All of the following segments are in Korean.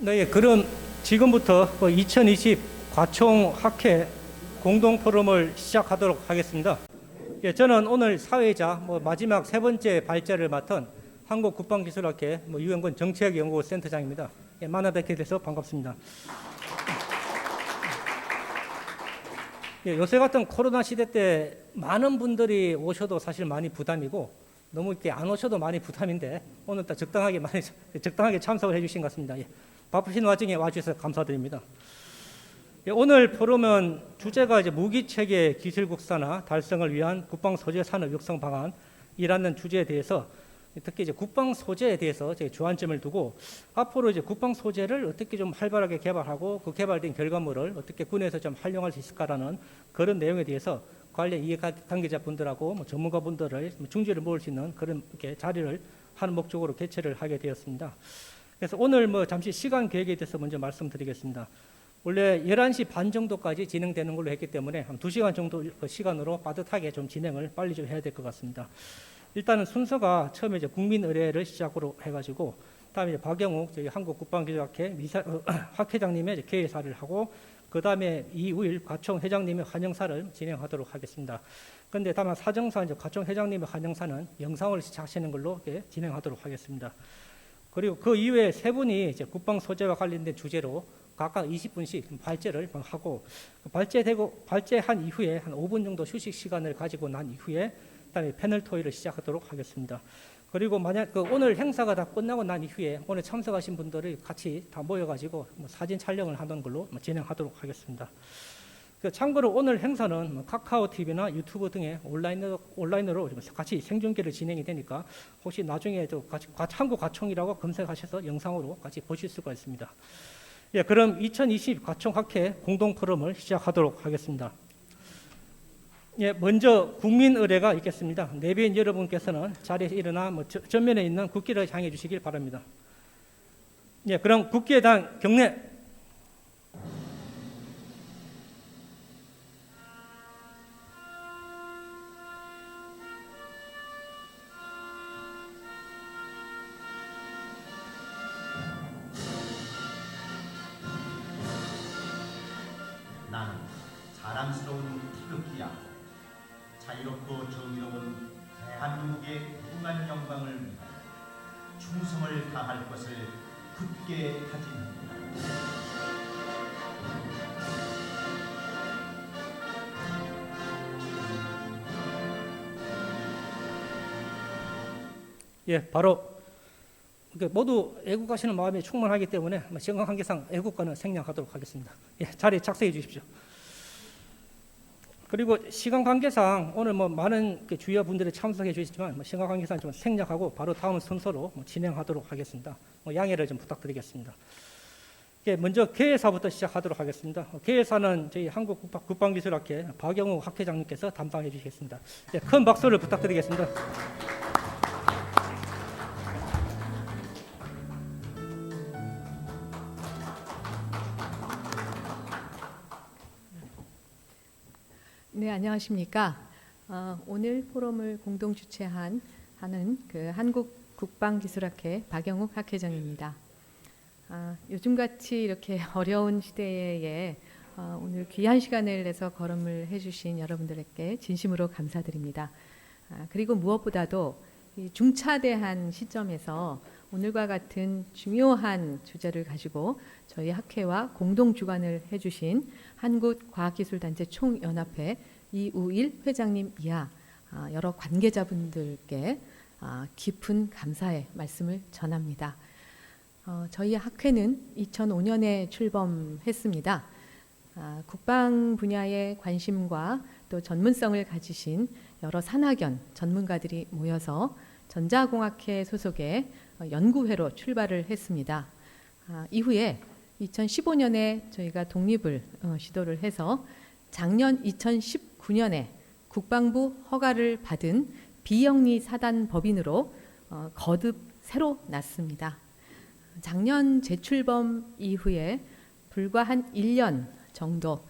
네, 그럼 지금부터 2020 과총학회 공동포럼을 시작하도록 하겠습니다. 예, 저는 오늘 사회자 마지막 세 번째 발제를 맡은 한국국방기술학회 유영근 정치학연구센터장입니다. 예, 만나 뵙게 돼서 반갑습니다. 예, 요새 같은 코로나 시대 때 많은 분들이 오셔도 사실 많이 부담이고 너무 이렇게 안 오셔도 많이 부담인데 오늘 또 적당하게 참석을 해주신 것 같습니다. 예, 바쁘신 와중에 와주셔서 감사드립니다. 예, 오늘 포럼은 주제가 이제 무기체계 기술 국산화 달성을 위한 국방 소재 산업 육성 방안이라는 주제에 대해서 특히 이제 국방 소재에 대해서 주안점을 두고 앞으로 이제 국방 소재를 어떻게 좀 활발하게 개발하고 그 개발된 결과물을 어떻게 군에서 좀 활용할 수 있을까라는 그런 내용에 대해서 관련 이해관계자분들하고 전문가분들을 중지를 모을 수 있는 그런 이렇게 자리를 하는 목적으로 개최를 하게 되었습니다. 그래서 오늘 잠시 시간 계획에 대해서 먼저 말씀드리겠습니다. 원래 11시 반 정도까지 진행되는 걸로 했기 때문에 한 2시간 정도 시간으로 빠듯하게 좀 진행을 빨리 좀 해야 될 것 같습니다. 일단은 순서가 처음에 이제 국민의례를 시작으로 해가지고 다음에 박영욱 저희 한국국방기술학회 학회장님의 개회사를 하고 그 다음에 이우일 과총 회장님의 환영사를 진행하도록 하겠습니다. 그런데 다만 사정상 이제 과총 회장님의 환영사는 영상을 하시는 걸로 진행하도록 하겠습니다. 그리고 그 이후에 세 분이 이제 국방 소재와 관련된 주제로 각각 20분씩 발제를 하고 발제한 이후에 한 5분 정도 휴식 시간을 가지고 난 이후에 그다음에 패널 토의를 시작하도록 하겠습니다. 그리고 만약 오늘 행사가 다 끝나고 난 이후에 오늘 참석하신 분들이 같이 다 모여가지고 사진 촬영을 하는 걸로 진행하도록 하겠습니다. 참고로 오늘 행사는 카카오 TV나 유튜브 등의 온라인으로 같이 생중계를 진행이 되니까 혹시 나중에 한국 과총이라고 검색하셔서 영상으로 같이 보실 수가 있습니다. 예, 그럼 2020 과총학회 공동포럼을 시작하도록 하겠습니다. 예, 먼저 국민의례가 있겠습니다. 내빈 여러분께서는 자리에 일어나 전면에 있는 국기를 향해 주시길 바랍니다. 예, 그럼 국기에 대한 경례. 나는 자랑스러운 태극기야. 자유롭고 정의로운 대한민국의 무한 영광을 위하여 충성을 다할 것을 굳게 다짐합니다. 예, 바로 모두 애국하시는 마음이 충만하기 때문에 시간 관계상 애국가는 생략하도록 하겠습니다. 예, 자리에 착석해 주십시오. 그리고 시간 관계상 오늘 많은 주요 분들이 참석해 주시지만 시간 관계상 좀 생략하고 바로 다음 순서로 진행하도록 하겠습니다. 양해를 좀 부탁드리겠습니다. 예, 먼저 개회사부터 시작하도록 하겠습니다. 개회사는 저희 한국국방기술학회 박영욱 학회장님께서 담당해 주시겠습니다. 예, 큰 박수를 부탁드리겠습니다. 네, 안녕하십니까. 오늘 포럼을 공동 주최하는 한국국방기술학회 박영욱 학회장입니다. 요즘같이 이렇게 어려운 시대에 오늘 귀한 시간을 내서 거름을 해주신 여러분들께 진심으로 감사드립니다. 그리고 무엇보다도 이 중차대한 시점에서 오늘과 같은 중요한 주제를 가지고 저희 학회와 공동 주관을 해주신 한국과학기술단체 총연합회 이우일 회장님 이하 여러 관계자분들께 깊은 감사의 말씀을 전합니다. 저희 학회는 2005년에 출범했습니다. 국방 분야에 관심과 또 전문성을 가지신 여러 산학연 전문가들이 모여서 전자공학회 소속의 연구회로 출발을 했습니다. 이후에 2015년에 저희가 독립을 시도를 해서 작년 2019년에 국방부 허가를 받은 비영리 사단 법인으로 거듭 새로 났습니다. 작년 재출범 이후에 불과 한 1년 정도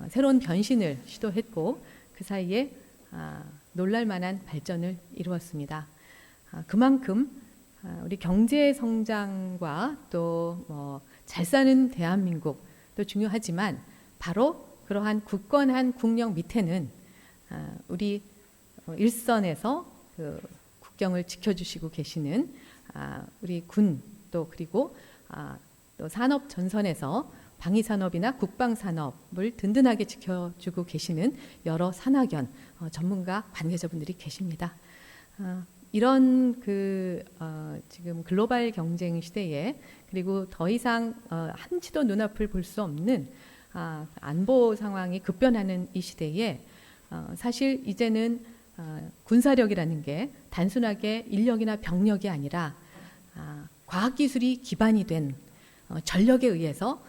새로운 변신을 시도했고 그 사이에 놀랄만한 발전을 이루었습니다. 그만큼 우리 경제 성장과 또 잘 사는 대한민국도 중요하지만 바로 그러한 굳건한 국력 밑에는 우리 일선에서 그 국경을 지켜주시고 계시는 우리 군 또 그리고 또 산업 전선에서 방위 산업이나 국방 산업을 든든하게 지켜주고 계시는 여러 산학연 전문가 관계자분들이 계십니다. 이런 지금 글로벌 경쟁 시대에 그리고 더 이상 한치도 눈앞을 볼 수 없는 안보 상황이 급변하는 이 시대에 사실 이제는 군사력이라는 게 단순하게 인력이나 병력이 아니라 과학기술이 기반이 된 전력에 의해서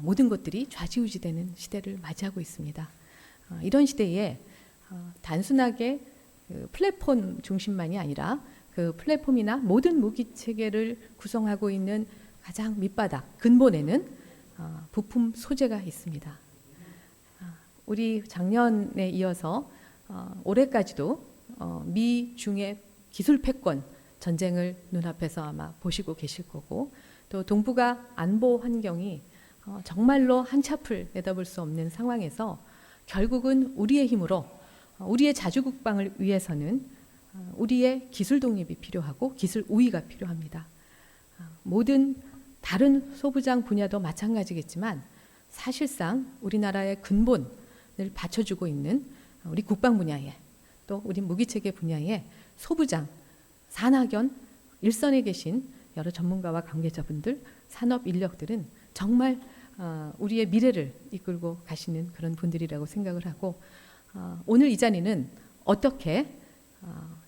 모든 것들이 좌지우지되는 시대를 맞이하고 있습니다. 이런 시대에 단순하게 그 플랫폼 중심만이 아니라 그 플랫폼이나 모든 무기 체계를 구성하고 있는 가장 밑바닥 근본에는 부품 소재가 있습니다. 우리 작년에 이어서 올해까지도 미중의 기술 패권 전쟁을 눈앞에서 아마 보시고 계실 거고 또 동북아 안보 환경이 정말로 한치 앞을 내다볼 수 없는 상황에서 결국은 우리의 힘으로 우리의 자주국방을 위해서는 우리의 기술 독립이 필요하고 기술 우위가 필요합니다. 모든 다른 소부장 분야도 마찬가지겠지만 사실상 우리나라의 근본을 받쳐주고 있는 우리 국방 분야에 또 우리 무기체계 분야에 소부장, 산학연, 일선에 계신 여러 전문가와 관계자분들, 산업 인력들은 정말 우리의 미래를 이끌고 가시는 그런 분들이라고 생각을 하고 오늘 이 자리는 어떻게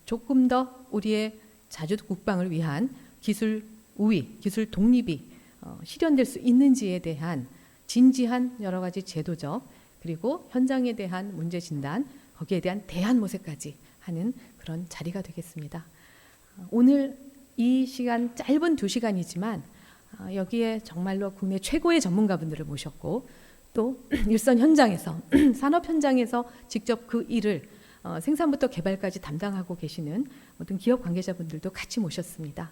조금 더 우리의 자주국방을 위한 기술 우위, 기술 독립이 실현될 수 있는지에 대한 진지한 여러 가지 제도적 그리고 현장에 대한 문제 진단, 거기에 대한 대안 모색까지 하는 그런 자리가 되겠습니다. 오늘 이 시간 짧은 2시간이지만 여기에 정말로 국내 최고의 전문가분들을 모셨고 또 일선 현장에서 산업 현장에서 직접 그 일을 생산부터 개발까지 담당하고 계시는 모든 기업 관계자분들도 같이 모셨습니다.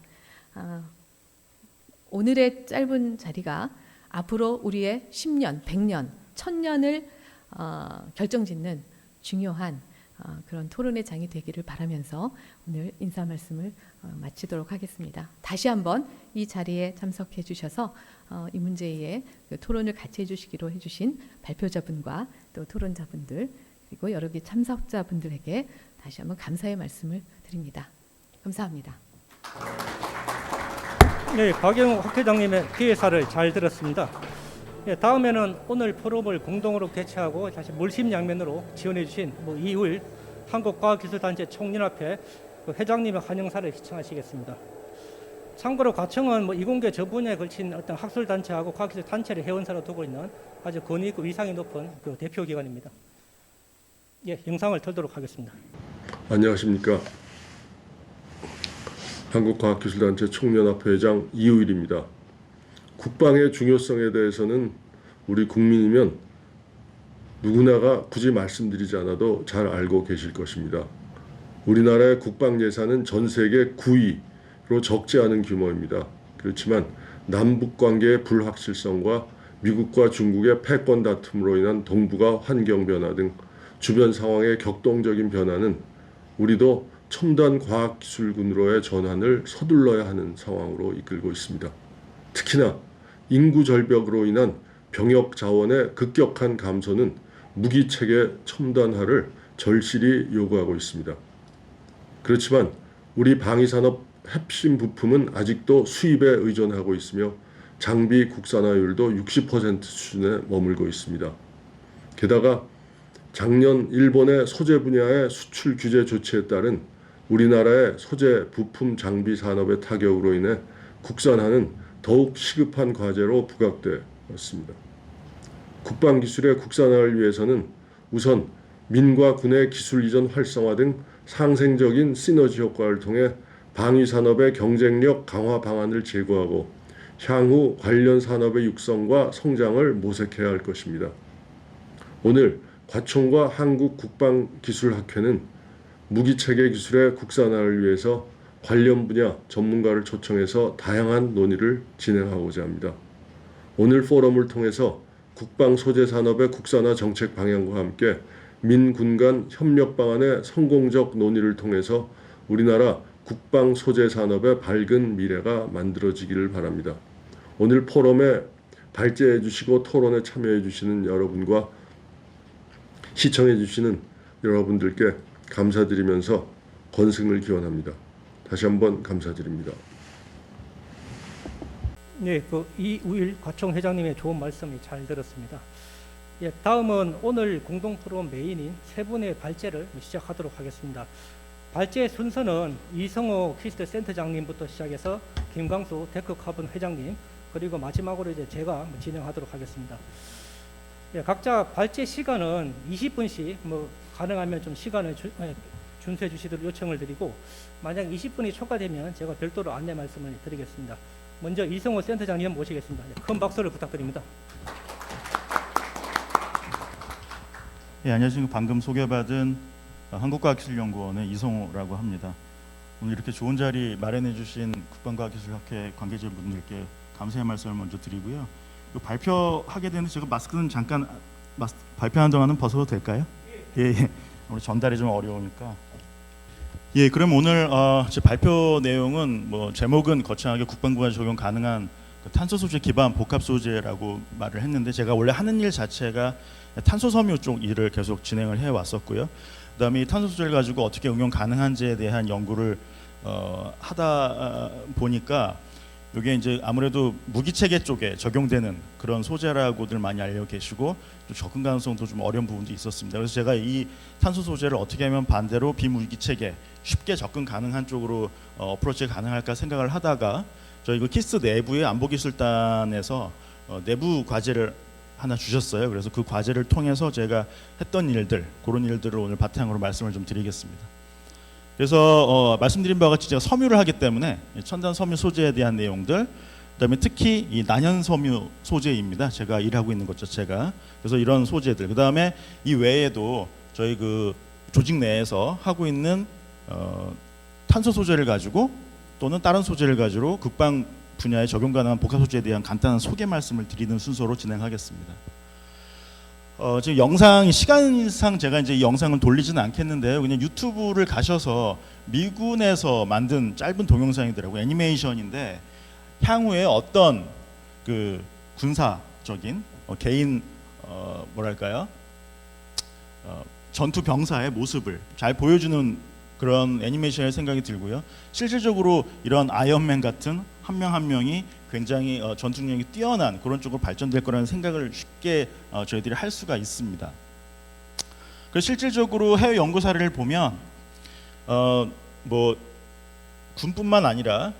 오늘의 짧은 자리가 앞으로 우리의 10년, 100년, 1000년을 결정짓는 중요한 그런 토론의 장이 되기를 바라면서 오늘 인사 말씀을 마치도록 하겠습니다. 다시 한번 이 자리에 참석해 주셔서 이 문제의 그 토론을 같이 해주시기로 해주신 발표자분과 또 토론자분들 그리고 여러 개 참석자분들에게 다시 한번 감사의 말씀을 드립니다. 감사합니다. 네, 박영욱 학회장님의 기회사를 잘 들었습니다. 네, 다음에는 오늘 포럼을 공동으로 개최하고 다시 물심양면으로 지원해 주신 이울 한국과학기술단체 총연합회 그 회장님의 환영사를 시청하시겠습니다. 참고로 과청은 이공계 저 분야에 걸친 어떤 학술단체하고 과학기술단체를 회원사로 두고 있는 아주 권위 있고 위상이 높은 그 대표기관입니다. 예, 영상을 틀도록 하겠습니다. 안녕하십니까. 한국과학기술단체 총연합회 회장 이우일입니다. 국방의 중요성에 대해서는 우리 국민이면 누구나가 굳이 말씀드리지 않아도 잘 알고 계실 것입니다. 우리나라의 국방 예산은 전 세계 9위로 적지 않은 규모입니다. 그렇지만 남북 관계의 불확실성과 미국과 중국의 패권 다툼으로 인한 동북아 환경 변화 등 주변 상황의 격동적인 변화는 우리도 첨단 과학기술군으로의 전환을 서둘러야 하는 상황으로 이끌고 있습니다. 특히나 인구 절벽으로 인한 병역 자원의 급격한 감소는 무기체계 첨단화를 절실히 요구하고 있습니다. 그렇지만 우리 방위산업 핵심 부품은 아직도 수입에 의존하고 있으며 장비 국산화율도 60% 수준에 머물고 있습니다. 게다가 작년 일본의 소재 분야의 수출 규제 조치에 따른 우리나라의 소재 부품 장비 산업의 타격으로 인해 국산화는 더욱 시급한 과제로 부각되었습니다. 국방기술의 국산화를 위해서는 우선 민과 군의 기술 이전 활성화 등 상생적인 시너지 효과를 통해 방위산업의 경쟁력 강화 방안을 제고하고 향후 관련 산업의 육성과 성장을 모색해야 할 것입니다. 오늘 과총과 한국국방기술학회는 무기체계 기술의 국산화를 위해서 관련 분야 전문가를 초청해서 다양한 논의를 진행하고자 합니다. 오늘 포럼을 통해서 국방 소재 산업의 국산화 정책 방향과 함께 민군 간 협력 방안의 성공적 논의를 통해서 우리나라 국방 소재 산업의 밝은 미래가 만들어지기를 바랍니다. 오늘 포럼에 발제해 주시고 토론에 참여해 주시는 여러분과 시청해 주시는 여러분들께 감사드리면서 건승을 기원합니다. 다시 한번 감사드립니다. 네, 그 이우일 과총 회장님의 좋은 말씀이 잘 들었습니다. 예, 다음은 오늘 공동 토론 메인인 세 분의 발제를 시작하도록 하겠습니다. 발제 순서는 이성호 퀴스트 센터장님부터 시작해서 김광수 데크카본 회장님, 그리고 마지막으로 이제 제가 진행하도록 하겠습니다. 예, 각자 발제 시간은 20분씩 가능하면 좀 시간을 준수해 주시도록 요청을 드리고, 만약 20분이 초과되면 제가 별도로 안내 말씀을 드리겠습니다. 먼저 이성호 센터장님 모시겠습니다. 큰 박수를 부탁드립니다. 예, 안녕하십니까. 방금 소개받은 한국과학기술연구원의 이성호라고 합니다. 오늘 이렇게 좋은 자리 마련해 주신 국방과학기술학회 관계자분들께 감사의 말씀을 먼저 드리고요. 발표하게 되는데 제가 마스크는 잠깐 발표하는 동안은 벗어도 될까요? 예. 우리 전달이 좀 어려우니까. 예, 그럼 오늘 제 발표 내용은 제목은 거창하게 국방부가 적용 가능한 탄소 소재 기반 복합 소재라고 말을 했는데, 제가 원래 하는 일 자체가 탄소 섬유 쪽 일을 계속 진행을 해 왔었고요. 그다음에 이 탄소 소재를 가지고 어떻게 응용 가능한지에 대한 연구를 하다 보니까 이게 이제 아무래도 무기 체계 쪽에 적용되는 그런 소재라고들 많이 알려 계시고 좀 접근 가능성도 좀 어려운 부분도 있었습니다. 그래서 제가 이 탄소 소재를 어떻게 하면 반대로 비무기 체계 쉽게 접근 가능한 쪽으로 어프로치 가능할까 생각을 하다가 저희 그 키스 내부의 안보기술단에서 내부 과제를 하나 주셨어요. 그래서 그 과제를 통해서 제가 했던 일들, 그런 일들을 오늘 바탕으로 말씀을 좀 드리겠습니다. 그래서 말씀드린 바와 같이 제가 섬유를 하기 때문에 첨단 섬유 소재에 대한 내용들, 그다음에 특히 이 난연 섬유 소재입니다. 제가 일하고 있는 것 자체가. 그래서 이런 소재들, 그다음에 이 외에도 저희 그 조직 내에서 하고 있는 탄소 소재를 가지고 또는 다른 소재를 가지고 국방 분야에 적용 가능한 복합 소재에 대한 간단한 소개 말씀을 드리는 순서로 진행하겠습니다. 지금 영상 시간상 제가 이제 이 영상을 돌리지는 않겠는데요. 그냥 유튜브를 가셔서 미군에서 만든 짧은 동영상이더라고요. 애니메이션인데 향후에 어떤 그 군사적인 개인 뭐랄까요? 전투 병사의 모습을 잘 보여주는 그런 애니메이션의 생각이 들고요. 실질적으로 이런 아이언맨 같은 한 명 한 명이 굉장히 전투력이 뛰어난 그런 쪽으로 발전될 거라는 생각을 쉽게 저희들이 할 수가 있습니다. 그래서 실질적으로 해외 연구 사례를 보면 군뿐만 아니라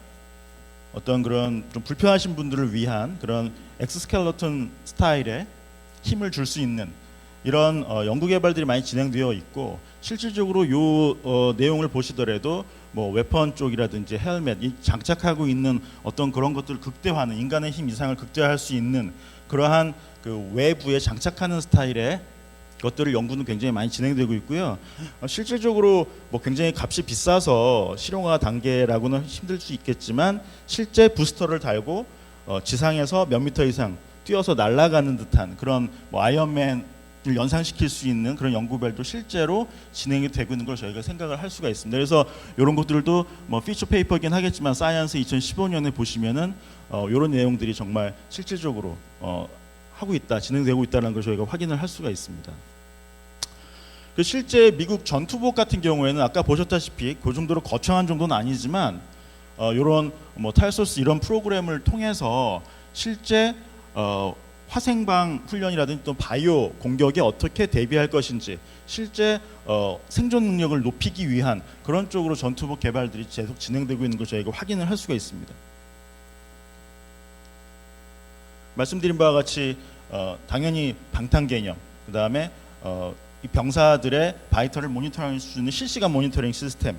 어떤 그런 좀 불편하신 분들을 위한 그런 엑스스켈레톤 스타일의 힘을 줄 수 있는 이런 연구 개발들이 많이 진행되어 있고, 실질적으로 요 내용을 보시더라도 웨펀 쪽이라든지 헬멧, 이 장착하고 있는 어떤 그런 것들을 극대화하는, 인간의 힘 이상을 극대화할 수 있는 그러한 그 외부에 장착하는 스타일의 것들을 연구는 굉장히 많이 진행되고 있고요. 실질적으로 굉장히 값이 비싸서 실용화 단계라고는 힘들 수 있겠지만 실제 부스터를 달고 지상에서 몇 미터 이상 뛰어서 날아가는 듯한 그런 아이언맨 연상시킬 수 있는 그런 연구별도 실제로 진행이 되고 있는 걸 저희가 생각을 할 수가 있습니다. 그래서 이런 것들도 피처 페이퍼긴 하겠지만 사이언스 2015년에 보시면은 이런 내용들이 정말 실질적으로 하고 있다, 진행되고 있다는 걸 저희가 확인을 할 수가 있습니다. 실제 미국 전투복 같은 경우에는 아까 보셨다시피 그 정도로 거창한 정도는 아니지만 이런 타일소스 이런 프로그램을 통해서 실제 화생방 훈련이라든지 또 바이오 공격에 어떻게 대비할 것인지 실제 생존 능력을 높이기 위한 그런 쪽으로 전투복 개발들이 계속 진행되고 있는 걸 저희가 확인을 할 수가 있습니다. 말씀드린 바와 같이 당연히 방탄 개념, 그 다음에 이 병사들의 바이털을 모니터링할 수 있는 실시간 모니터링 시스템,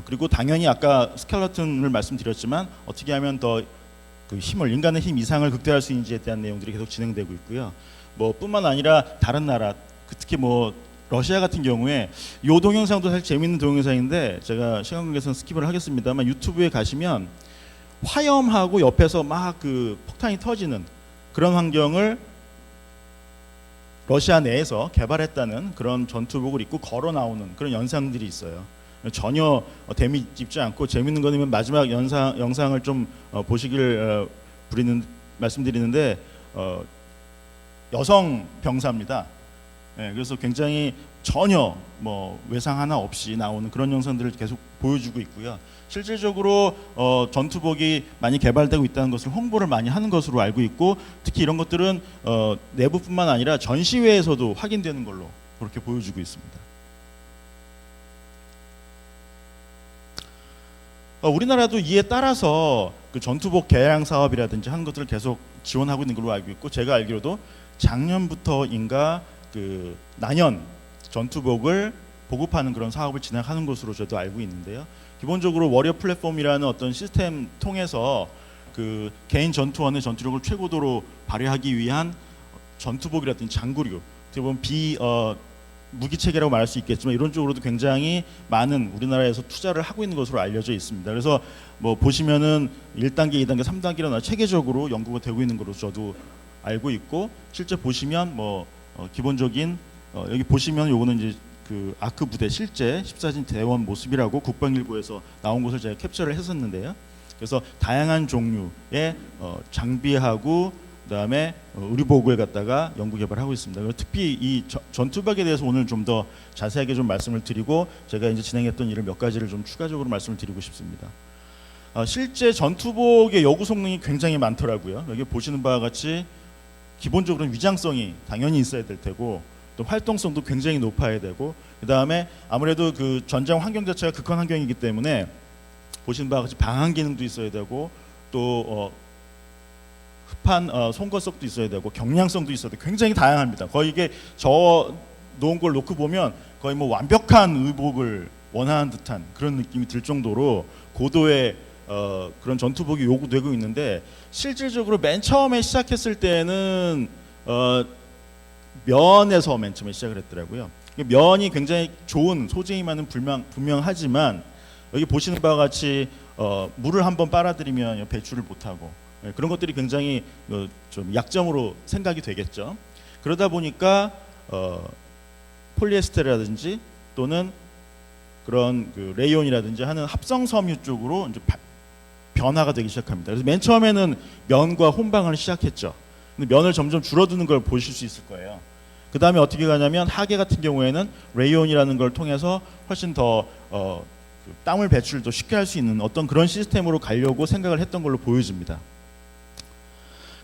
그리고 당연히 아까 스켈레톤을 말씀드렸지만 어떻게 하면 더 그 힘을, 인간의 힘 이상을 극대화할 수 있는지에 대한 내용들이 계속 진행되고 있고요. 뿐만 아니라 다른 나라, 특히 러시아 같은 경우에 이 동영상도 사실 재밌는 동영상인데 제가 시간 관계상 스킵을 하겠습니다만 유튜브에 가시면 화염하고 옆에서 막 그 폭탄이 터지는 그런 환경을 러시아 내에서 개발했다는 그런 전투복을 입고 걸어 나오는 그런 영상들이 있어요. 전혀 데미지 입지 않고 재밌는 거는 마지막 영상을 좀 보시길 말씀드리는데 여성 병사입니다. 네, 그래서 굉장히 전혀 뭐 외상 하나 없이 나오는 그런 영상들을 계속 보여주고 있고요. 실질적으로 전투복이 많이 개발되고 있다는 것을 홍보를 많이 하는 것으로 알고 있고 특히 이런 것들은 내부뿐만 아니라 전시회에서도 확인되는 걸로 그렇게 보여주고 있습니다. 우리나라도 이에 따라서 그 전투복 개량 사업이라든지 하는 것들을 계속 지원하고 있는 걸로 알고 있고 제가 알기로도 작년부터인가 그 난연 전투복을 보급하는 그런 사업을 진행하는 것으로 저도 알고 있는데요. 기본적으로 워리어 플랫폼이라는 어떤 시스템 통해서 그 개인 전투원의 전투력을 최고도로 발휘하기 위한 전투복이라든지 장구류, 어떻게 보면 무기 체계라고 말할 수 있겠지만 이런 쪽으로도 굉장히 많은 우리나라에서 투자를 하고 있는 것으로 알려져 있습니다. 그래서 뭐 보시면은 1단계, 2단계, 3단계로 체계적으로 연구가 되고 있는 것으로 저도 알고 있고 실제 보시면 뭐 기본적인 여기 보시면 요거는 이제 그 아크 부대 실제 14진 대원 모습이라고 국방일보에서 나온 것을 제가 캡처를 했었는데요. 그래서 다양한 종류의 장비하고 그다음에 의료보호구에 갖다가 연구 개발하고 있습니다. 그리고 특히 이 전투박에 대해서 오늘 좀 더 자세하게 좀 말씀을 드리고 제가 이제 진행했던 일을 몇 가지를 좀 추가적으로 말씀을 드리고 싶습니다. 실제 전투복의 요구 성능이 굉장히 많더라고요. 여기 보시는 바와 같이 기본적으로는 위장성이 당연히 있어야 될 테고 또 활동성도 굉장히 높아야 되고 그다음에 아무래도 그 전장 환경 자체가 극한 환경이기 때문에 보시는 바와 같이 방한 기능도 있어야 되고 또 흡한 송거석도 있어야 되고 경량성도 있어야 되고 굉장히 다양합니다. 거의 이게 저 놓은 걸 놓고 보면 거의 뭐 완벽한 의복을 원하는 듯한 그런 느낌이 들 정도로 고도의 그런 전투복이 요구되고 있는데 실질적으로 맨 처음에 시작했을 때는 면에서 맨 처음에 시작을 했더라고요. 면이 굉장히 좋은 소재이 많은 분명하지만 여기 보시는 바와 같이 물을 한번 빨아들이면 배출을 못하고 그런 것들이 굉장히 좀 약점으로 생각이 되겠죠. 그러다 보니까 폴리에스테르라든지 또는 그런 그 레이온이라든지 하는 합성 섬유 쪽으로 이제 변화가 되기 시작합니다. 그래서 맨 처음에는 면과 혼방을 시작했죠. 근데 면을 점점 줄어드는 걸 보실 수 있을 거예요. 그 다음에 어떻게 가냐면 하계 같은 경우에는 레이온이라는 걸 통해서 훨씬 더 땀을 배출도 쉽게 할 수 있는 어떤 그런 시스템으로 가려고 생각을 했던 걸로 보여집니다.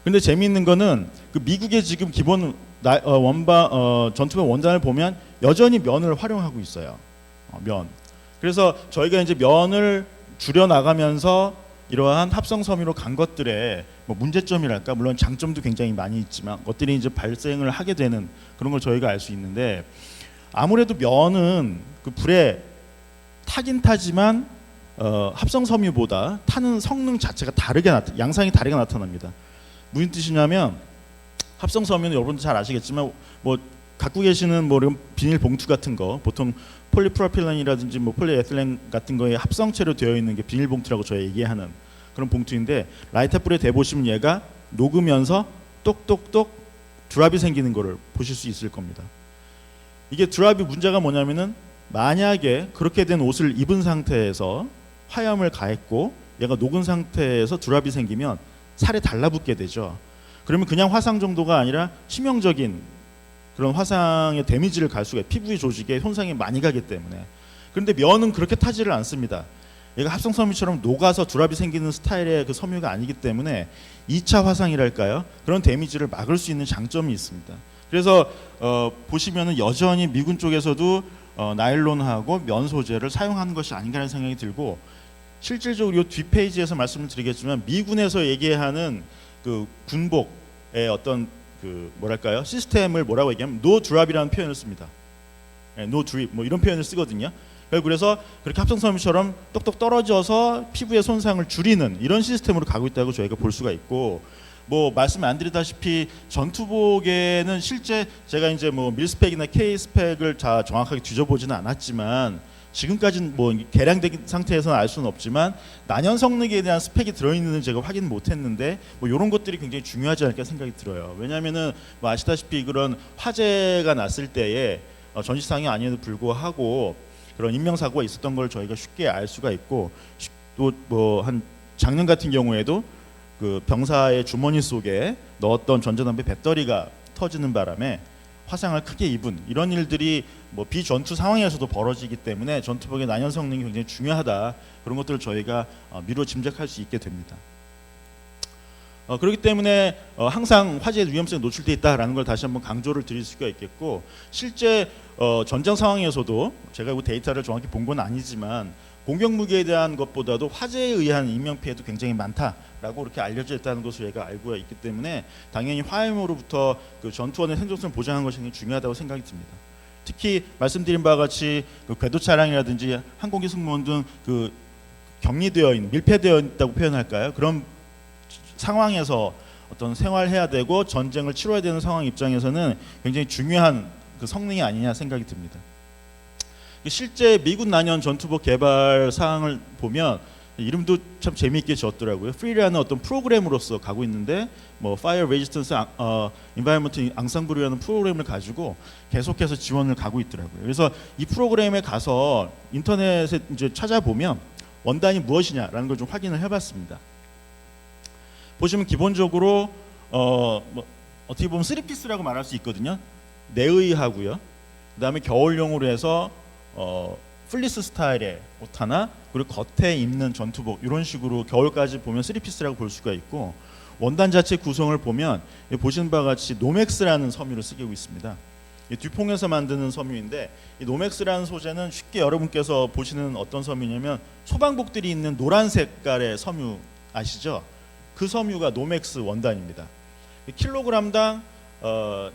근데 재미있는 거는 그 미국의 지금 기본 전투복 원단을 보면 여전히 면을 활용하고 있어요. 면. 그래서 저희가 이제 면을 줄여 나가면서 이러한 합성 섬유로 간 것들의 뭐 문제점이랄까 물론 장점도 굉장히 많이 있지만 것들이 이제 발생을 하게 되는 그런 걸 저희가 알 수 있는데 아무래도 면은 그 불에 타긴 타지만 합성 섬유보다 타는 성능 자체가 양상이 다르게 나타납니다. 무슨 뜻이냐면 합성 섬유는 여러분도 잘 아시겠지만 뭐 갖고 계시는 뭐 이런 비닐 봉투 같은 거 보통 폴리프로필렌이라든지 뭐 폴리에틸렌 같은 거에 합성체로 되어 있는 게 비닐 봉투라고 저희 얘기하는 그런 봉투인데 라이터 불에 대보시면 얘가 녹으면서 똑똑똑 드랍이 생기는 거를 보실 수 있을 겁니다. 이게 드랍이 문제가 뭐냐면은 만약에 그렇게 된 옷을 입은 상태에서 화염을 가했고 얘가 녹은 상태에서 드랍이 생기면 살에 달라붙게 되죠. 그러면 그냥 화상 정도가 아니라 치명적인 그런 화상의 데미지를 갈 수가 있어요. 피부의 조직에 손상이 많이 가기 때문에. 그런데 면은 그렇게 타지를 않습니다. 얘가 합성 섬유처럼 녹아서 드랍이 생기는 스타일의 그 섬유가 아니기 때문에 2차 화상이랄까요? 그런 데미지를 막을 수 있는 장점이 있습니다. 그래서 보시면은 여전히 미군 쪽에서도 나일론하고 면 소재를 사용하는 것이 아닌가라는 생각이 들고 실질적으로 이 뒷페이지에서 말씀을 드리겠지만 미군에서 얘기하는 그 군복의 어떤 그 뭐랄까요 시스템을 뭐라고 얘기하면 노 드랍이라는 표현을 씁니다. 노 드립 뭐 이런 표현을 쓰거든요. 그래서 그렇게 합성섬유처럼 똑똑 떨어져서 피부의 손상을 줄이는 이런 시스템으로 가고 있다고 저희가 볼 수가 있고 뭐 말씀 안 드리다시피 전투복에는 실제 제가 이제 뭐 밀스펙이나 K스펙을 다 정확하게 뒤져보지는 않았지만 지금까지는 뭐 개량된 상태에서는 알 수는 없지만 난연 성능에 대한 스펙이 들어있는지 제가 확인 못했는데 뭐 이런 것들이 굉장히 중요하지 않을까 생각이 들어요. 왜냐하면은 뭐 아시다시피 그런 화재가 났을 때에 전시상이 아니에도 불구하고 그런 인명사고가 있었던 걸 저희가 쉽게 알 수가 있고 또 뭐 한 작년 같은 경우에도 그 병사의 주머니 속에 넣었던 전자담배 배터리가 터지는 바람에 화상을 크게 입은 이런 일들이 뭐 비전투 상황에서도 벌어지기 때문에 전투복의 난연 성능이 굉장히 중요하다. 그런 것들을 저희가 미루어 짐작할 수 있게 됩니다. 그렇기 때문에 항상 화재의 위험성에 노출돼 있다라는 걸 다시 한번 강조를 드릴 수가 있겠고 실제 전쟁 상황에서도 제가 그 데이터를 정확히 본 건 아니지만 공격 무기에 대한 것보다도 화재에 의한 인명 피해도 굉장히 많다라고 이렇게 알려져 있다는 것을 저희가 알고 있기 때문에 당연히 화염으로부터 그 전투원의 생존성을 보장하는 것이 굉장히 중요하다고 생각이 듭니다. 특히 말씀드린 바와 같이 그 궤도 차량이라든지 항공기 승무원 등 그 격리되어 있는 밀폐되어 있다고 표현할까요? 그런 상황에서 어떤 생활해야 되고 전쟁을 치러야 되는 상황 입장에서는 굉장히 중요한 그 성능이 아니냐 생각이 듭니다. 실제 미군 난연 전투복 개발 사항을 보면 이름도 참 재미있게 지었더라고요. 프리라는 어떤 프로그램으로서 가고 있는데 뭐 Fire Resistance Environment 앙상블이라는 프로그램을 가지고 계속해서 지원을 가고 있더라고요. 그래서 이 프로그램에 가서 인터넷에 이제 찾아보면 원단이 무엇이냐라는 걸 좀 확인을 해봤습니다. 보시면 기본적으로 뭐 어떻게 보면 3피스라고 말할 수 있거든요. 내의하고요. 그다음에 겨울용으로 해서 플리스 스타일의 옷 하나 그리고 겉에 입는 전투복 이런 식으로 겨울까지 보면 3피스라고 볼 수가 있고 원단 자체 구성을 보면 보시는 바와 같이 노맥스라는 섬유를 쓰고 있습니다. 듀퐁에서 만드는 섬유인데 이 노맥스라는 소재는 쉽게 여러분께서 보시는 어떤 섬유냐면 소방복들이 있는 노란 색깔의 섬유 아시죠? 그 섬유가 노맥스 원단입니다. 킬로그램당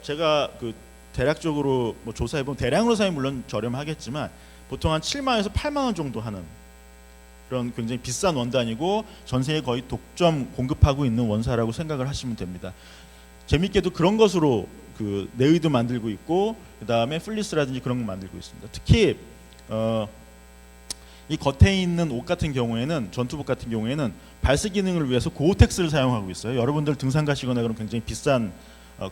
제가 그 대략적으로 뭐 조사해 보면 대량으로 사면 물론 저렴하겠지만 보통 한 7만 원에서 8만 원 정도 하는 그런 굉장히 비싼 원단이고 전 세계 거의 독점 공급하고 있는 원사라고 생각을 하시면 됩니다. 재밌게도 그런 것으로 그 내의도 만들고 있고 그 다음에 플리스라든지 그런 거 만들고 있습니다. 특히 이 겉에 있는 옷 같은 경우에는 전투복 같은 경우에는 발수 기능을 위해서 고어텍스를 사용하고 있어요. 여러분들 등산 가시거나 그런 굉장히 비싼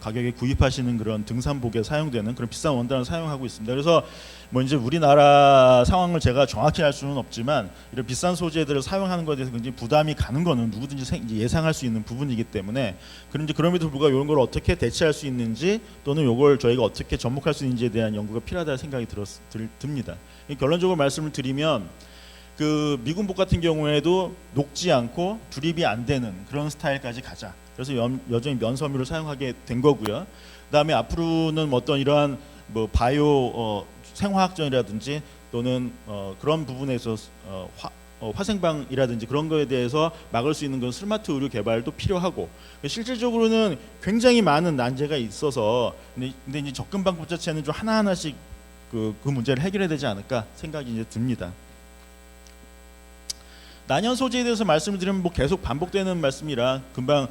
가격에 구입하시는 그런 등산복에 사용되는 그런 비싼 원단을 사용하고 있습니다. 그래서 뭐 이제 우리나라 상황을 제가 정확히 알 수는 없지만 이런 비싼 소재들을 사용하는 것에 대해서 굉장히 부담이 가는 거는 누구든지 예상할 수 있는 부분이기 때문에 그럼에도 불구하고 이런 걸 어떻게 대체할 수 있는지 또는 이걸 저희가 어떻게 접목할 수 있는지에 대한 연구가 필요하다는 생각이 듭니다. 결론적으로 말씀을 드리면 그 미군복 같은 경우에도 녹지 않고 조립이 안 되는 그런 스타일까지 가자. 그래서 여전히 면섬유를 사용하게 된 거고요. 그다음에 앞으로는 어떤 이러한 뭐 바이오 생화학전이라든지 또는 그런 부분에서 화생방이라든지 그런 거에 대해서 막을 수 있는 그런 스마트 의료 개발도 필요하고 실질적으로는 굉장히 많은 난제가 있어서 근데 이제 접근 방법 자체는 좀 하나하나씩 그 문제를 해결해야 되지 않을까 생각이 이제 듭니다. 난연 소재에 대해서 말씀을 드리면 뭐 계속 반복되는 말씀이라 금방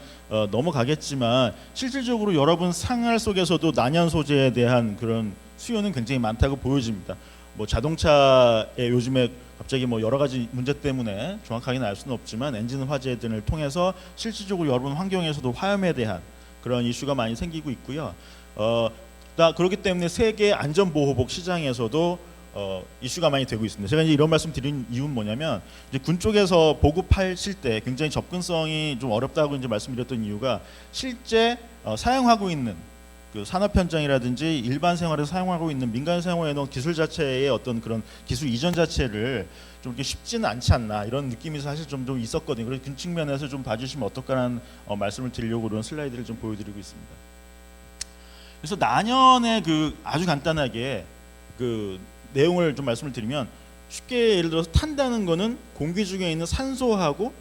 넘어가겠지만 실질적으로 여러분 생활 속에서도 난연 소재에 대한 그런 수요는 굉장히 많다고 보여집니다. 뭐 자동차에 요즘에 갑자기 뭐 여러 가지 문제 때문에 정확하게는 알 수는 없지만 엔진 화재 등을 통해서 실질적으로 여러분 환경에서도 화염에 대한 그런 이슈가 많이 생기고 있고요. 그렇기 때문에 세계 안전보호복 시장에서도 이슈가 많이 되고 있습니다. 제가 이제 이런 말씀 드린 이유는 뭐냐면 이제 군 쪽에서 보급하실 때 굉장히 접근성이 좀 어렵다고 이제 말씀드렸던 이유가 실제 사용하고 있는 그 산업 현장이라든지 일반 생활에서 사용하고 있는 민간 생활에 넣은 기술 자체의 어떤 그런 기술 이전 자체를 좀 이렇게 쉽지는 않지 않나 이런 느낌이 사실 좀 있었거든요. 그래서 그 측면에서 좀 봐주시면 어떨까라는 말씀을 드리려고 이런 슬라이드를 좀 보여드리고 있습니다. 그래서 난연의 그 아주 간단하게 그 내용을 좀 말씀을 드리면 쉽게 예를 들어서 탄다는 거는 공기 중에 있는 산소하고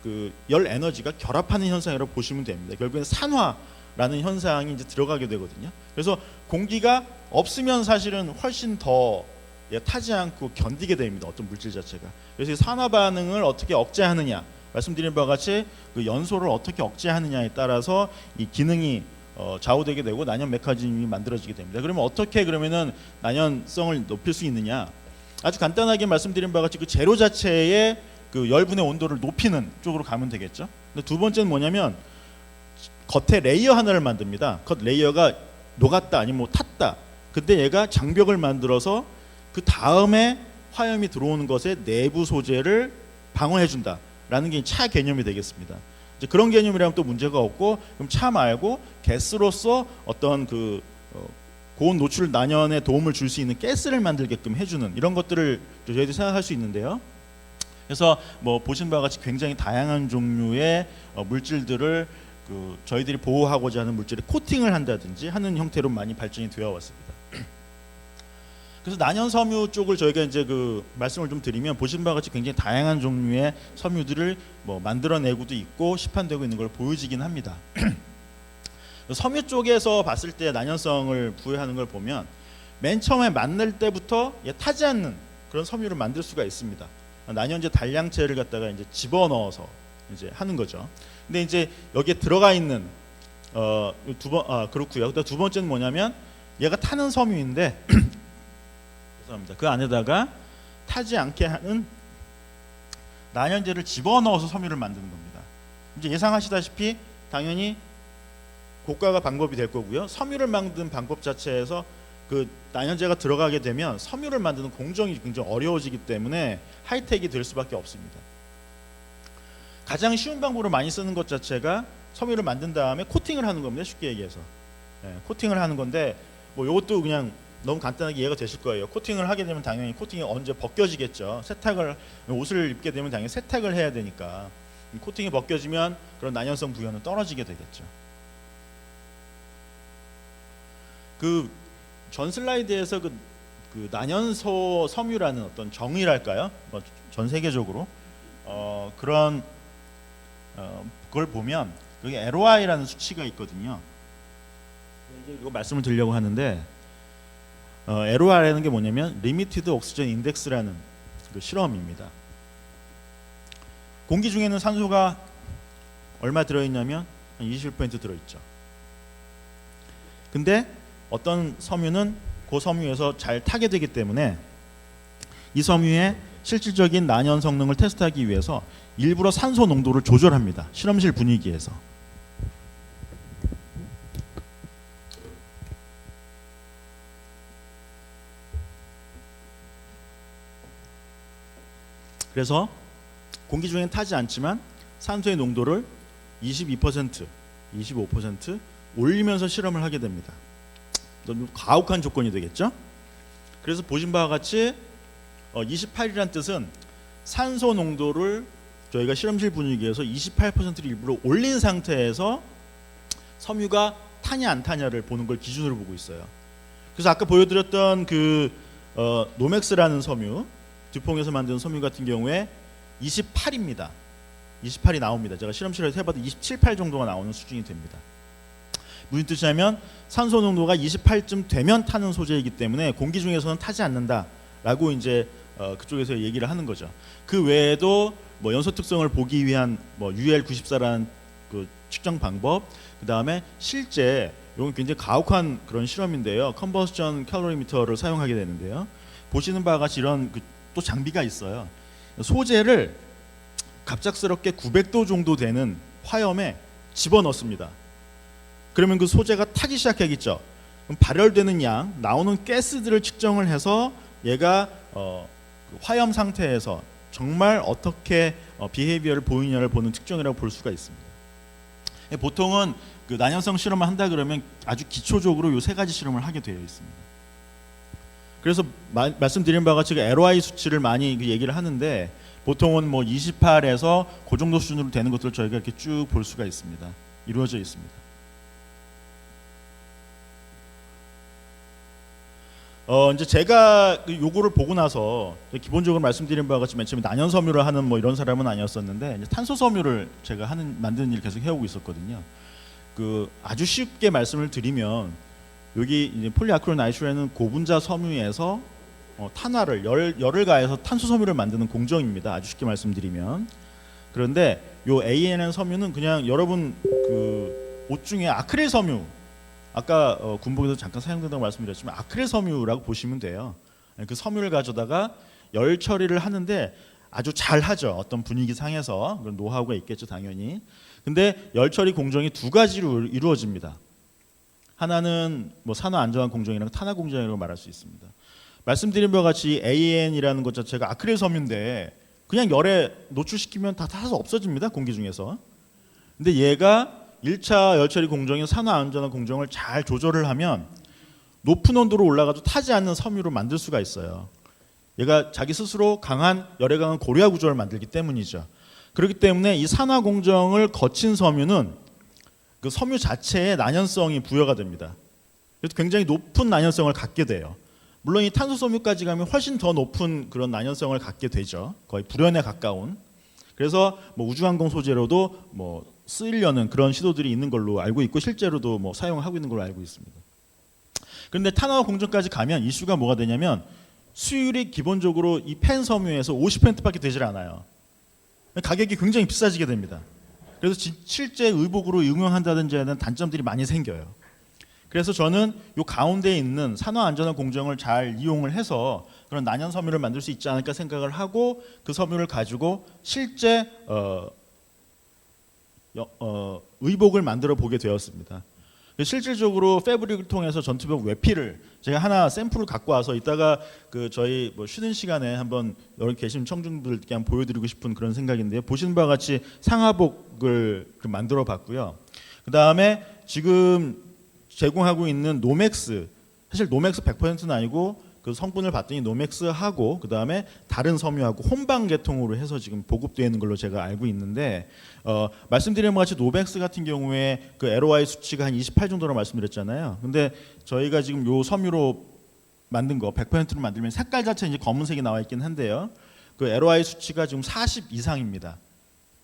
그 열 에너지가 결합하는 현상이라고 보시면 됩니다. 결국엔 산화라는 현상이 이제 들어가게 되거든요. 그래서 공기가 없으면 사실은 훨씬 더 타지 않고 견디게 됩니다. 어떤 물질 자체가. 그래서 이 산화 반응을 어떻게 억제하느냐라는 말씀드린 바와 같이 그 연소를 어떻게 억제하느냐에 따라서 이 기능이 좌우되게 되고 난연 메커니즘이 만들어지게 됩니다. 그러면 어떻게 그러면은 난연성을 높일 수 있느냐? 아주 간단하게 말씀드린 바와 같이 그 재료 자체의 그 열분의 온도를 높이는 쪽으로 가면 되겠죠. 근데 두 번째는 뭐냐면 겉에 레이어 하나를 만듭니다. 겉 레이어가 녹았다 아니면 뭐 탔다. 근데 얘가 장벽을 만들어서 그 다음에 화염이 들어오는 것의 내부 소재를 방어해준다라는 게 차 개념이 되겠습니다. 이제 그런 개념이라면 또 문제가 없고, 그럼 차 말고 가스로서 어떤 그 고온 노출 난연에 도움을 줄 수 있는 가스를 만들게끔 해주는 이런 것들을 저희들이 생각할 수 있는데요. 그래서 뭐 보신 바와 같이 굉장히 다양한 종류의 물질들을 그 저희들이 보호하고자 하는 물질에 코팅을 한다든지 하는 형태로 많이 발전이 되어 왔습니다. 그래서 난연 섬유 쪽을 저희가 이제 그 말씀을 좀 드리면 보신 바와 같이 굉장히 다양한 종류의 섬유들을 뭐 만들어내고도 있고 시판되고 있는 걸 보여지긴 합니다. 섬유 쪽에서 봤을 때 난연성을 부여하는 걸 보면 맨 처음에 만날 때부터 타지 않는 그런 섬유를 만들 수가 있습니다. 난연제 단량체를 갖다가 이제 집어넣어서 이제 하는 거죠. 근데 이제 여기에 들어가 있는 그렇고요. 두 번째는 뭐냐면 얘가 타는 섬유인데 죄송합니다. 그 안에다가 타지 않게 하는 난연제를 집어넣어서 섬유를 만드는 겁니다. 이제 예상하시다시피 당연히 고가가 방법이 될 거고요. 섬유를 만드는 방법 자체에서 그 난연제가 들어가게 되면 섬유를 만드는 공정이 굉장히 어려워지기 때문에 하이텍이 될 수밖에 없습니다. 가장 쉬운 방법으로 많이 쓰는 것 자체가 섬유를 만든 다음에 코팅을 하는 겁니다. 쉽게 얘기해서 코팅을 하는 건데 뭐 이것도 그냥 너무 간단하게 이해가 되실 거예요. 코팅을 하게 되면 당연히 코팅이 언제 벗겨지겠죠. 옷을 입게 되면 당연히 세탁을 해야 되니까 코팅이 벗겨지면 그런 난연성 부여는 떨어지게 되겠죠. 그 전 슬라이드에서 그 난연소 섬유라는 어떤 정의랄까요? 전 세계적으로 그런 그걸 보면 여기 LOI라는 수치가 있거든요. 이거 말씀을 드리려고 하는데 LOI라는 게 뭐냐면 Limited Oxygen Index라는 그 실험입니다. 공기 중에는 산소가 얼마 들어있냐면 한 21% 들어있죠. 근데 어떤 섬유는 그 섬유에서 잘 타게 되기 때문에 이 섬유의 실질적인 난연 성능을 테스트하기 위해서 일부러 산소 농도를 조절합니다. 실험실 분위기에서. 그래서 공기 중엔 타지 않지만 산소의 농도를 22%, 25% 올리면서 실험을 하게 됩니다. 너무 가혹한 조건이 되겠죠? 그래서 보신 바와 같이 28이라는 뜻은 산소 농도를 저희가 실험실 분위기에서 28%를 일부러 올린 상태에서 섬유가 타냐 안 타냐를 보는 걸 기준으로 보고 있어요. 그래서 아까 보여드렸던 그 노맥스라는 섬유, 듀퐁에서 만든 섬유 같은 경우에 28입니다. 28이 나옵니다. 제가 실험실에서 해봐도 27, 8 정도가 나오는 수준이 됩니다. 무슨 뜻이냐면 산소 농도가 28쯤 되면 타는 소재이기 때문에 공기 중에서는 타지 않는다라고 이제 그쪽에서 얘기를 하는 거죠. 그 외에도 뭐 연소 특성을 보기 위한 뭐 UL94라는 그 측정 방법, 그 다음에 실제 이건 굉장히 가혹한 그런 실험인데요. 컨버스션 칼로리미터를 사용하게 되는데요. 보시는 바와 같이 이런 또 장비가 있어요. 소재를 갑작스럽게 900도 정도 되는 화염에 집어넣습니다. 그러면 그 소재가 타기 시작하겠죠. 그럼 발열되는 양, 나오는 가스들을 측정을 해서 얘가 그 화염 상태에서 정말 어떻게 비헤이비어를 보이냐를 보는 특징이라고 볼 수가 있습니다. 보통은 그 난연성 실험을 한다 그러면 아주 기초적으로 이 세 가지 실험을 하게 되어 있습니다. 그래서 말씀드린 바와 같이 LOI 수치를 많이 얘기를 하는데 보통은 뭐 28에서 그 정도 수준으로 되는 것들을 저희가 이렇게 쭉 볼 수가 있습니다. 이루어져 있습니다. 이제 제가 요거를 보고 나서 기본적으로 말씀드린 바와 같이 맨 처음에 난연 섬유를 하는 뭐 이런 사람은 아니었었는데 이제 탄소 섬유를 제가 만드는 일 계속 해오고 있었거든요. 그 아주 쉽게 말씀을 드리면 여기 이제 폴리아크릴나이트라는 고분자 섬유에서 탄화를 열을 가해서 탄소 섬유를 만드는 공정입니다. 아주 쉽게 말씀드리면 그런데 요 AN이라는 섬유는 그냥 여러분 그 옷 중에 아크릴 섬유, 아까 군복에서 잠깐 사용된다고 말씀드렸지만 아크릴 섬유라고 보시면 돼요. 그 섬유를 가져다가 열 처리를 하는데 아주 잘 하죠. 어떤 분위기 상에서 그런 노하우가 있겠죠, 당연히. 근데 열 처리 공정이 두 가지로 이루어집니다. 하나는 뭐 산화 안전한 공정이랑 탄화 공정이라고 말할 수 있습니다. 말씀드린 바와 같이 AN이라는 것 자체가 아크릴 섬유인데 그냥 열에 노출시키면 다 타서 없어집니다, 공기 중에서. 근데 얘가 1차 열 처리 공정인 산화 안전한 공정을 잘 조절을 하면 높은 온도로 올라가도 타지 않는 섬유로 만들 수가 있어요. 얘가 자기 스스로 강한 열에 강한 고리아 구조를 만들기 때문이죠. 그렇기 때문에 이 산화 공정을 거친 섬유는 그 섬유 자체의 난연성이 부여가 됩니다. 그래서 굉장히 높은 난연성을 갖게 돼요. 물론 이 탄소 섬유까지 가면 훨씬 더 높은 그런 난연성을 갖게 되죠. 거의 불연에 가까운. 그래서 뭐 우주항공 소재로도 뭐 쓰이려는 그런 시도들이 있는 걸로 알고 있고 실제로도 뭐 사용하고 있는 걸로 알고 있습니다. 그런데 탄화 공정까지 가면 이슈가 뭐가 되냐면 수율이 기본적으로 이 펜 섬유에서 50%밖에 되질 않아요. 가격이 굉장히 비싸지게 됩니다. 그래서 실제 의복으로 응용한다든지 하는 단점들이 많이 생겨요. 그래서 저는 이 가운데에 있는 산화 안전한 공정을 잘 이용을 해서 그런 난연 섬유를 만들 수 있지 않을까 생각을 하고 그 섬유를 가지고 실제 의복을 만들어 보게 되었습니다. 실질적으로 패브릭을 통해서 전투복 외피를 제가 하나 샘플을 갖고 와서 이따가 그 저희 뭐 쉬는 시간에 한번 여기 계신 청중들께 한번 보여드리고 싶은 그런 생각인데요. 보시는 바와 같이 상하복을 만들어 봤고요. 그 다음에 지금 제공하고 있는 노맥스, 사실 노맥스 100%는 아니고 그 성분을 봤더니 노맥스하고 그 다음에 다른 섬유하고 혼방 계통으로 해서 지금 보급되어 있는 걸로 제가 알고 있는데 말씀드린 것 같이 노맥스 같은 경우에 그 LOI 수치가 한 28 정도로 말씀드렸잖아요. 근데 저희가 지금 요 섬유로 만든 거 100%로 만들면 색깔 자체는 이제 검은색이 나와 있긴 한데요. 그 LOI 수치가 지금 40 이상입니다.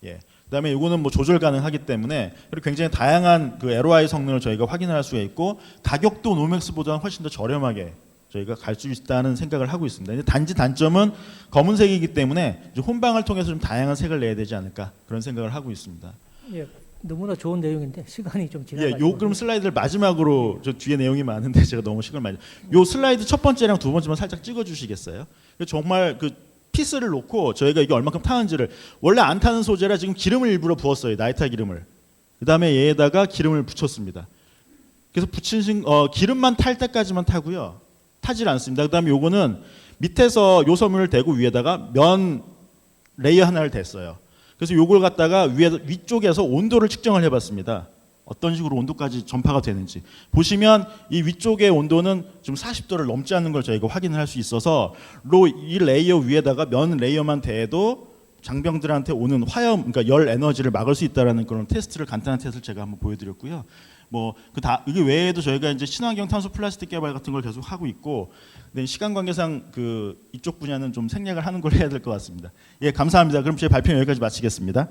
예. 그다음에 이거는 뭐 조절 가능하기 때문에 그리고 굉장히 다양한 그 LOI 성능을 저희가 확인할 수가 있고 가격도 노맥스보다는 훨씬 더 저렴하게 저희가 갈 수 있다는 생각을 하고 있습니다. 단지 단점은 검은색이기 때문에 이제 혼방을 통해서 좀 다양한 색을 내야 되지 않을까 그런 생각을 하고 있습니다. 예, 너무나 좋은 내용인데 시간이 좀 예, 지나가지고. 요 그럼 슬라이드를 마지막으로 저 뒤에 내용이 많은데 제가 너무 시간을 많이. 요 슬라이드 첫 번째랑 두 번째만 살짝 찍어주시겠어요? 정말 그 피스를 놓고 저희가 이게 얼마큼 타는지를 원래 안 타는 소재라 지금 기름을 일부러 부었어요. 나이타 기름을. 그 다음에 얘에다가 기름을 붙였습니다. 그래서 붙인 기름만 탈 때까지만 타고요. 타질 않습니다. 그다음에 요거는 밑에서 요 섬유를 대고 위에다가 면 레이어 하나를 댔어요. 그래서 요걸 갖다가 위쪽에서 온도를 측정을 해봤습니다. 어떤 식으로 온도까지 전파가 되는지 보시면 이 위쪽의 온도는 지금 40도를 넘지 않는 걸 저희가 확인을 할 수 있어서 이 레이어 위에다가 면 레이어만 대도 장병들한테 오는 화염, 그러니까 열 에너지를 막을 수 있다라는 그런 테스트를 간단한 테스트를 제가 한번 보여드렸고요. 뭐 이게 외에도 저희가 이제 친환경 탄소 플라스틱 개발 같은 걸 계속 하고 있고, 근데 시간 관계상 그 이쪽 분야는 좀 생략을 하는 걸 해야 될 것 같습니다. 예, 감사합니다. 그럼 제 발표는 여기까지 마치겠습니다.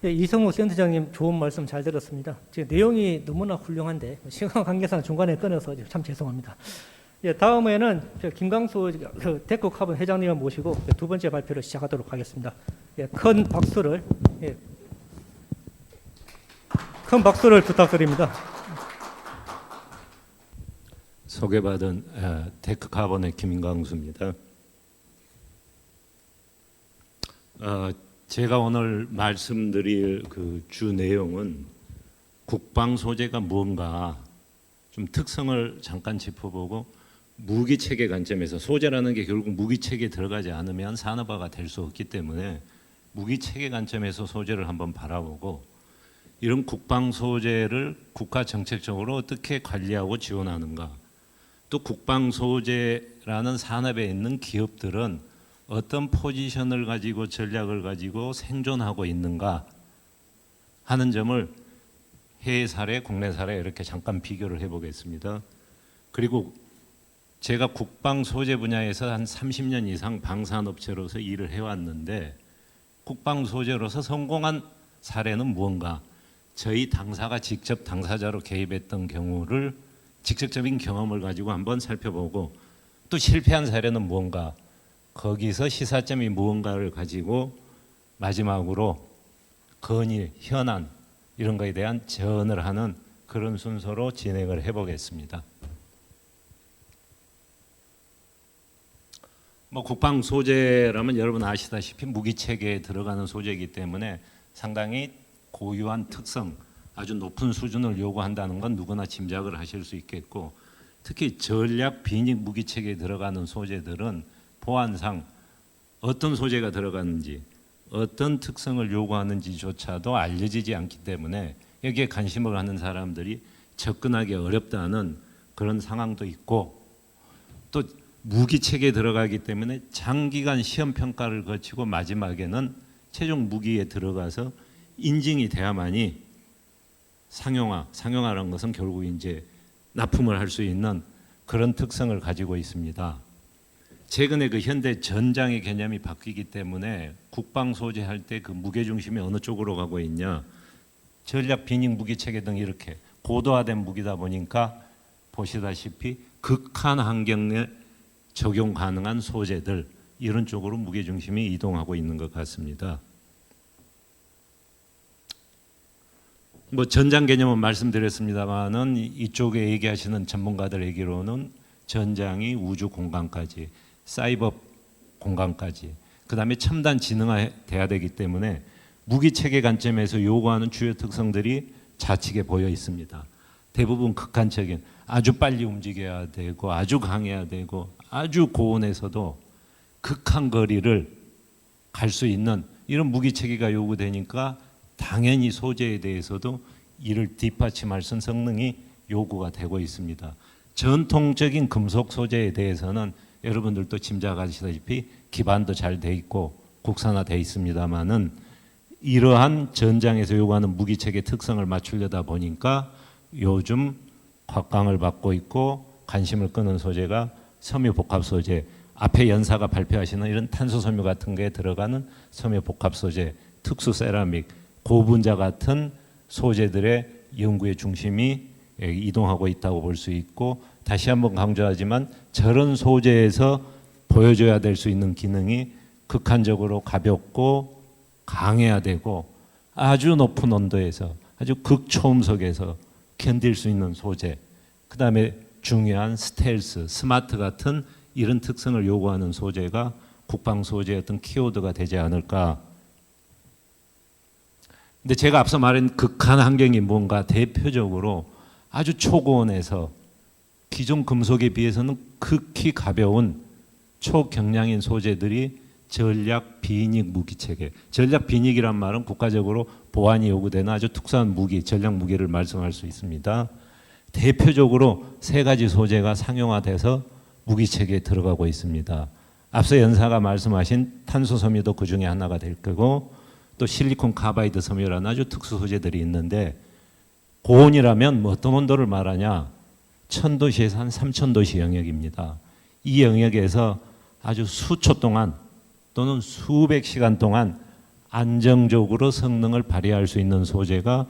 예, 이성우 센터장님 좋은 말씀 잘 들었습니다. 지금 내용이 너무나 훌륭한데 시간 관계상 중간에 끊어서 참 죄송합니다. 예, 다음에는 김광수 데코카본 회장님을 모시고 두 번째 발표를 시작하도록 하겠습니다. 예, 큰 박수를 부탁드립니다. 소개받은 데크카본의 김광수입니다. 제가 오늘 말씀드릴 그 주 내용은 국방 소재가 무언가 좀 특성을 잠깐 짚어보고 무기 체계 관점에서 소재라는 게 결국 무기 체계에 들어가지 않으면 산업화가 될 수 없기 때문에 무기 체계 관점에서 소재를 한번 바라보고 이런 국방 소재를 국가 정책적으로 어떻게 관리하고 지원하는가, 또 국방 소재라는 산업에 있는 기업들은 어떤 포지션을 가지고 전략을 가지고 생존하고 있는가 하는 점을 해외 사례, 국내 사례 이렇게 잠깐 비교를 해보겠습니다. 그리고 제가 국방 소재 분야에서 한 30년 이상 방산업체로서 일을 해왔는데 국방 소재로서 성공한 사례는 무언가, 저희 당사가 직접 당사자로 개입했던 경우를 직접적인 경험을 가지고 한번 살펴보고 또 실패한 사례는 무언가 거기서 시사점이 무언가를 가지고 마지막으로 건의, 현안 이런 거에 대한 제언을 하는 그런 순서로 진행을 해보겠습니다. 뭐 국방 소재라면 여러분 아시다시피 무기 체계에 들어가는 소재이기 때문에 상당히 고유한 특성, 아주 높은 수준을 요구한다는 건 누구나 짐작을 하실 수 있겠고, 특히 전략 비닉 무기 체계에 들어가는 소재들은 보안상 어떤 소재가 들어가는지, 어떤 특성을 요구하는지조차도 알려지지 않기 때문에 여기에 관심을 갖는 사람들이 접근하기 어렵다는 그런 상황도 있고, 또 무기 체계에 들어가기 때문에 장기간 시험 평가를 거치고 마지막에는 최종 무기에 들어가서 인증이 돼야만이 상용화라는 것은 결국 이제 납품을 할 수 있는 그런 특성을 가지고 있습니다. 최근에 그 현대 전장의 개념이 바뀌기 때문에 국방 소재할 때 그 무게 중심이 어느 쪽으로 가고 있냐, 전략 비닉 무기 체계 등 이렇게 고도화된 무기다 보니까 보시다시피 극한 환경에 적용 가능한 소재들, 이런 쪽으로 무게 중심이 이동하고 있는 것 같습니다. 뭐 전장 개념은 말씀드렸습니다만은 이쪽에 얘기하시는 전문가들 얘기로는 전장이 우주 공간까지, 사이버 공간까지, 그다음에 첨단 지능화 돼야 되기 때문에 무기 체계 관점에서 요구하는 주요 특성들이 좌측에 보여 있습니다. 대부분 극한적인, 아주 빨리 움직여야 되고 아주 강해야 되고 아주 고온에서도 극한 거리를 갈 수 있는 이런 무기 체계가 요구되니까 당연히 소재에 대해서도 이를 뒷받침할 성능이 요구가 되고 있습니다. 전통적인 금속 소재에 대해서는 여러분들도 짐작하시다시피 기반도 잘 돼 있고 국산화돼 있습니다만은 이러한 전장에서 요구하는 무기 체계 특성을 맞추려다 보니까 요즘 곽광을 받고 있고 관심을 끄는 소재가 섬유 복합 소재, 앞에 연사가 발표하시는 이런 탄소 섬유 같은 게 들어가는 섬유 복합 소재, 특수 세라믹, 고분자 같은 소재들의 연구의 중심이 이동하고 있다고 볼 수 있고, 다시 한번 강조하지만 저런 소재에서 보여줘야 될 수 있는 기능이 극한적으로 가볍고 강해야 되고 아주 높은 온도에서 아주 극초음속에서 견딜 수 있는 소재, 그 다음에 중요한 스텔스, 스마트 같은 이런 특성을 요구하는 소재가 국방 소재의 어떤 키워드가 되지 않을까. 근데 제가 앞서 말한 극한 환경이 뭔가, 대표적으로 아주 초고온에서 기존 금속에 비해서는 극히 가벼운 초경량인 소재들이 전략 비닉 무기 체계. 전략 비닉이란 말은 국가적으로 보안이 요구되는 아주 특수한 무기, 전략 무기를 말씀할 수 있습니다. 대표적으로 세 가지 소재가 상용화돼서 무기 체계에 들어가고 있습니다. 앞서 연사가 말씀하신 탄소 섬유도 그 중에 하나가 될 거고, 또 실리콘 카바이드 섬유라는 아주 특수 소재들이 있는데, 고온이라면 뭐 어떤 온도를 말하냐, 1000도시에서 한 3000도시 영역입니다. 이 영역에서 아주 수초 동안 또는 수백 시간 동안 안정적으로 성능을 발휘할 수 있는 소재가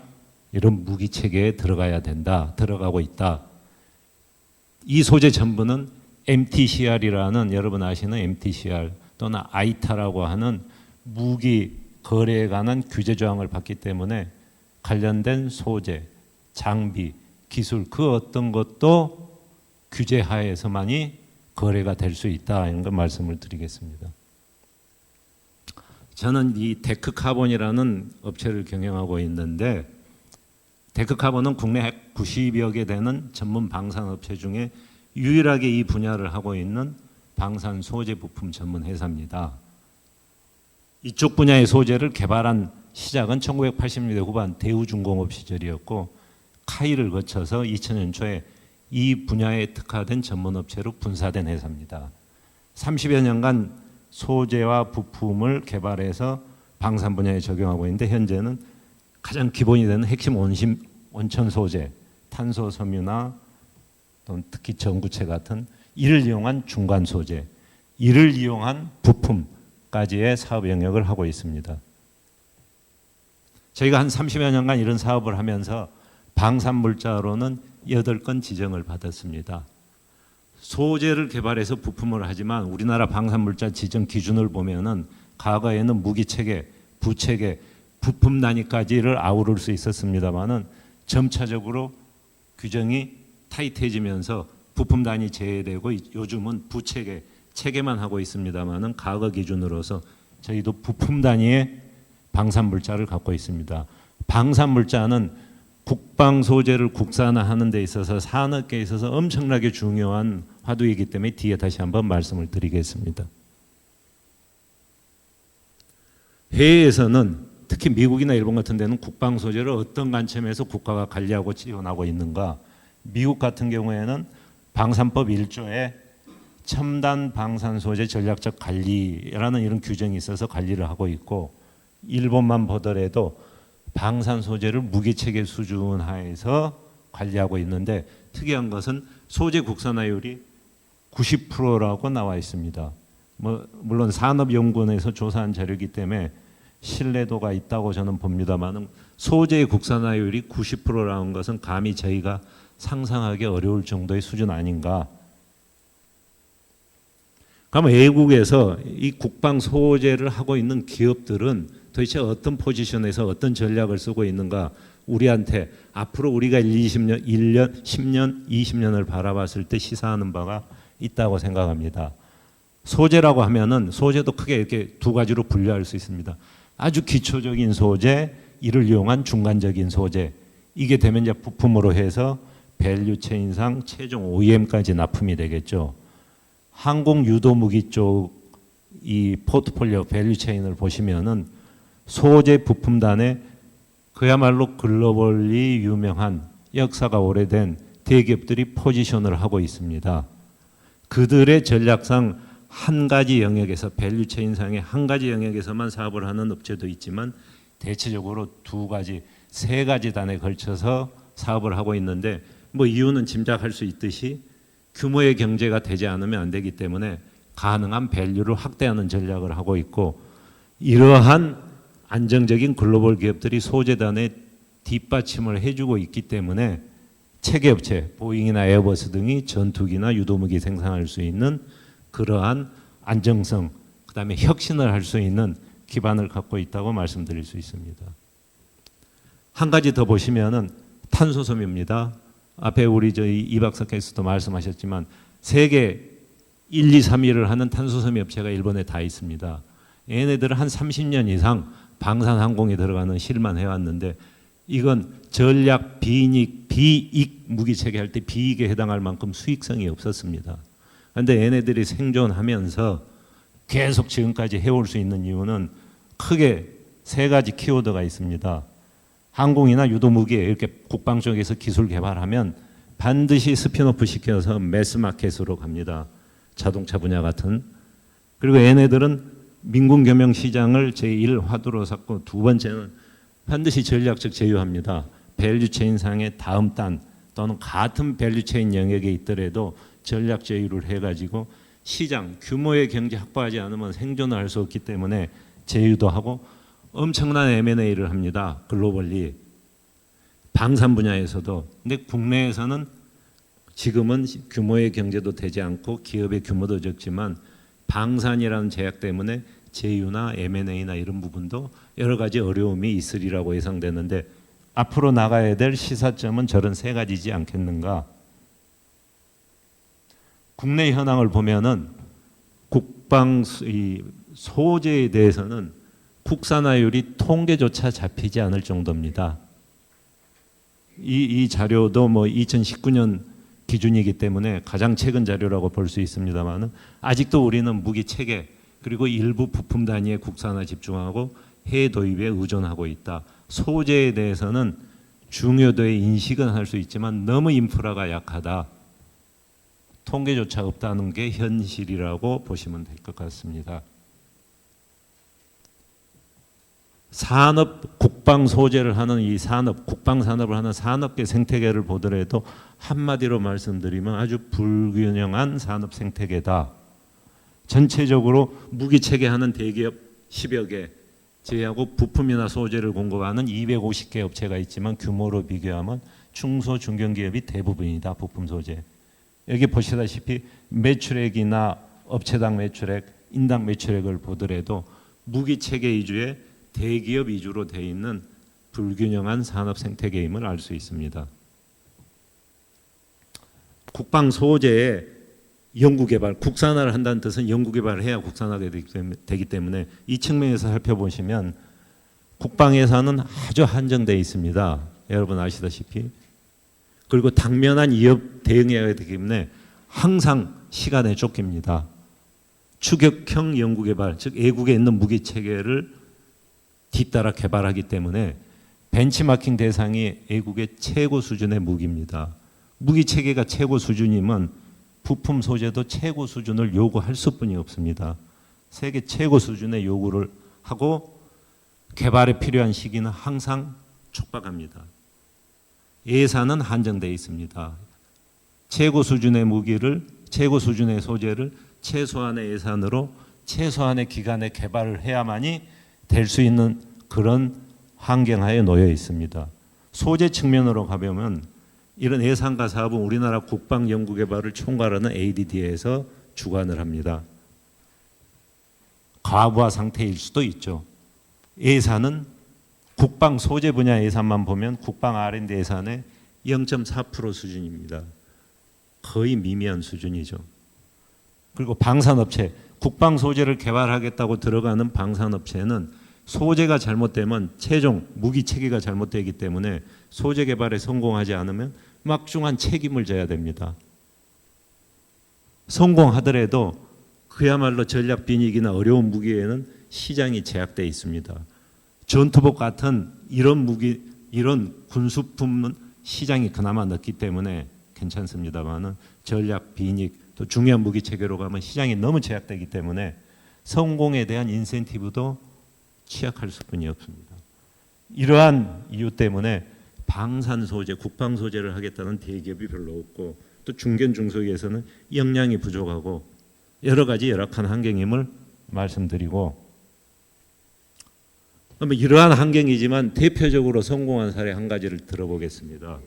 이런 무기 체계에 들어가야 된다, 들어가고 있다. 이 소재 전부는 MTCR이라는, 여러분 아시는 MTCR 또는 아이타라고 하는 무기 거래에 관한 규제 조항을 받기 때문에 관련된 소재, 장비, 기술 그 어떤 것도 규제 하에서만이 거래가 될 수 있다, 이런 걸 말씀을 드리겠습니다. 저는 이 데크카본이라는 업체를 경영하고 있는데, 데크카본은 국내 90여 개 되는 전문 방산 업체 중에 유일하게 이 분야를 하고 있는 방산 소재 부품 전문 회사입니다. 이쪽 분야의 소재를 개발한 시작은 1980년대 후반 대우중공업 시절이었고, 카이를 거쳐서 2000년 초에 이 분야에 특화된 전문업체로 분사된 회사입니다. 30여 년간 소재와 부품을 개발해서 방산 분야에 적용하고 있는데, 현재는 가장 기본이 되는 핵심 원천 소재, 탄소 섬유나 또는 특히 전구체 같은 이를 이용한 중간 소재, 이를 이용한 부품까지의 사업 영역을 하고 있습니다. 저희가 한 30여 년간 이런 사업을 하면서 방산물자로는 8건 지정을 받았습니다. 소재를 개발해서 부품을 하지만 우리나라 방산물자 지정 기준을 보면은 과거에는 무기체계, 부체계, 부품 단위까지를 아우를 수 있었습니다만은 점차적으로 규정이 타이트해지면서 부품 단위 제외되고 요즘은 부체계, 체계만 하고 있습니다만은 과거 기준으로서 저희도 부품 단위의 방산물자를 갖고 있습니다. 방산물자는 국방 소재를 국산화하는 데 있어서 산업계에 있어서 엄청나게 중요한 화두이기 때문에 뒤에 다시 한번 말씀을 드리겠습니다. 해외에서는 특히 미국이나 일본 같은 데는 국방 소재를 어떤 관점에서 국가가 관리하고 지원하고 있는가? 미국 같은 경우에는 방산법 1조에 첨단 방산 소재 전략적 관리라는 이런 규정이 있어서 관리를 하고 있고, 일본만 보더라도 방산 소재를 무기 체계 수준 하에서 관리하고 있는데, 특이한 것은 소재 국산화율이 90%라고 나와 있습니다. 물론 산업연구원에서 조사한 자료이기 때문에 신뢰도가 있다고 저는 봅니다만, 소재의 국산화율이 90%라는 것은 감히 저희가 상상하기 어려울 정도의 수준 아닌가. 그럼 외국에서 이 국방 소재를 하고 있는 기업들은 도대체 어떤 포지션에서 어떤 전략을 쓰고 있는가? 우리한테 앞으로 우리가 1년, 10년, 20년을 바라봤을 때 시사하는 바가 있다고 생각합니다. 소재라고 하면은 소재도 크게 이렇게 두 가지로 분류할 수 있습니다. 아주 기초적인 소재, 이를 이용한 중간적인 소재. 이게 되면 이제 부품으로 해서 밸류 체인상 최종 OEM까지 납품이 되겠죠. 항공 유도 무기 쪽 이 포트폴리오 밸류 체인을 보시면은 소재 부품단에 그야말로 글로벌리 유명한 역사가 오래된 대기업들이 포지션을 하고 있습니다. 그들의 전략상 한 가지 영역에서 밸류 체인상의 한 가지 영역에서만 사업을 하는 업체도 있지만 대체적으로 두 가지, 세 가지 단에 걸쳐서 사업을 하고 있는데, 이유는 짐작할 수 있듯이 규모의 경제가 되지 않으면 안 되기 때문에 가능한 밸류를 확대하는 전략을 하고 있고, 이러한 안정적인 글로벌 기업들이 소재단에 뒷받침을 해주고 있기 때문에 체계업체, 보잉이나 에어버스 등이 전투기나 유도무기 생산할 수 있는 그러한 안정성, 그 다음에 혁신을 할 수 있는 기반을 갖고 있다고 말씀드릴 수 있습니다. 한 가지 더 보시면은 탄소섬유입니다. 앞에 우리 저희 이 박사께서도 말씀하셨지만 세계 1, 2, 3위를 하는 탄소섬유 업체가 일본에 다 있습니다. 얘네들은 한 30년 이상 방산항공에 들어가는 실만 해왔는데, 이건 전략 비익 무기체계 할 때 비익에 해당할 만큼 수익성이 없었습니다. 그런데 얘네들이 생존하면서 계속 지금까지 해올 수 있는 이유는 크게 세 가지 키워드가 있습니다. 항공이나 유도무기에 이렇게 국방 쪽에서 기술 개발하면 반드시 스피노프 시켜서 매스마켓으로 갑니다. 자동차 분야 같은. 그리고 얘네들은 민군 겸용 시장을 제1 화두로 삼고, 두 번째는 반드시 전략적 제휴합니다. 밸류체인상의 다음 단 또는 같은 밸류체인 영역에 있더라도 전략 제휴를 해가지고 시장 규모의 경제 확보하지 않으면 생존을 할 수 없기 때문에 제휴도 하고 엄청난 M&A를 합니다. 글로벌리. 방산 분야에서도. 근데 국내에서는 지금은 규모의 경제도 되지 않고 기업의 규모도 적지만 방산이라는 제약 때문에 제휴나 M&A나 이런 부분도 여러 가지 어려움이 있으리라고 예상되는데, 앞으로 나가야 될 시사점은 저런 세 가지지 않겠는가. 국내 현황을 보면은 국방 소재에 대해서는 국산화율이 통계조차 잡히지 않을 정도입니다. 이 자료도 2019년 기준이기 때문에 가장 최근 자료라고 볼 수 있습니다만은, 아직도 우리는 무기 체계 그리고 일부 부품 단위의 국산화 집중하고 해외 도입에 의존하고 있다. 소재에 대해서는 중요도의 인식은 할 수 있지만 너무 인프라가 약하다. 통계조차 없다는 게 현실이라고 보시면 될 것 같습니다. 산업, 국방 소재를 하는 이 산업, 국방 산업을 하는 산업계 생태계를 보더라도 한마디로 말씀드리면 아주 불균형한 산업 생태계다. 전체적으로 무기 체계하는 대기업 10여 개 제외하고 부품이나 소재를 공급하는 250개 업체가 있지만 규모로 비교하면 중소 중견기업이 대부분이다. 부품 소재. 여기 보시다시피 매출액이나 업체당 매출액, 인당 매출액을 보더라도 무기 체계 위주의 대기업 위주로 되어 있는 불균형한 산업 생태계임을 알 수 있습니다. 국방 소재의 연구개발, 국산화를 한다는 뜻은 연구개발을 해야 국산화가 되기 때문에 이 측면에서 살펴보시면 국방 예산은 아주 한정되어 있습니다. 여러분 아시다시피. 그리고 당면한 위협 대응해야 되기 때문에 항상 시간에 쫓깁니다. 추격형 연구개발, 즉 애국에 있는 무기 체계를 뒤따라 개발하기 때문에 벤치마킹 대상이 애국의 최고 수준의 무기입니다. 무기 체계가 최고 수준이면 부품 소재도 최고 수준을 요구할 수뿐이 없습니다. 세계 최고 수준의 요구를 하고 개발에 필요한 시기는 항상 촉박합니다. 예산은 한정되어 있습니다. 최고 수준의 무기를, 최고 수준의 소재를 최소한의 예산으로 최소한의 기간에 개발을 해야만이 될 수 있는 그런 환경하에 놓여 있습니다. 소재 측면으로 가보면 이런 예산과 사업은 우리나라 국방연구개발을 총괄하는 ADD에서 주관을 합니다. 과부하 상태일 수도 있죠. 예산은 국방 소재 분야 예산만 보면 국방 R&D 예산의 0.4% 수준입니다. 거의 미미한 수준이죠. 그리고 방산업체, 국방 소재를 개발하겠다고 들어가는 방산업체는 소재가 잘못되면 최종 무기 체계가 잘못되기 때문에 소재 개발에 성공하지 않으면 막중한 책임을 져야 됩니다. 성공하더라도 그야말로 전략 빈익이나 어려운 무기에는 시장이 제약되어 있습니다. 전투복 같은 이런 무기, 이런 군수품은 시장이 그나마 넓기 때문에 괜찮습니다만은 전략 빈익 또 중요한 무기 체계로 가면 시장이 너무 제약되기 때문에 성공에 대한 인센티브도 취약할 수뿐이 없습니다. 이러한 이유 때문에 방산 소재, 국방 소재를 하겠다는 대기업이 별로 없고 또 중견 중소기에서는 역량이 부족하고 여러 가지 열악한 환경임을 말씀드리고, 그러면 이러한 환경이지만 대표적으로 성공한 사례 한 가지를 들어보겠습니다.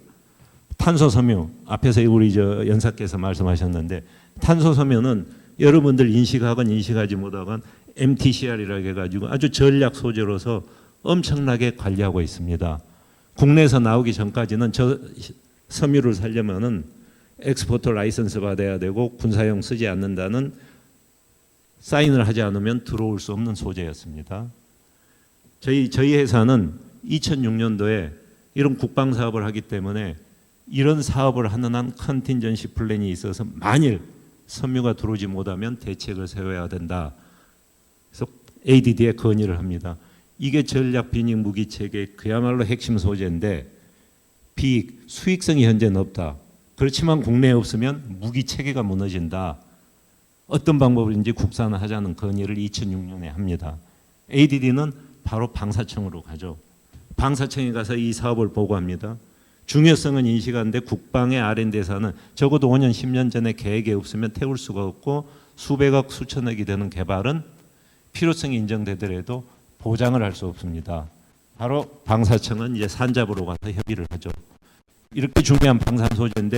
탄소 섬유, 앞에서 우리 연사께서 말씀하셨는데 탄소 섬유는 여러분들 인식하건 인식하지 못하건 MTCR이라고 해가지고 아주 전략 소재로서 엄청나게 관리하고 있습니다. 국내에서 나오기 전까지는 저 섬유를 살려면은 엑스포터 라이선스 받아야 되고 군사용 쓰지 않는다는 사인을 하지 않으면 들어올 수 없는 소재였습니다. 저희 회사는 2006년도에 이런 국방 사업을 하기 때문에 이런 사업을 하는 한 컨틴전시 플랜이 있어서 만일 섬유가 들어오지 못하면 대책을 세워야 된다. 그래서 ADD에 건의를 합니다. 이게 전략 빈익 무기 체계 그야말로 핵심 소재인데 수익성이 현재는 없다. 그렇지만 국내에 없으면 무기 체계가 무너진다. 어떤 방법인지 국산화하자는 건의를 2006년에 합니다. ADD는 바로 방사청으로 가죠. 방사청에 가서 이 사업을 보고합니다. 중요성은 인식하는데 국방의 R&D 예산은 적어도 5년, 10년 전에 계획에 없으면 태울 수가 없고 수백억, 수천억이 되는 개발은 필요성이 인정되더라도 보장을 할 수 없습니다. 바로 방사청은 이제 산잡으로 가서 협의를 하죠. 이렇게 중요한 방산 소재인데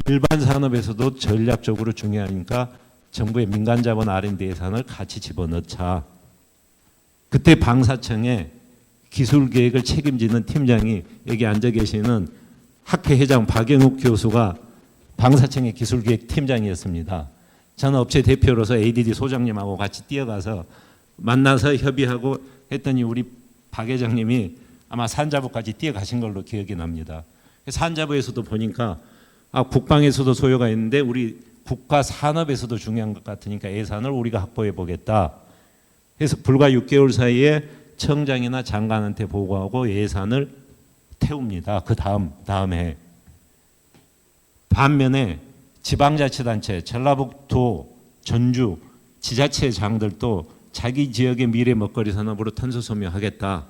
일반 산업에서도 전략적으로 중요하니까 정부의 민간 자본 R&D 예산을 같이 집어넣자. 그때 방사청에 기술 계획을 책임지는 팀장이 여기 앉아 계시는 학회 회장 박영욱 교수가 방사청의 기술 계획 팀장이었습니다. 저는 업체 대표로서 ADD 소장님하고 같이 뛰어가서 만나서 협의하고 했더니 우리 박 회장님이 아마 산자부까지 뛰어가신 걸로 기억이 납니다. 산자부에서도 보니까 국방에서도 소요가 있는데 우리 국가 산업에서도 중요한 것 같으니까 예산을 우리가 확보해 보겠다. 그래서 불과 6개월 사이에 청장이나 장관한테 보고하고 예산을 태웁니다. 그 다음 해. 반면에 지방자치단체, 전라북도, 전주 지자체장들도 자기 지역의 미래 먹거리 산업으로 탄소 섬유하겠다.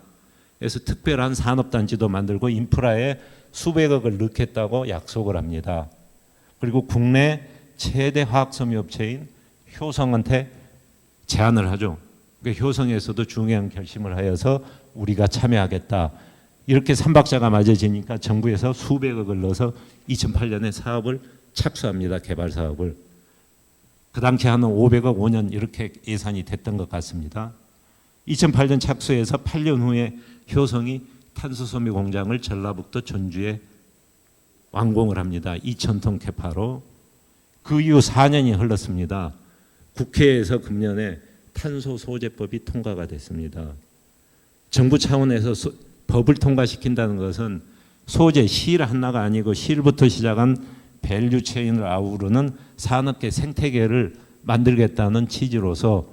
그래서 특별한 산업단지도 만들고 인프라에 수백억을 넣겠다고 약속을 합니다. 그리고 국내 최대 화학섬유업체인 효성한테 제안을 하죠. 그러니까 효성에서도 중요한 결심을 하여서 우리가 참여하겠다. 이렇게 삼박자가 맞아지니까 정부에서 수백억을 넣어서 2008년에 사업을 착수합니다. 개발 사업을. 그 당시 한 500억 5년 이렇게 예산이 됐던 것 같습니다. 2008년 착수해서 8년 후에 효성이 탄소소묘 공장을 전라북도 전주에 완공을 합니다. 2,000톤 캐파로. 그 이후 4년이 흘렀습니다. 국회에서 금년에 탄소소재법이 통과가 됐습니다. 정부 차원에서 법을 통과시킨다는 것은 소재 실 하나가 아니고 실부터 시작한 밸류 체인을 아우르는 산업계 생태계를 만들겠다는 취지로서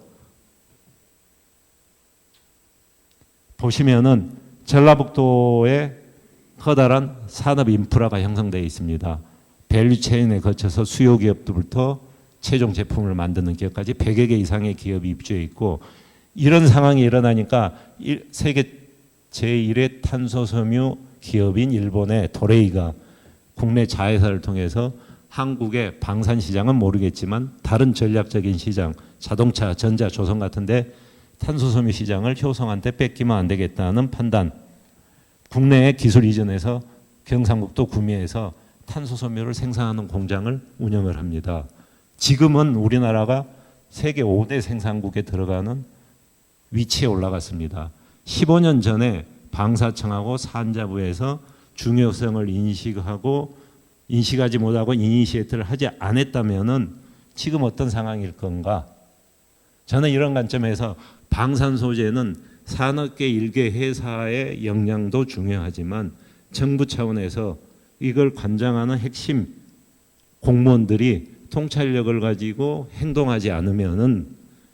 보시면은 전라북도에 커다란 산업 인프라가 형성되어 있습니다. 밸류 체인에 거쳐서 수요 기업들부터 최종 제품을 만드는 기업까지 100여 개 이상의 기업이 입주해 있고, 이런 상황이 일어나니까 세계 제1의 탄소섬유 기업인 일본의 도레이가 국내 자회사를 통해서 한국의 방산 시장은 모르겠지만 다른 전략적인 시장, 자동차, 전자, 조선 같은데 탄소섬유 시장을 효성한테 뺏기면 안 되겠다는 판단, 국내에 기술 이전해서 경상북도 구미에서 탄소섬유를 생산하는 공장을 운영을 합니다. 지금은 우리나라가 세계 5대 생산국에 들어가는 위치에 올라갔습니다. 15년 전에 방사청하고 산자부에서 중요성을 인식하지 못하고 이니시에이트를 하지 않았다면은 지금 어떤 상황일 건가? 저는 이런 관점에서 방산 소재는 산업계 일개 회사의 역량도 중요하지만 정부 차원에서 이걸 관장하는 핵심 공무원들이 통찰력을 가지고 행동하지 않으면은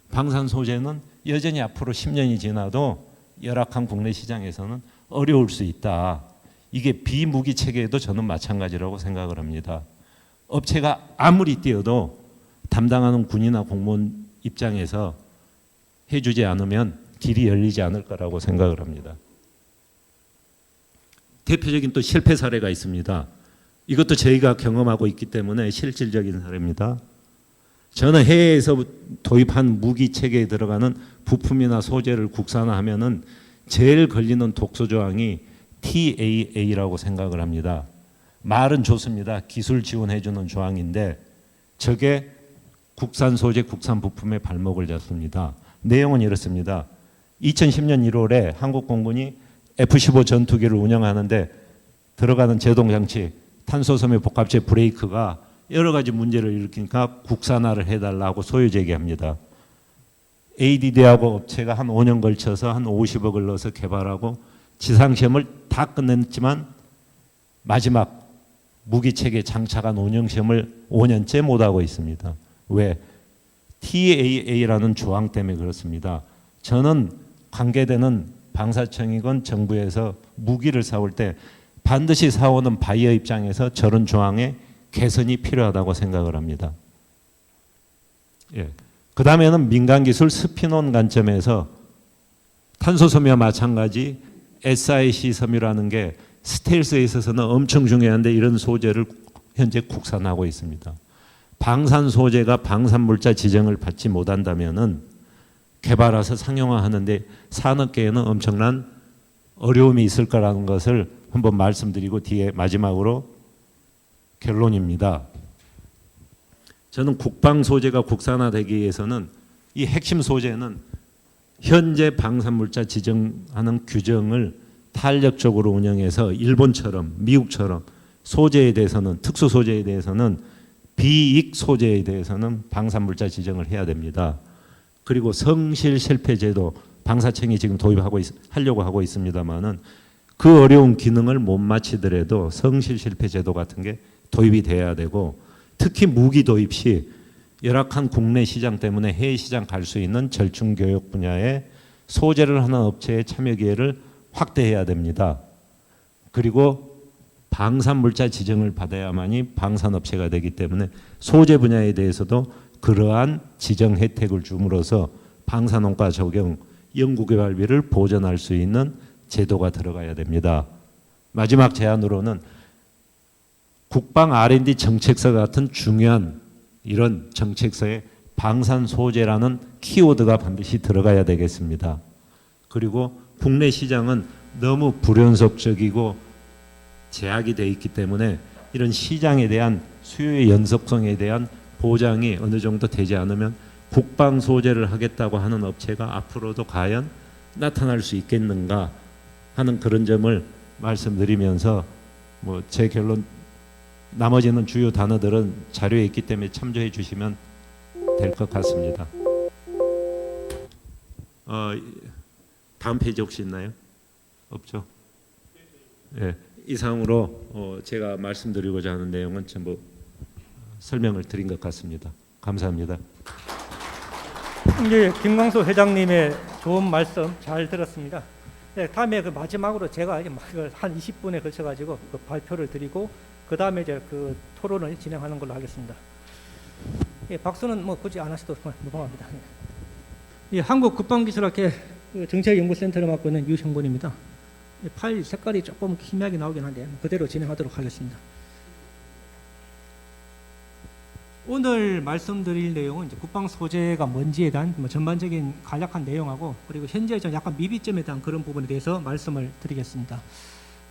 방산 소재는 여전히 앞으로 10년이 지나도 열악한 국내 시장에서는 어려울 수 있다. 이게 비무기 체계에도 저는 마찬가지라고 생각을 합니다. 업체가 아무리 뛰어도 담당하는 군이나 공무원 입장에서 해주지 않으면 길이 열리지 않을 거라고 생각을 합니다. 대표적인 또 실패 사례가 있습니다. 이것도 저희가 경험하고 있기 때문에 실질적인 사례입니다. 저는 해외에서 도입한 무기 체계에 들어가는 부품이나 소재를 국산화하면은 제일 걸리는 독소 조항이 TAA라고 생각을 합니다. 말은 좋습니다. 기술 지원해주는 조항인데 저게 국산 소재, 국산 부품의 발목을 잡습니다. 내용은 이렇습니다. 2010년 1월에 한국 공군이 F-15 전투기를 운영하는데 들어가는 제동장치, 탄소섬유 복합체 브레이크가 여러 가지 문제를 일으키니까 국산화를 해달라고 소유 제기합니다. ADD하고 업체가 한 5년 걸쳐서 한 50억을 넣어서 개발하고 지상시험을 다 끝냈지만 마지막 무기체계 장착한 운영시험을 5년째 못하고 있습니다. 왜? TAA라는 조항 때문에 그렇습니다. 저는 관계되는 방사청이건 정부에서 무기를 사올 때 반드시 사오는 바이어 입장에서 저런 조항에 개선이 필요하다고 생각을 합니다. 예. 그 다음에는 민간기술 스피논 관점에서 탄소섬유와 마찬가지 SiC 섬유라는 게 스텔스에 있어서는 엄청 중요한데 이런 소재를 현재 국산하고 있습니다. 방산 소재가 방산물자 지정을 받지 못한다면은 개발해서 상용화하는데 산업계에는 엄청난 어려움이 있을 거라는 것을 한번 말씀드리고 뒤에 마지막으로 결론입니다. 저는 국방 소재가 국산화되기 위해서는 이 핵심 소재는 현재 방산물자 지정하는 규정을 탄력적으로 운영해서 일본처럼 미국처럼 소재에 대해서는 특수 소재에 대해서는 비익 소재에 대해서는 방산물자 지정을 해야 됩니다. 그리고 성실 실패 제도 방사청이 지금 하려고 하고 있습니다만은 그 어려운 기능을 못 마치더라도 성실 실패 제도 같은 게 도입이 돼야 되고 특히 무기 도입 시 열악한 국내 시장 때문에 해외 시장 갈 수 있는 절충 교육 분야에 소재를 하는 업체의 참여 기회를 확대해야 됩니다. 그리고 방산물자 지정을 받아야만이 방산업체가 되기 때문에 소재 분야에 대해서도 그러한 지정 혜택을 줌으로써 방사농가 적용 연구개발비를 보전할 수 있는 제도가 들어가야 됩니다. 마지막 제안으로는 국방 R&D 정책서 같은 중요한 이런 정책서에 방산 소재라는 키워드가 반드시 들어가야 되겠습니다. 그리고 국내 시장은 너무 불연속적이고 제약이 돼 있기 때문에 이런 시장에 대한 수요의 연속성에 대한 보장이 어느 정도 되지 않으면 국방 소재를 하겠다고 하는 업체가 앞으로도 과연 나타날 수 있겠는가 하는 그런 점을 말씀드리면서 뭐 제 결론, 나머지는 주요 단어들은 자료에 있기 때문에 참조해 주시면 될 것 같습니다. 다음 페이지 혹시 있나요? 없죠? 예, 이상으로 제가 말씀드리고자 하는 내용은 전부 설명을 드린 것 같습니다. 감사합니다. 예, 김광수 회장님의 좋은 말씀 잘 들었습니다. 예, 다음에 그 마지막으로 제가 이제 한 20분에 걸쳐 가지고 그 발표를 드리고 그 다음에 이제 그 토론을 진행하는 걸로 하겠습니다. 예, 박수는 뭐 굳이 안 하셔도 무방합니다. 예, 한국국방기술학회 정책연구센터를 맡고 있는 유형군입니다. 예, 파일 색깔이 조금 희미하게 나오긴 한데 그대로 진행하도록 하겠습니다. 오늘 말씀드릴 내용은 이제 국방 소재가 뭔지에 대한 뭐 전반적인 간략한 내용하고 그리고 현재 좀 약간 미비점에 대한 그런 부분에 대해서 말씀을 드리겠습니다.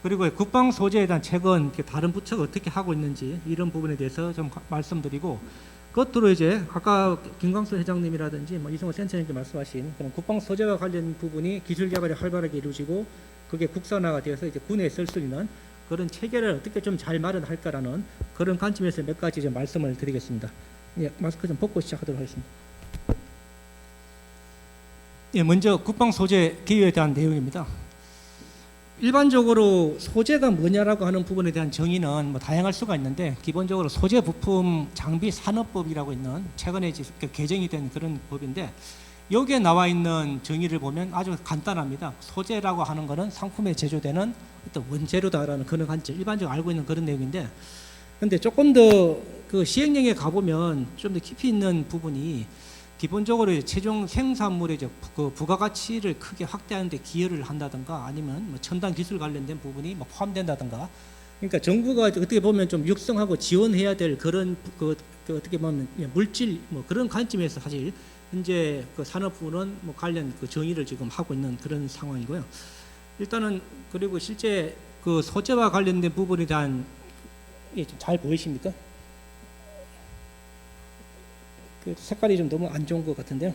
그리고 국방 소재에 대한 최근 다른 부처가 어떻게 하고 있는지 이런 부분에 대해서 좀 말씀드리고 끝으로 이제 아까 김광수 회장님이라든지 뭐 이성호 센터장님께 말씀하신 그런 국방 소재와 관련 부분이 기술 개발이 활발하게 이루어지고 그게 국산화가 되어서 이제 군에 쓸 수 있는 그런 체계를 어떻게 좀 잘 마련할까라는 그런 관점에서 몇 가지 좀 말씀을 드리겠습니다. 예, 마스크 좀 벗고 시작하도록 하겠습니다. 예, 먼저 국방 소재 기여에 대한 내용입니다. 일반적으로 소재가 뭐냐라고 하는 부분에 대한 정의는 뭐 다양할 수가 있는데 기본적으로 소재 부품 장비 산업법이라고 있는 최근에 개정이 된 그런 법인데 여기에 나와 있는 정의를 보면 아주 간단합니다. 소재라고 하는 것은 상품에 제조되는 어떤 원재료다라는 그런 관점, 일반적으로 알고 있는 그런 내용인데, 근데 조금 더 그 시행령에 가보면 좀 더 깊이 있는 부분이 기본적으로 최종 생산물의 그 부가가치를 크게 확대하는 데 기여를 한다든가 아니면 뭐 첨단 기술 관련된 부분이 뭐 포함된다든가, 그러니까 정부가 어떻게 보면 좀 육성하고 지원해야 될 그런 그 어떻게 보면 물질 뭐 그런 관점에서 사실 현재 그 산업부는 뭐 관련 그 정의를 지금 하고 있는 그런 상황이고요. 일단은 그리고 실제 그 소재와 관련된 부분에 대한 잘 보이십니까? 그 색깔이 좀 너무 안 좋은 것 같은데요.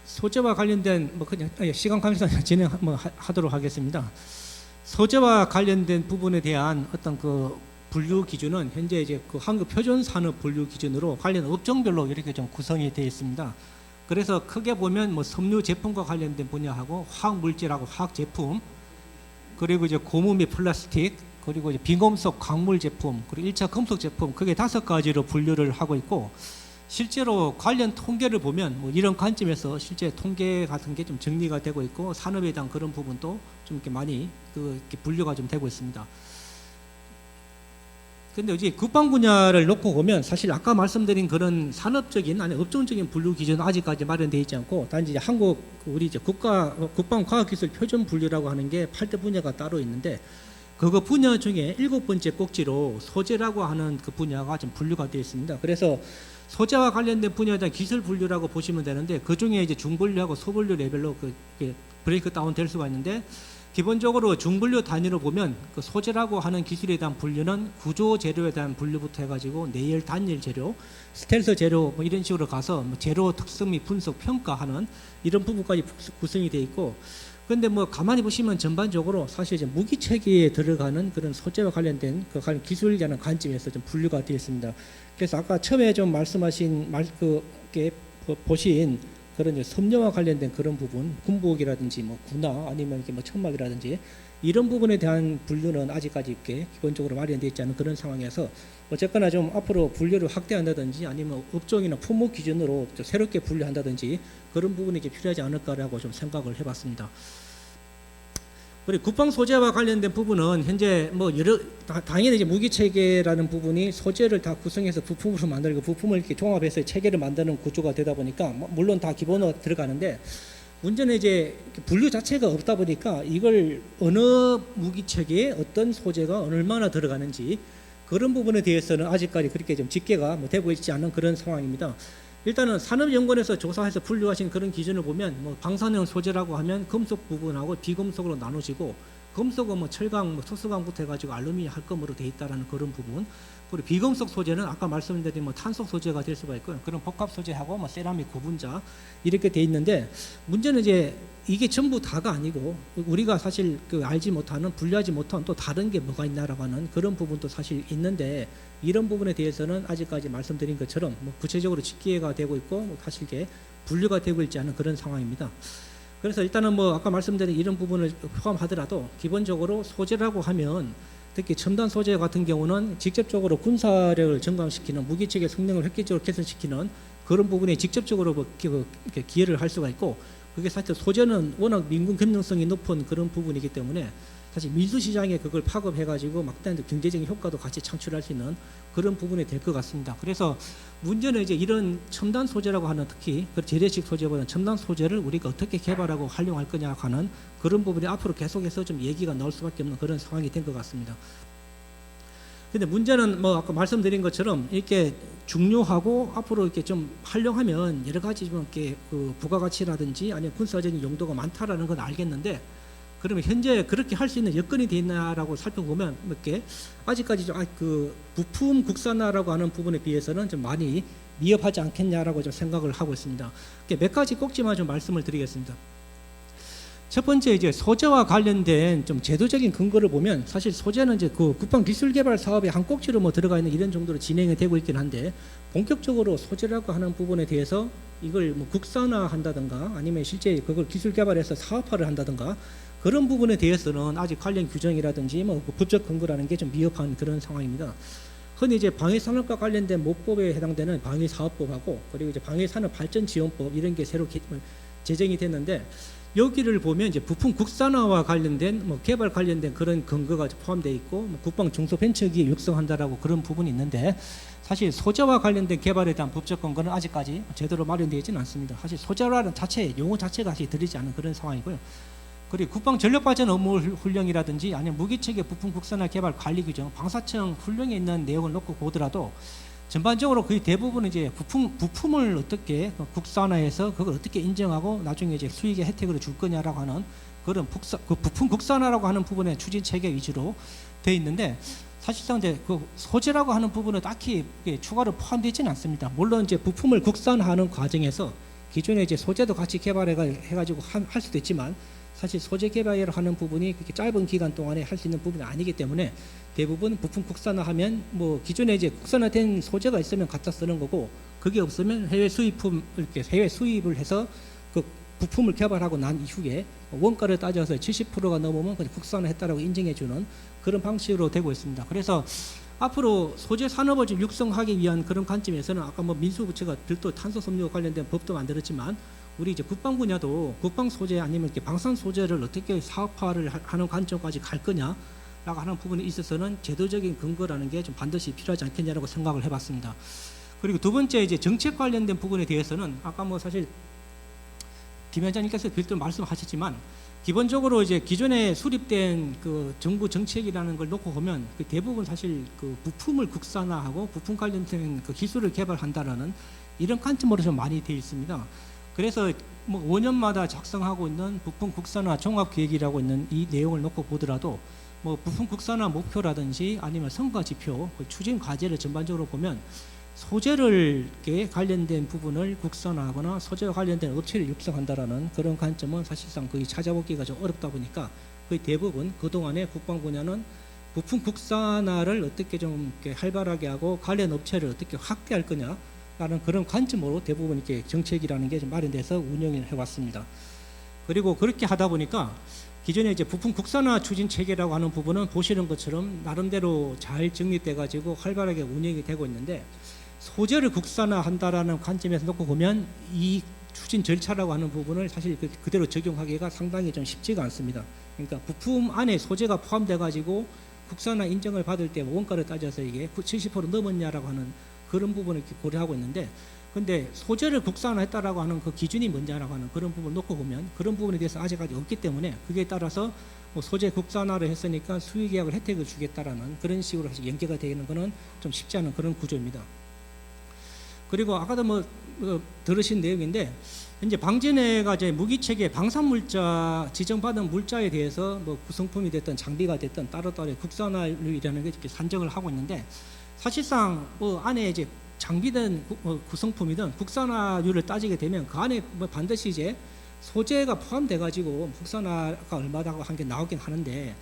소재와 관련된 뭐 그냥 시간 관계상 진행하도록 하겠습니다. 소재와 관련된 부분에 대한 어떤 그 분류 기준은 현재 이제 그 한국 표준 산업 분류 기준으로 관련 업종별로 이렇게 좀 구성이 되어 있습니다. 그래서 크게 보면 뭐 섬유 제품과 관련된 분야하고 화학 물질하고 화학 제품, 그리고 이제 고무 및 플라스틱, 그리고 이제 비금속 광물 제품, 그리고 1차 금속 제품, 그게 5가지로 분류를 하고 있고, 실제로 관련 통계를 보면 뭐 이런 관점에서 실제 통계 같은 게 좀 정리가 되고 있고 산업에 대한 그런 부분도 좀 이렇게 많이 이렇게 분류가 좀 되고 있습니다. 근데 이제 국방 분야를 놓고 보면 사실 아까 말씀드린 그런 산업적인 아니 업종적인 분류 기준은 아직까지 마련되어 있지 않고 단지 이제 한국 우리 이제 국방 과학기술 표준 분류라고 하는 게 8대 분야가 따로 있는데 그거 분야 중에 7번째 꼭지로 소재라고 하는 그 분야가 좀 분류가 되어 있습니다. 그래서 소재와 관련된 분야에 대한 기술 분류라고 보시면 되는데 그 중에 이제 중분류하고 소분류 레벨로 브레이크 다운 될 수가 있는데 기본적으로 중분류 단위로 보면 그 소재라고 하는 기술에 대한 분류는 구조 재료에 대한 분류부터 해가지고 내열 단일 재료, 스텔스 재료 뭐 이런 식으로 가서 뭐 재료 특성 및 분석 평가하는 이런 부분까지 구성이 되어 있고, 그런데 뭐 가만히 보시면 전반적으로 사실 이제 무기 체계에 들어가는 그런 소재와 관련된 그 기술이라는 관점에서 좀 분류가 되어 있습니다. 그래서 아까 처음에 좀 말씀하신 보신 그런 이제 섬유와 관련된 그런 부분, 군복이라든지 뭐 군화 아니면 이렇게 뭐 천막이라든지 이런 부분에 대한 분류는 아직까지 이렇게 기본적으로 마련되어 있지 않은 그런 상황에서 어쨌거나 좀 앞으로 분류를 확대한다든지 아니면 업종이나 품목 기준으로 좀 새롭게 분류한다든지 그런 부분이 이제 필요하지 않을까라고 좀 생각을 해봤습니다. 그리고 국방 소재와 관련된 부분은 현재 뭐 당연히 이제 무기 체계라는 부분이 소재를 다 구성해서 부품으로 만들고 부품을 이렇게 종합해서 체계를 만드는 구조가 되다 보니까 물론 다 기본으로 들어가는데 문제는 이제 분류 자체가 없다 보니까 이걸 어느 무기 체계에 어떤 소재가 얼마나 들어가는지 그런 부분에 대해서는 아직까지 그렇게 좀 집계가 되고 있지 않은 그런 상황입니다. 일단은 산업연구원에서 조사해서 분류하신 그런 기준을 보면 뭐 방사능 소재라고 하면 금속 부분하고 비금속으로 나눠지고 금속은 뭐 철강, 뭐 소수강부터 해가지고 알루미늄, 할금으로 돼 있다라는 그런 부분. 그리고 비금속 소재는 아까 말씀드린 뭐 탄소 소재가 될 수가 있고요. 그런 복합 소재하고 뭐 세라믹 고분자 이렇게 돼 있는데 문제는 이제 이게 전부 다가 아니고 우리가 사실 그 알지 못하는 분류하지 못한 또 다른 게 뭐가 있나라고 하는 그런 부분도 사실 있는데 이런 부분에 대해서는 아직까지 말씀드린 것처럼 뭐 구체적으로 집계가 되고 있고 뭐 사실 이게 분류가 되고 있지 않은 그런 상황입니다. 그래서 일단은 뭐 아까 말씀드린 이런 부분을 포함하더라도 기본적으로 소재라고 하면 특히 첨단 소재 같은 경우는 직접적으로 군사력을 증강시키는 무기체계 성능을 획기적으로 개선시키는 그런 부분에 직접적으로 이렇게 기여를 할 수가 있고 그게 사실 소재는 워낙 민군 경능성이 높은 그런 부분이기 때문에 사실 밀수 시장에 그걸 파급해가지고 막대한 경제적인 효과도 같이 창출할 수 있는 그런 부분이 될 것 같습니다. 그래서 문제는 이제 이런 첨단 소재라고 하는 특히 그 재래식 소재보다는 첨단 소재를 우리가 어떻게 개발하고 활용할 거냐 하는 그런 부분이 앞으로 계속해서 좀 얘기가 나올 수밖에 없는 그런 상황이 된 것 같습니다. 근데 문제는 뭐 아까 말씀드린 것처럼 이렇게 중요하고 앞으로 이렇게 좀 활용하면 여러 가지 좀 이렇게 그 부가가치라든지 아니면 군사적인 용도가 많다라는 건 알겠는데 그러면 현재 그렇게 할 수 있는 여건이 돼 있나라고 살펴보면 몇 개 아직까지 좀 그 부품 국산화라고 하는 부분에 비해서는 좀 많이 미흡하지 않겠냐라고 좀 생각을 하고 있습니다. 몇 가지 꼭지만 좀 말씀을 드리겠습니다. 첫 번째 이제 소재와 관련된 좀 제도적인 근거를 보면 사실 소재는 이제 그 국방 기술 개발 사업의 한 꼭지로 뭐 들어가 있는 이런 정도로 진행이 되고 있긴 한데 본격적으로 소재라고 하는 부분에 대해서 이걸 뭐 국산화한다든가 아니면 실제 그걸 기술 개발해서 사업화를 한다든가 그런 부분에 대해서는 아직 관련 규정이라든지 뭐 법적 근거라는 게 좀 미흡한 그런 상황입니다. 흔히 이제 방위산업과 관련된 모법에 해당되는 방위사업법하고 그리고 이제 방위산업발전지원법 이런 게 새로 제정이 됐는데 여기를 보면 이제 부품 국산화와 관련된 뭐 개발 관련된 그런 근거가 포함되어 있고 뭐 국방 중소벤처기업 육성한다라고 그런 부분이 있는데 사실 소재와 관련된 개발에 대한 법적 근거는 아직까지 제대로 마련되어 있지는 않습니다. 사실 소재라는 자체 용어 자체가 사실 들리지 않은 그런 상황이고요. 그리고 국방 전력발전 업무 훈령이라든지 아니면 무기체계 부품 국산화 개발 관리 규정, 방사청 훈령에 있는 내용을 놓고 보더라도 전반적으로 거의 대부분 이제 부품을 어떻게 국산화해서 그걸 어떻게 인정하고 나중에 이제 수익의 혜택을 줄 거냐라고 하는 그런 그 부품 국산화라고 하는 부분의 추진 체계 위주로 돼 있는데 사실상 이제 그 소재라고 하는 부분은 딱히 추가로 포함되지는 않습니다. 물론 이제 부품을 국산화하는 과정에서 기존에 이제 소재도 같이 개발해가지고 할 수도 있지만 사실 소재 개발을 하는 부분이 그렇게 짧은 기간 동안에 할 수 있는 부분이 아니기 때문에 대부분 부품 국산화하면 뭐 기존에 이제 국산화된 소재가 있으면 갖다 쓰는 거고 그게 없으면 해외 수입품 이렇게 해외 수입을 해서 그 부품을 개발하고 난 이후에 원가를 따져서 70%가 넘으면 그냥 국산화했다라고 인정해주는 그런 방식으로 되고 있습니다. 그래서 앞으로 소재 산업을 좀 육성하기 위한 그런 관점에서는 아까 뭐 민수부처가 별도 탄소 섬유와 관련된 법도 만들었지만 우리 이제 국방 분야도 국방 소재 아니면 이렇게 방산 소재를 어떻게 사업화를 하는 관점까지 갈 거냐라고 하는 부분에 있어서는 제도적인 근거라는 게 좀 반드시 필요하지 않겠냐라고 생각을 해봤습니다. 그리고 두 번째 이제 정책 관련된 부분에 대해서는 아까 뭐 사실 김 위원장님께서 별도 말씀하셨지만 기본적으로 이제 기존에 수립된 그 정부 정책이라는 걸 놓고 보면 그 대부분 사실 그 부품을 국산화하고 부품 관련된 그 기술을 개발한다라는 이런 관점으로 좀 많이 되어 있습니다. 그래서 뭐 5년마다 작성하고 있는 부품 국산화 종합계획이라고 있는 이 내용을 놓고 보더라도 뭐 부품 국산화 목표라든지 아니면 성과 지표, 그 추진 과제를 전반적으로 보면 소재를 관련된 부분을 국산화하거나 소재와 관련된 업체를 육성한다라는 그런 관점은 사실상 거의 찾아보기가 좀 어렵다 보니까 거의 대부분 그동안에 국방 분야는 부품 국산화를 어떻게 좀 이렇게 활발하게 하고 관련 업체를 어떻게 확대할 거냐 라는 그런 관점으로 대부분 이렇게 정책이라는 게 좀 마련돼서 운영을 해왔습니다. 그리고 그렇게 하다 보니까 기존에 이제 부품 국산화 추진 체계라고 하는 부분은 보시는 것처럼 나름대로 잘 정립돼 가지고 활발하게 운영이 되고 있는데 소재를 국산화한다라는 관점에서 놓고 보면 이 추진 절차라고 하는 부분을 사실 그대로 적용하기가 상당히 좀 쉽지가 않습니다. 그러니까 부품 안에 소재가 포함돼 가지고 국산화 인정을 받을 때 원가를 따져서 이게 70% 넘었냐라고 하는 그런 부분을 이렇게 고려하고 있는데 근데 소재를 국산화했다라고 하는 그 기준이 뭔지라고 하는 그런 부분을 놓고 보면 그런 부분에 대해서 아직까지 없기 때문에 그게 따라서 뭐 소재 국산화를 했으니까 수익계약을 혜택을 주겠다라는 그런 식으로 사실 연계가 되는 거는 좀 쉽지 않은 그런 구조입니다. 그리고 아까도 뭐 들으신 내용인데 현재 방진회가 이제 무기체계 방산물자 지정받은 물자에 대해서 뭐 구성품이 됐든 장비가 됐든 따로따로 국산화율이라는 게 이렇게 산정을 하고 있는데 사실상 뭐 안에 이제 장비든 구성품이든 국산화율을 따지게 되면 그 안에 뭐 반드시 이제 소재가 포함돼 가지고 국산화가 얼마다고 한 게 나오긴 하는데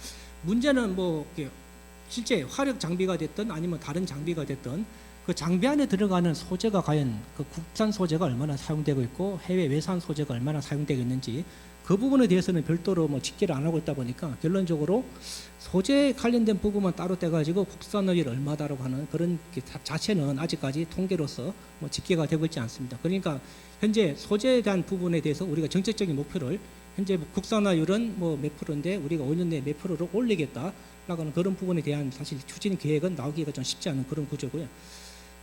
문제는 뭐 이렇게 실제 화력 장비가 됐든 아니면 다른 장비가 됐든 그 장비 안에 들어가는 소재가 과연 그 국산 소재가 얼마나 사용되고 있고 해외 외산 소재가 얼마나 사용되고 있는지 그 부분에 대해서는 별도로 뭐 집계를 안 하고 있다 보니까 결론적으로 소재 관련된 부분만 따로 떼가지고 국산화율 얼마다라고 하는 그런 게 자체는 아직까지 통계로서 뭐 집계가 되고 있지 않습니다. 그러니까 현재 소재에 대한 부분에 대해서 우리가 정책적인 목표를 현재 국산화율은 뭐 몇 프로인데 우리가 5년 내에 몇 프로로 올리겠다라고 하는 그런 부분에 대한 사실 추진 계획은 나오기가 좀 쉽지 않은 그런 구조고요.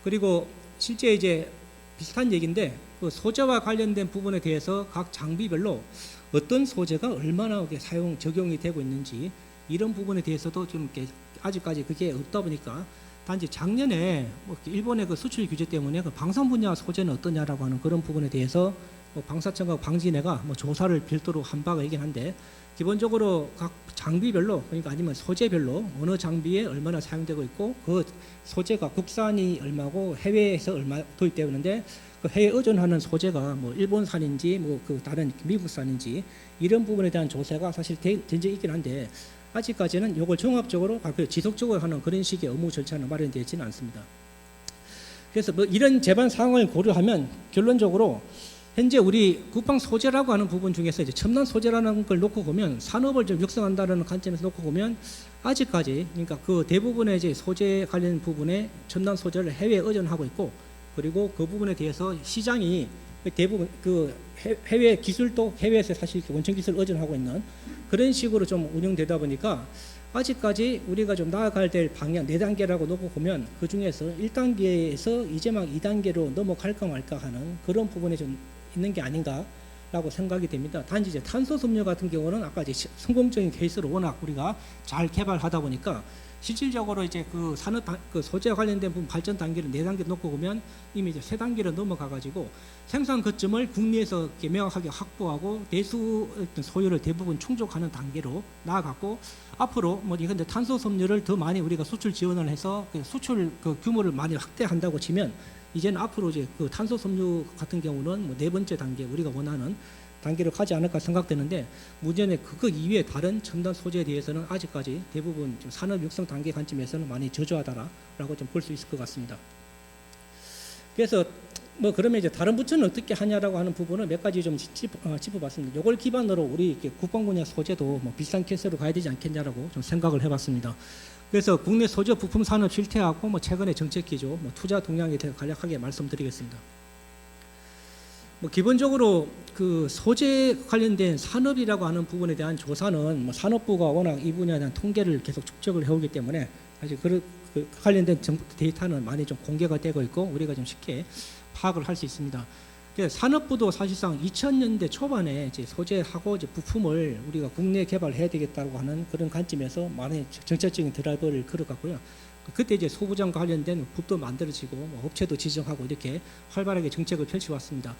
그리고 실제 이제 비슷한 얘기인데 그 소재와 관련된 부분에 대해서 각 장비별로 어떤 소재가 얼마나 적용이 되고 있는지 이런 부분에 대해서도 좀 이렇게 아직까지 그게 없다 보니까 단지 작년에 뭐 일본의 그 수출 규제 때문에 그 방산 분야 소재는 어떠냐라고 하는 그런 부분에 대해서 뭐 방사청과 방진회가 뭐 조사를 별도로 한 바가 있긴 한데 기본적으로 각 장비별로 그러니까 아니면 소재별로 어느 장비에 얼마나 사용되고 있고 그 소재가 국산이 얼마고 해외에서 얼마 도입되어 있는데 그 해외 의존하는 소재가 뭐 일본산인지 뭐 그 다른 미국산인지 이런 부분에 대한 조사가 사실 된적 있긴 한데 아직까지는 이걸 종합적으로 지속적으로 하는 그런 식의 업무 절차는 마련되어 있지는 않습니다. 그래서 뭐 이런 제반 상황을 고려하면 결론적으로 현재 우리 국방 소재라고 하는 부분 중에서 이제 첨단 소재라는 걸 놓고 보면 산업을 좀 육성한다는 관점에서 놓고 보면 아직까지 그러니까 그 대부분의 이제 소재 관련 부분에 첨단 소재를 해외에 의존하고 있고 그리고 그 부분에 대해서 시장이 대부분 그 해외 기술도 해외에서 사실 원천 기술을 의존하고 있는 그런 식으로 좀 운영되다 보니까 아직까지 우리가 좀 나아가야 될 방향 4단계라고 놓고 보면 그 중에서 1단계에서 이제 막 2단계로 넘어갈까 말까 하는 그런 부분이 좀 있는 게 아닌가라고 생각이 됩니다. 단지 이제 탄소 섬유 같은 경우는 아까 이제 성공적인 케이스로 워낙 우리가 잘 개발하다 보니까 실질적으로 이제 그 산업 그 소재와 관련된 부분 발전 단계를 4단계 놓고 보면 이미 이제 3단계로 넘어가 가지고 생산 거점을 국내에서 이렇게 명확하게 확보하고 대수 어떤 소요를 대부분 충족하는 단계로 나아갔고 앞으로 뭐 이건 탄소 섬유를 더 많이 우리가 수출 지원을 해서 그 수출 그 규모를 많이 확대한다고 치면 이제는 앞으로 이제 그 탄소 섬유 같은 경우는 뭐 4번째 단계 우리가 원하는 단계로 가지 않을까 생각되는데 문제는 그거 이외에 다른 첨단 소재에 대해서는 아직까지 대부분 좀 산업 육성 단계 관점에서는 많이 저조하다라고 좀 볼 수 있을 것 같습니다. 그래서 뭐 그러면 이제 다른 부처는 어떻게 하냐라고 하는 부분을 몇 가지 좀 짚어봤습니다. 이걸 기반으로 우리 이렇게 국방 분야 소재도 뭐 비슷한 케이스로 가야 되지 않겠냐라고 좀 생각을 해봤습니다. 그래서 국내 소재 부품 산업 실태하고 뭐 최근의 정책 기조, 뭐 투자 동향에 대해 간략하게 말씀드리겠습니다. 뭐 기본적으로 그 소재 관련된 산업이라고 하는 부분에 대한 조사는 뭐 산업부가 워낙 이 분야에 대한 통계를 계속 축적을 해오기 때문에 사실 그 관련된 데이터는 많이 좀 공개가 되고 있고 우리가 좀 쉽게 파악을 할 수 있습니다. 산업부도 사실상 2000년대 초반에 이제 소재하고 이제 부품을 우리가 국내 개발해야 되겠다고 하는 그런 관점에서 많은 정책적인 드라이버를 걸어갔고요. 그때 이제 소부장과 관련된 법도 만들어지고 뭐 업체도 지정하고 이렇게 활발하게 정책을 펼쳐왔습니다.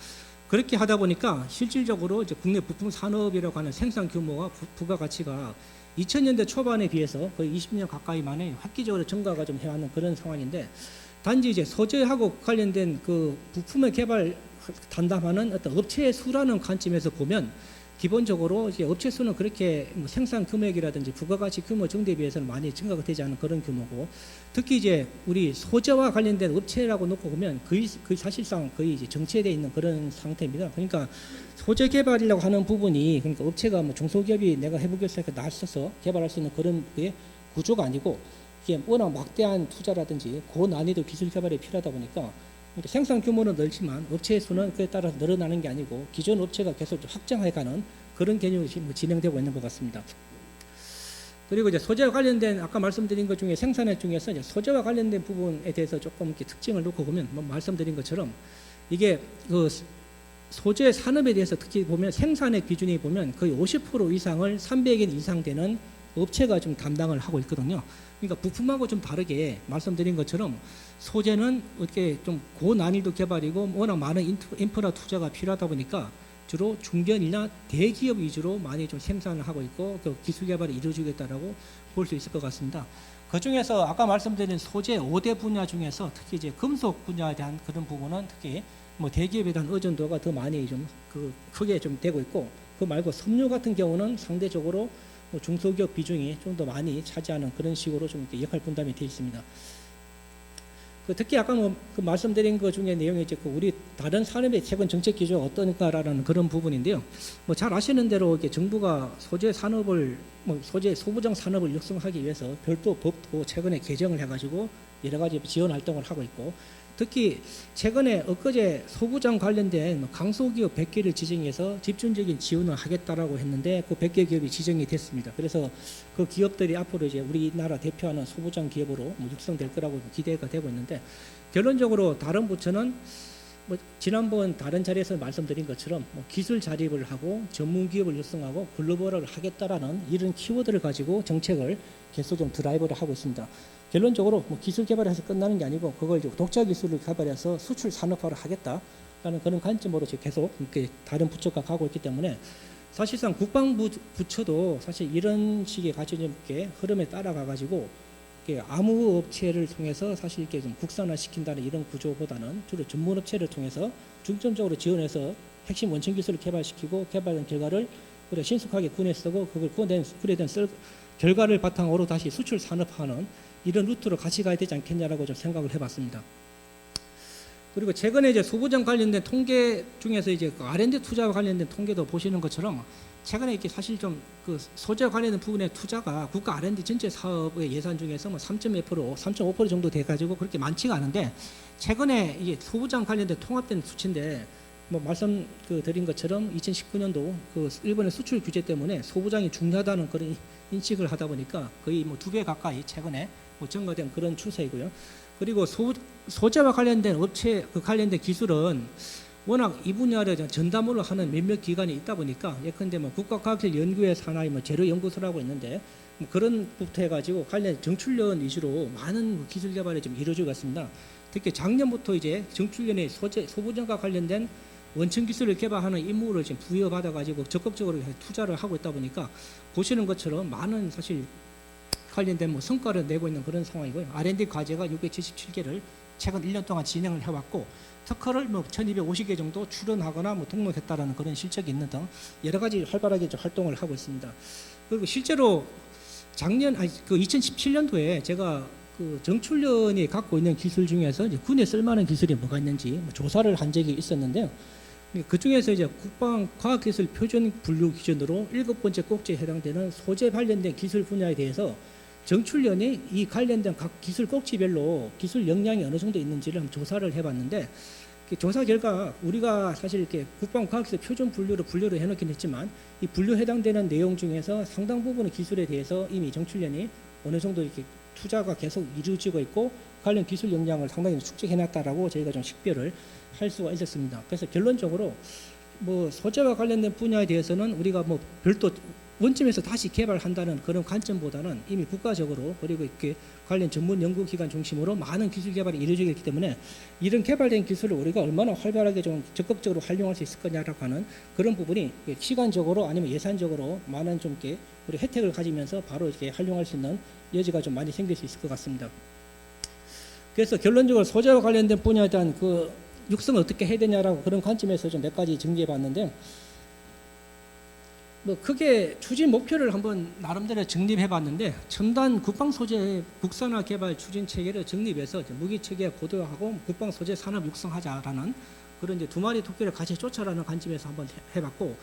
그렇게 하다 보니까 실질적으로 이제 국내 부품 산업이라고 하는 생산 규모와 부가가치가 2000년대 초반에 비해서 거의 20년 가까이 만에 획기적으로 증가가 좀 해왔는 그런 상황인데 단지 이제 소재하고 관련된 그 부품의 개발 담당하는 어떤 업체의 수라는 관점에서 보면 기본적으로 이제 업체 수는 그렇게 뭐 생산 금액이라든지 부가가치 규모 정도에 비해서는 많이 증가가 되지 않은 그런 규모고 특히 이제 우리 소재와 관련된 업체라고 놓고 보면 거의 사실상 거의 이제 정체되어 있는 그런 상태입니다. 그러니까 소재 개발이라고 하는 부분이 그러니까 업체가 뭐 중소기업이 내가 해보겠으니까 나서서 개발할 수 있는 그런 구조가 아니고 이게 워낙 막대한 투자라든지 고난이도 기술 개발이 필요하다 보니까 생산 규모는 넓지만 업체의 수는 그에 따라서 늘어나는 게 아니고 기존 업체가 계속 확장해가는 그런 개념이 진행되고 있는 것 같습니다. 그리고 이제 소재와 관련된 아까 말씀드린 것 중에 생산액 중에서 이제 소재와 관련된 부분에 대해서 조금 이렇게 특징을 놓고 보면 뭐 말씀드린 것처럼 이게 그 소재 산업에 대해서 특히 보면 생산액 기준이 보면 거의 50% 이상을 300일 이상 되는 업체가 좀 담당을 하고 있거든요. 그러니까 부품하고 좀 다르게 말씀드린 것처럼 소재는 어떻게 좀 고난이도 개발이고 워낙 많은 인프라 투자가 필요하다 보니까 주로 중견이나 대기업 위주로 많이 좀 생산을 하고 있고 그 기술 개발이 이루어지겠다라고 볼 수 있을 것 같습니다. 그 중에서 아까 말씀드린 소재 5대 분야 중에서 특히 이제 금속 분야에 대한 그런 부분은 특히 뭐 대기업에 대한 의존도가 더 많이 좀 크게 좀 되고 있고, 그 말고 섬유 같은 경우는 상대적으로 뭐 중소기업 비중이 좀 더 많이 차지하는 그런 식으로 좀 이렇게 역할 분담이 되어 있습니다. 특히 아까 그 말씀드린 것 중에 내용이 이제 우리 다른 산업의 최근 정책 기조가 어떤가라는 그런 부분인데요. 뭐 잘 아시는 대로 이렇게 정부가 소재 산업을 소재 소부장 산업을 육성하기 위해서 별도 법도 최근에 개정을 해가지고 여러 가지 지원 활동을 하고 있고, 특히 최근에 엊그제 소부장 관련된 강소기업 100개를 지정해서 집중적인 지원을 하겠다라고 했는데 그 100개 기업이 지정이 됐습니다. 그래서 그 기업들이 앞으로 이제 우리나라 대표하는 소부장 기업으로 육성될 거라고 기대가 되고 있는데, 결론적으로 다른 부처는 지난번 다른 자리에서 말씀드린 것처럼 기술 자립을 하고 전문 기업을 육성하고 글로벌화를 하겠다라는 이런 키워드를 가지고 정책을 계속 좀 드라이브를 하고 있습니다. 결론적으로 기술 개발해서 끝나는 게 아니고 그걸 이제 독자 기술을 개발해서 수출 산업화를 하겠다라는 그런 관점으로 지금 계속 이렇게 다른 부처가 가고 있기 때문에, 사실상 국방부 부처도 사실 이런 식의 가치적인 흐름에 따라가 가지고 아무 업체를 통해서 사실 이렇게 좀 국산화 시킨다는 이런 구조보다는 주로 전문 업체를 통해서 중점적으로 지원해서 핵심 원천 기술을 개발시키고 개발된 결과를 그래 신속하게 군에 쓰고 그걸 군에 대한 결과를 바탕으로 다시 수출 산업화하는 이런 루트로 같이 가야 되지 않겠냐라고 좀 생각을 해봤습니다. 그리고 최근에 이제 소부장 관련된 통계 중에서 이제 그 R&D 투자와 관련된 통계도 보시는 것처럼 최근에 이렇게 사실 좀 그 소재 관련된 부분의 투자가 국가 R&D 전체 사업의 예산 중에서 뭐 3.2%, 3.5% 정도 돼가지고 그렇게 많지가 않은데, 최근에 이게 소부장 관련된 통합된 수치인데 뭐 말씀 드린 것처럼 2019년도 그 일본의 수출 규제 때문에 소부장이 중요하다는 그런 인식을 하다 보니까 거의 뭐 2배 가까이 최근에 뭐 증가된 그런 추세이고요. 그리고 소재와 관련된 업체 그 관련된 기술은 워낙 이 분야를 전담으로 하는 몇몇 기관이 있다 보니까 예컨대 뭐 국가과학기술연구회 산하의 뭐 재료연구소라고 있는데 뭐 그런 부터 해가지고 관련 정출연 위주로 많은 기술 개발이 좀 이루어지고 있습니다. 특히 작년부터 이제 정출연의 소부장과 관련된 원천 기술을 개발하는 임무를 지금 부여받아가지고 적극적으로 투자를 하고 있다 보니까 보시는 것처럼 많은 사실 관련된 뭐 성과를 내고 있는 그런 상황이고요. R&D 과제가 677개를 최근 1년 동안 진행을 해왔고, 특허를 뭐 1250개 정도 출원하거나 뭐 등록했다라는 그런 실적이 있는 등 여러 가지 활발하게 활동을 하고 있습니다. 그리고 실제로 작년 그 2017년도에 제가 그 정출연이 갖고 있는 기술 중에서 이제 군에 쓸만한 기술이 뭐가 있는지 뭐 조사를 한 적이 있었는데요. 그 중에서 이제 국방과학기술 표준 분류 기준으로 7번째 꼭지에 해당되는 소재 관련된 기술 분야에 대해서 정출연이 이 관련된 각 기술 꼭지별로 기술 역량이 어느 정도 있는지를 한번 조사를 해봤는데, 그 조사 결과 우리가 사실 이렇게 국방과학기술 표준 분류를 해놓긴 했지만 이 분류 해당되는 내용 중에서 상당 부분의 기술에 대해서 이미 정출연이 어느 정도 이렇게 투자가 계속 이루어지고 있고 관련 기술 역량을 상당히 축적해놨다라고 저희가 좀 식별을 할 수가 있었습니다. 그래서 결론적으로 뭐 소재와 관련된 분야에 대해서는 우리가 뭐 별도 원점에서 다시 개발한다는 그런 관점보다는 이미 국가적으로 그리고 이렇게 관련 전문 연구기관 중심으로 많은 기술 개발이 이루어지고 있기 때문에 이런 개발된 기술을 우리가 얼마나 활발하게 좀 적극적으로 활용할 수 있을 거냐라고 하는 그런 부분이 시간적으로 아니면 예산적으로 많은 좀 이렇게 우리 혜택을 가지면서 바로 이렇게 활용할 수 있는 여지가 좀 많이 생길 수 있을 것 같습니다. 그래서 결론적으로 소재와 관련된 분야에 대한 그 육성을 어떻게 해야 되냐라고 그런 관점에서 좀 몇 가지 정리해 봤는데, 뭐 크게 추진 목표를 한번 나름대로 정립해 봤는데, 첨단 국방 소재 국산화 개발 추진 체계를 정립해서 무기 체계 고도화하고 국방 소재 산업 육성하자라는 그런 이제 두 마리 토끼를 같이 쫓아라는 관점에서 한번 해봤고,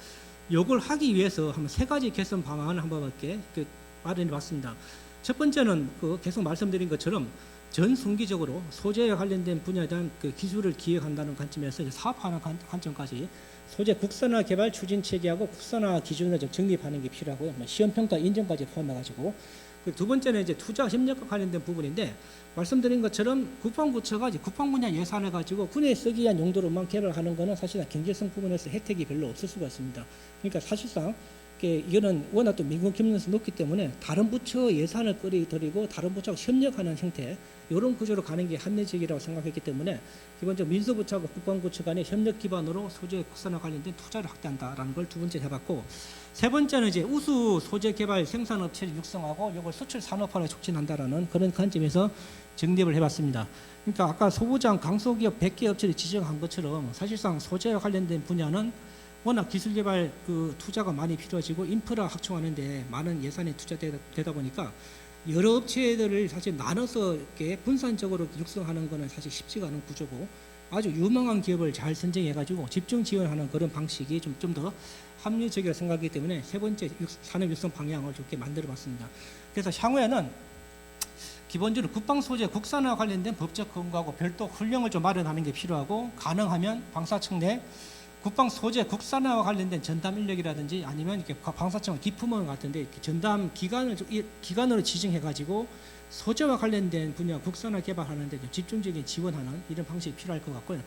이걸 하기 위해서 한번 세 가지 개선 방안을 한번 이렇게 마련해 봤습니다. 첫 번째는 그 계속 말씀드린 것처럼 전 순기적으로 소재에 관련된 분야에 대한 그 기술을 기획한다는 관점에서 사업하는 관점까지 소재 국산화 개발 추진 체계하고 국산화 기준을 좀 정립하는 게 필요하고요. 시험평가 인정까지 포함해가지고. 두 번째는 이제 투자 협력과 관련된 부분인데, 말씀드린 것처럼 국방부처가 이제 국방 분야 예산을 가지고 군에 쓰기 위한 용도로만 개발하는 것은 사실은 경제성 부분에서 혜택이 별로 없을 수가 있습니다. 그러니까 사실상 이거는 워낙 또 민간 경영에서 높기 때문에 다른 부처 예산을 끌어들이고 다른 부처하고 협력하는 형태 이런 구조로 가는 게 합리적이라고 생각했기 때문에 기본적으로 민수부처하고 국방부처 간의 협력 기반으로 소재 국산화 관련된 투자를 확대한다라는 걸 두 번째 해봤고, 세 번째는 이제 우수 소재 개발 생산업체를 육성하고 이걸 수출 산업화를 촉진한다라는 그런 관점에서 정립을 해봤습니다. 그러니까 아까 소부장 강소기업 100개 업체를 지정한 것처럼 사실상 소재와 관련된 분야는 워낙 기술 개발 그 투자가 많이 필요해지고 인프라 확충하는데 많은 예산이 투자되다 보니까 여러 업체들을 사실 나눠서 이렇게 분산적으로 육성하는 것은 사실 쉽지가 않은 구조고, 아주 유망한 기업을 잘 선정해가지고 집중 지원하는 그런 방식이 좀 더 합리적이라고 생각하기 때문에 세 번째 산업 육성 방향을 좋게 만들어봤습니다. 그래서 향후에는 기본적으로 국방 소재 국산화 관련된 법적 근거하고 별도 훈령을 좀 마련하는 게 필요하고, 가능하면 방사청 내 국방 소재 국산화와 관련된 전담 인력이라든지 아니면 이렇게 방사청 기품원 같은데 이렇게 전담 기관으로 지정해가지고 소재와 관련된 분야 국산화 개발하는데 좀 집중적인 지원하는 이런 방식이 필요할 것 같고요.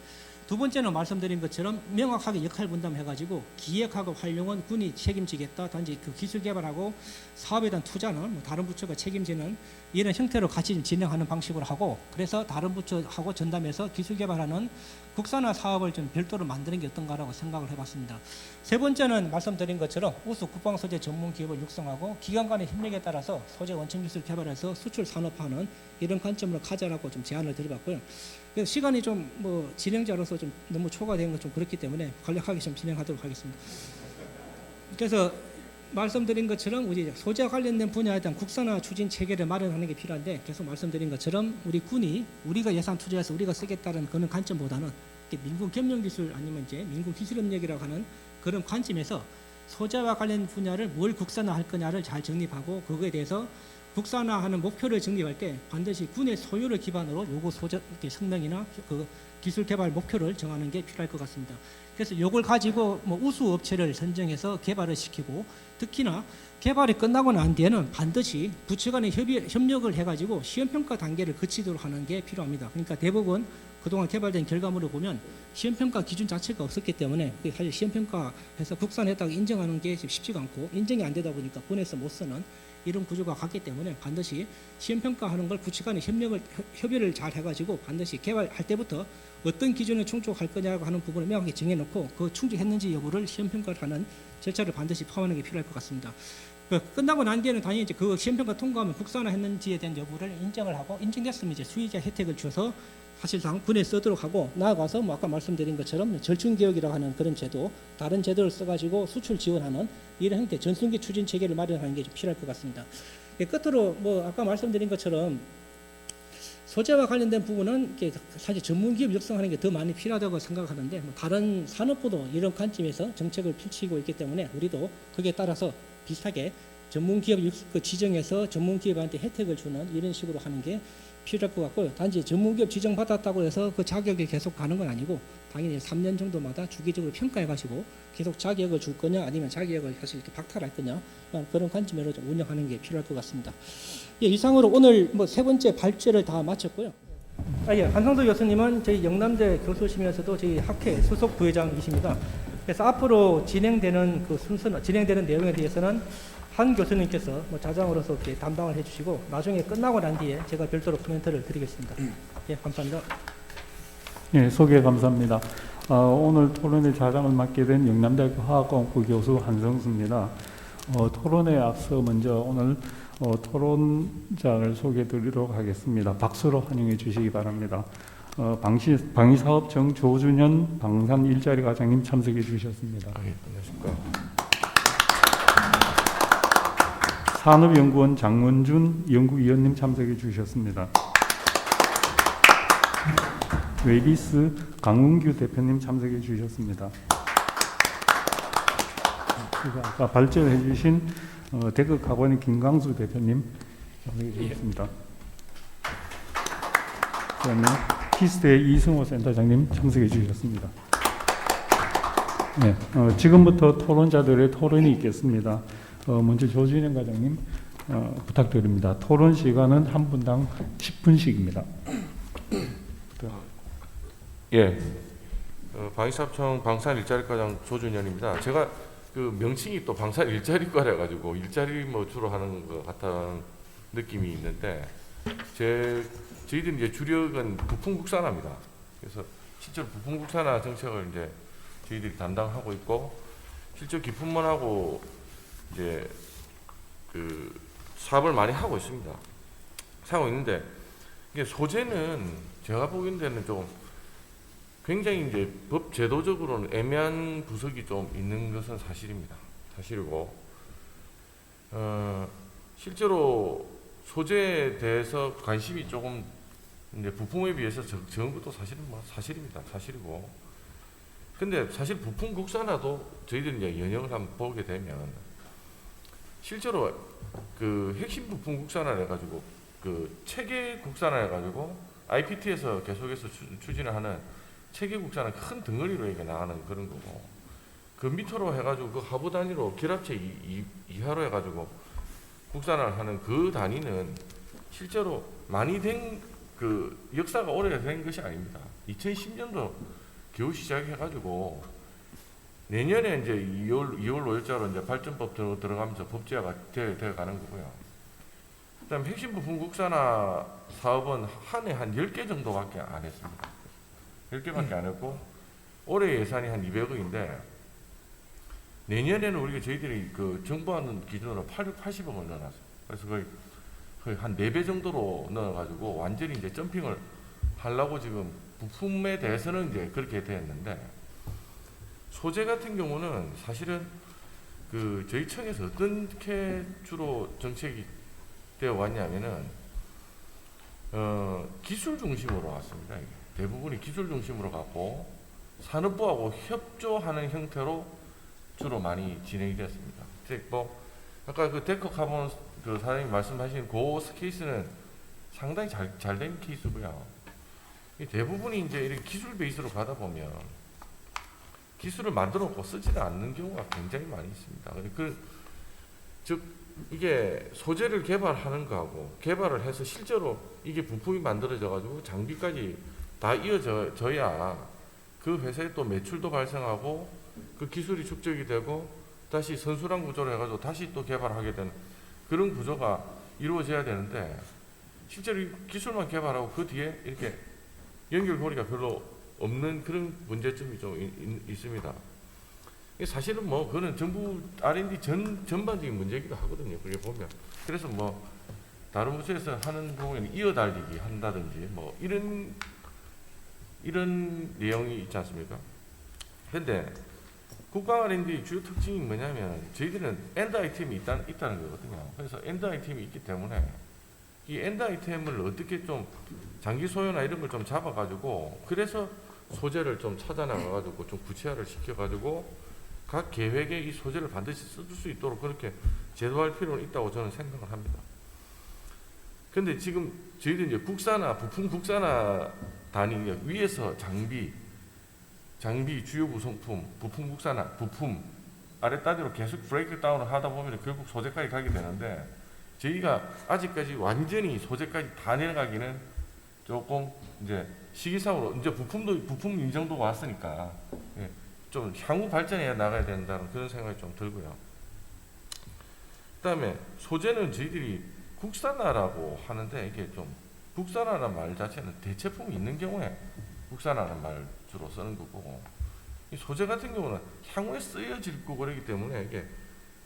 두 번째는 말씀드린 것처럼 명확하게 역할 분담해가지고 기획하고 활용은 군이 책임지겠다. 단지 그 기술 개발하고 사업에 대한 투자는 뭐 다른 부처가 책임지는 이런 형태로 같이 좀 진행하는 방식으로 하고, 그래서 다른 부처하고 전담해서 기술 개발하는 국산화 사업을 좀 별도로 만드는 게 어떤가라고 생각을 해봤습니다. 세 번째는 말씀드린 것처럼 우수 국방 소재 전문 기업을 육성하고 기관 간의 협력에 따라서 소재 원천 기술 개발해서 수출 산업화하는 이런 관점으로 가자라고 좀 제안을 드려봤고요. 그래서 시간이 좀 뭐 진행자로서 좀 너무 초과된 건 좀 그렇기 때문에 간략하게 좀 진행하도록 하겠습니다. 그래서 말씀드린 것처럼 우리 소재와 관련된 분야에 대한 국산화 추진 체계를 마련하는 게 필요한데, 계속 말씀드린 것처럼 우리 군이 우리가 예산 투자해서 우리가 쓰겠다는 그런 관점보다는 민군 겸용 기술 아니면 이제 민군 기술 협력이라고 하는 그런 관점에서 소재와 관련 분야를 뭘 국산화할 거냐를 잘 정립하고, 그거에 대해서 국산화하는 목표를 정립할 때 반드시 군의 소유를 기반으로 요구 소재 성능이나 그 기술 개발 목표를 정하는 게 필요할 것 같습니다. 그래서 이걸 가지고 뭐 우수 업체를 선정해서 개발을 시키고, 특히나 개발이 끝나고 난 뒤에는 반드시 부처 간의 협력을 해가지고 시험평가 단계를 거치도록 하는 게 필요합니다. 그러니까 대부분 그동안 개발된 결과물을 보면 시험평가 기준 자체가 없었기 때문에 사실 시험평가해서 국산했다고 인정하는 게 쉽지가 않고, 인정이 안 되다 보니까 군에서 못 쓰는 이런 구조가 같기 때문에 반드시 시험평가하는 걸 부처 간의 협의를 잘 해가지고 반드시 개발할 때부터 어떤 기준을 충족할 거냐고 하는 부분을 명확히 정해놓고 그 충족했는지 여부를 시험평가를 하는 절차를 반드시 포함하는 게 필요할 것 같습니다. 끝나고 난 뒤에는 당연히 이제 그 시험평가 통과하면 국산화했는지에 대한 여부를 인정을 하고, 인정됐으면 이제 수의자 혜택을 줘서 사실상 군에 쓰도록 하고, 나아가서 뭐 아까 말씀드린 것처럼 절충개혁이라고 하는 그런 제도, 다른 제도를 써가지고 수출 지원하는 이런 형태 전승기 추진 체계를 마련하는 게 좀 필요할 것 같습니다. 끝으로 뭐 아까 말씀드린 것처럼 소재와 관련된 부분은 사실 전문기업 육성하는 게 더 많이 필요하다고 생각하는데, 뭐 다른 산업부도 이런 관점에서 정책을 펼치고 있기 때문에 우리도 거기에 따라서 비슷하게 전문기업 지정해서 전문기업한테 혜택을 주는 이런 식으로 하는 게 필요할 것 같고요. 단지 전문기업 지정받았다고 해서 그 자격이 계속 가는 건 아니고, 당연히 3년 정도마다 주기적으로 평가해가지고 계속 자격을 줄 거냐 아니면 자격을 사실 이렇게 박탈할 거냐, 그런 관점으로 좀 운영하는 게 필요할 것 같습니다. 예, 이상으로 오늘 뭐 세 번째 발제를 다 마쳤고요. 예, 한성도 교수님은 저희 영남대 교수시면서도 저희 학회 수석 부회장이십니다. 그래서 앞으로 진행되는 그 순서, 진행되는 내용에 대해서는 한 교수님께서 뭐 자장으로서 이렇게 담당을 해주시고, 나중에 끝나고 난 뒤에 제가 별도로 코멘트를 드리겠습니다. 예, 감사합니다. 예, 소개 감사합니다. 오늘 토론의 자장을 맡게 된 영남대학교 화학공학부 교수 한성수입니다. 토론에 앞서 먼저 오늘 토론자를 소개해드리도록 하겠습니다. 박수로 환영해 주시기 바랍니다. 방위사업청 조준현 방산 일자리 과장님 참석해 주셨습니다. 안녕하십니까. 산업연구원 장문준 연구위원님 참석해 주셨습니다. 웨비스 강운규 대표님 참석해 주셨습니다. 그리고 아까 발제해 주신 대극 가번의 김강수 대표님 참석해 주셨습니다. 그다음에 키스트의 이승호 센터장님 참석해 주셨습니다. 네, 지금부터 토론자들의 토론이 있겠습니다. 먼저 조준현 과장님 부탁드립니다. 토론 시간은 한 분당 10분씩입니다. 예, 방위사업청 방산 일자리 과장 조준현입니다. 제가 그 명칭이 또 방산 일자리과래 가지고 일자리 뭐 주로 하는 것 같다는 느낌이 있는데 저희들은 이제 주력은 부품국산화입니다. 그래서 실제로 부품국산화 정책을 이제 저희들이 담당하고 있고 실제 기품만하고 이제 그 사업을 많이 하고 있습니다. 하고 있는데 이게 소재는 제가 보기에는 좀 굉장히 이제 법 제도적으로는 애매한 구석이 좀 있는 것은 사실입니다. 사실이고 실제로 소재에 대해서 관심이 조금 이제 부품에 비해서 적은 것도 사실은 뭐 사실입니다. 사실이고 근데 사실 부품 국산화도 저희들이 이제 연영을 한번 보게 되면 실제로 그 핵심 부품 국산화 해가지고 그 체계 국산화 해가지고 IPT에서 계속해서 추진을 하는 체계 국산화 큰 덩어리로 이게 나가는 그런 거고 그 밑으로 해가지고 그 하부 단위로 결합체 이하로 해가지고 국산화를 하는 그 단위는 실제로 많이 된 그 역사가 오래된 것이 아닙니다. 2010년도 겨우 시작해가지고 내년에 이제 2월 5일자로 이제 발전법 들어가면서 법제화가 되어 가는 거고요. 그다음 핵심 부품 국산화 사업은 한 해 한 10개 정도밖에 안 했습니다. 10개밖에 안 했고 올해 예산이 한 200억인데 내년에는 우리가 저희들이 그 정부하는 기준으로 80억을 넣어놨어요. 그래서 거의 한 4배 정도로 넣어가지고 완전히 이제 점핑을 하려고 지금 부품에 대해서는 이제 그렇게 되었는데 소재 같은 경우는 사실은 그 저희 청에서 어떻게 주로 정책이 되어 왔냐면은 기술 중심으로 왔습니다. 이게. 대부분이 기술 중심으로 갔고 산업부하고 협조하는 형태로 주로 많이 진행이 됐습니다. 즉 뭐 아까 그 데커 카본 그 사장님 말씀하신 그 케이스는 상당히 잘 된 케이스고요. 대부분이 이제 이렇게 기술 베이스로 가다 보면 기술을 만들어 놓고 쓰지는 않는 경우가 굉장히 많이 있습니다. 즉 이게 소재를 개발하는 거하고 개발을 해서 실제로 이게 부품이 만들어져 가지고 장비까지 다 이어져야 그 회사에 또 매출도 발생하고 그 기술이 축적이 되고 다시 선순환 구조로 해가지고 다시 또 개발하게 되는 그런 구조가 이루어져야 되는데 실제로 기술만 개발하고 그 뒤에 이렇게 연결고리가 별로 없는 그런 문제점이 좀 있습니다. 사실은 뭐 그거는 정부 R&D 전반적인 문제이기도 하거든요. 그게 보면 그래서 뭐 다른 부처에서 하는 경우에는 이어달리기 한다든지 뭐 이런 내용이 있지 않습니까? 근데 국방 R&D 주요 특징이 뭐냐면 저희들은 엔드 아이템이 있다는 거거든요. 그래서 엔드 아이템이 있기 때문에 이 엔드 아이템을 어떻게 좀 장기 소요나 이런 걸 좀 잡아가지고 그래서 소재를 좀 찾아나가가지고 좀 구체화를 시켜가지고 각 계획에 이 소재를 반드시 써줄 수 있도록 그렇게 제도할 필요는 있다고 저는 생각을 합니다. 근데 지금 저희들 이제 국산화, 부품 국산화 단위 위에서 장비 주요 구성품, 부품 국산화, 부품 아래 단위로 계속 브레이크 다운을 하다 보면 결국 소재까지 가게 되는데 저희가 아직까지 완전히 소재까지 다 내려가기는 조금 이제 시기상으로 이제 부품 인정도가 왔으니까 예, 좀 향후 발전해 나가야 된다는 그런 생각이 좀 들고요. 그다음에 소재는 저희들이 국산화라고 하는데 이게 좀 국산화라는 말 자체는 대체품이 있는 경우에 국산화라는 말 주로 쓰는 거고 이 소재 같은 경우는 향후에 쓰여질 거고 그러기 때문에 이게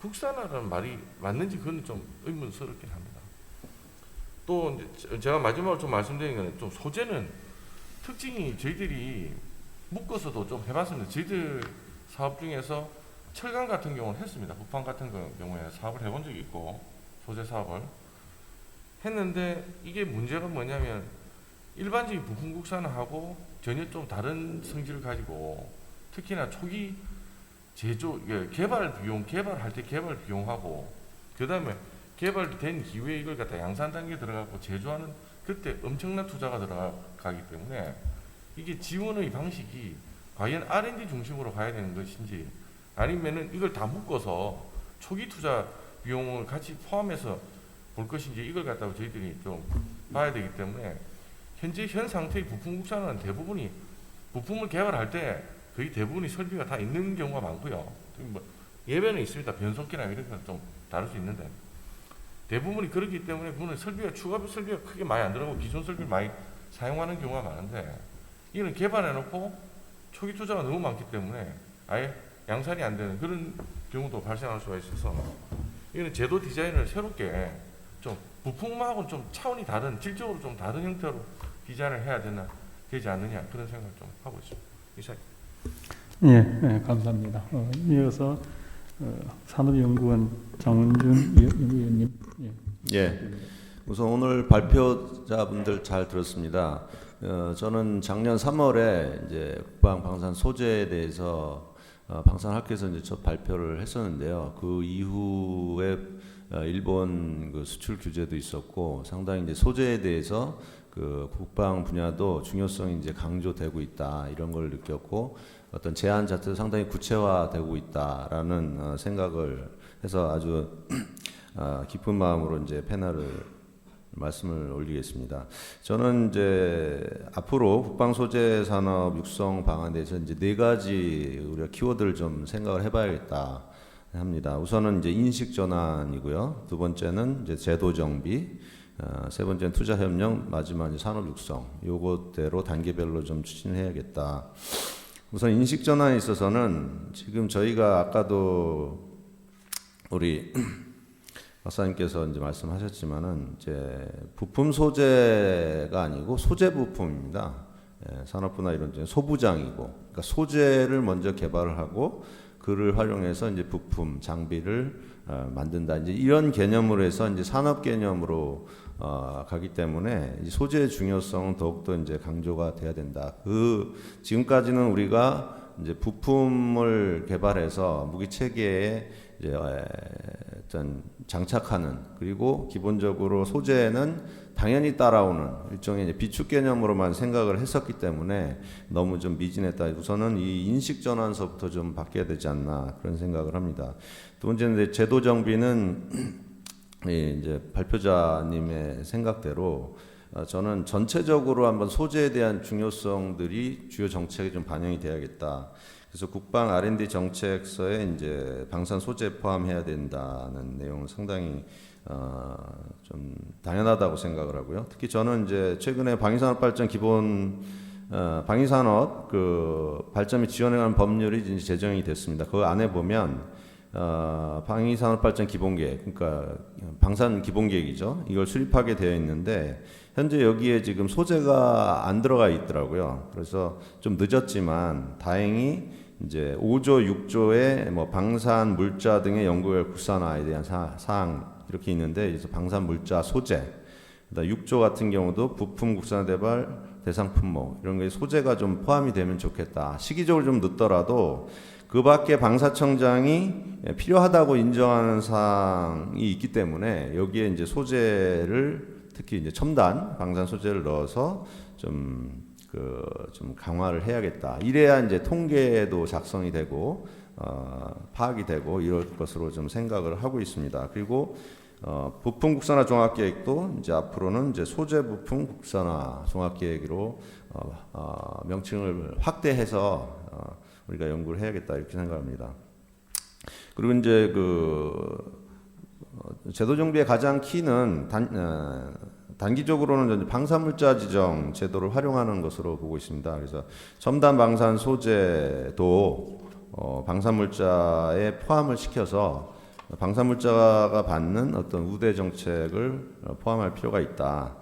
국산화라는 말이 맞는지 그건 좀 의문스럽긴 합니다. 또 이제 제가 마지막으로 좀 말씀드린 거는 좀 소재는 특징이 저희들이 묶어서도 좀 해봤습니다. 저희들 사업 중에서 철강 같은 경우는 했습니다. 북방 같은 경우에 사업을 해본 적이 있고 소재 사업을 했는데 이게 문제가 뭐냐면 일반적인 부품 국산화하고 전혀 좀 다른 성질을 가지고 특히나 초기 제조 개발할 때 개발 비용하고 그 다음에 개발된 이후에 이걸 갖다 양산 단계에 들어가고 제조하는 그때 엄청난 투자가 들어가기 때문에 이게 지원의 방식이 과연 R&D 중심으로 가야 되는 것인지 아니면은 이걸 다 묶어서 초기 투자 비용을 같이 포함해서 볼 것인지 이걸 갖다가 저희들이 좀 봐야 되기 때문에 현재 현 상태의 부품 국산화는 대부분이 부품을 개발할 때 거의 대부분이 설비가 다 있는 경우가 많고요. 뭐 예외는 있습니다. 변속기나 이런 건 좀 다를 수 있는데 대부분이 그렇기 때문에 그거는 설비가 추가 설비가 크게 많이 안 들어가고 기존 설비를 많이 사용하는 경우가 많은데 이는 개발해놓고 초기 투자가 너무 많기 때문에 아예 양산이 안 되는 그런 경우도 발생할 수가 있어서 이는 제도 디자인을 새롭게 좀 부품하고는 좀 차원이 다른 질적으로 좀 다른 형태로 디자인을 해야 되지 않느냐 그런 생각을 좀 하고 있습니다. 이상. 예, 감사합니다. 이어서 산업연구원 장원준 위원님. 예. 우선 오늘 발표자분들 잘 들었습니다. 저는 작년 3월에 이제 국방 방산 소재에 대해서 방산학회에서 이제 첫 발표를 했었는데요. 그 이후에 일본 그 수출 규제도 있었고 상당히 이제 소재에 대해서 그 국방 분야도 중요성이 이제 강조되고 있다 이런 걸 느꼈고 어떤 제안 자체도 상당히 구체화되고 있다라는 생각을 해서 아주 기쁜 마음으로 이제 패널을 말씀을 올리겠습니다. 저는 이제 앞으로 국방 소재 산업 육성 방안에 대해서 이제 4가지 우리가 키워드를 좀 생각을 해봐야겠다 합니다. 우선은 이제 인식 전환이고요. 두 번째는 이제 제도 정비, 세 번째는 투자 협력, 마지막 이제 산업 육성. 요것대로 단계별로 좀 추진해야겠다. 우선 인식 전환에 있어서는 지금 저희가 아까도 우리 박사님께서 이제 말씀하셨지만은 이제 부품 소재가 아니고 소재 부품입니다. 산업부나 이런 데 소부장이고, 그러니까 소재를 먼저 개발을 하고 그를 활용해서 이제 부품 장비를 만든다. 이제 이런 개념으로 해서 이제 산업 개념으로 가기 때문에 이 소재의 중요성은 더욱더 이제 강조가 돼야 된다. 지금까지는 우리가 이제 부품을 개발해서 무기 체계에 이제 어떤 장착하는 그리고 기본적으로 소재는 당연히 따라오는 일종의 이제 비축 개념으로만 생각을 했었기 때문에 너무 좀 미진했다. 우선은 이 인식 전환서부터 좀 바뀌어야 되지 않나 그런 생각을 합니다. 두 번째는 제도 정비는 이제 발표자님의 생각대로 저는 전체적으로 한번 소재에 대한 중요성들이 주요 정책에 좀 반영이 돼야겠다. 그래서 국방 R&D 정책서에 이제 방산 소재 포함해야 된다는 내용은 상당히 좀 당연하다고 생각을 하고요. 특히 저는 이제 최근에 방위산업 발전 기본 방위산업 그 발전이 지원하는 법률이 이제 제정이 됐습니다. 그 안에 보면 방위산업 발전 기본계획, 그러니까 방산 기본계획이죠. 이걸 수립하게 되어 있는데 현재 여기에 지금 소재가 안 들어가 있더라고요. 그래서 좀 늦었지만 다행히 이제 5조, 6조의 뭐 방산 물자 등의 연구결 국산화에 대한 사항 이렇게 있는데 그래서 방산 물자 소재, 그다음 6조 같은 경우도 부품 국산화 개발 대상 품목 이런 게 소재가 좀 포함이 되면 좋겠다. 시기적으로 좀 늦더라도 그 밖에 방사청장이 필요하다고 인정하는 사항이 있기 때문에 여기에 이제 소재를 특히 이제 첨단 방산 소재를 넣어서 좀 강화를 해야겠다. 이래야 이제 통계도 작성이 되고 파악이 되고 이럴 것으로 좀 생각을 하고 있습니다. 그리고 부품 국산화 종합계획도 이제 앞으로는 이제 소재 부품 국산화 종합계획으로 명칭을 확대해서 우리가 연구를 해야겠다 이렇게 생각합니다. 그리고 이제 제도 정비의 가장 키는 단기적으로는 방산물자 지정 제도를 활용하는 것으로 보고 있습니다. 그래서 첨단 방산 소재도 방산물자에 포함을 시켜서 방산물자가 받는 어떤 우대 정책을 포함할 필요가 있다.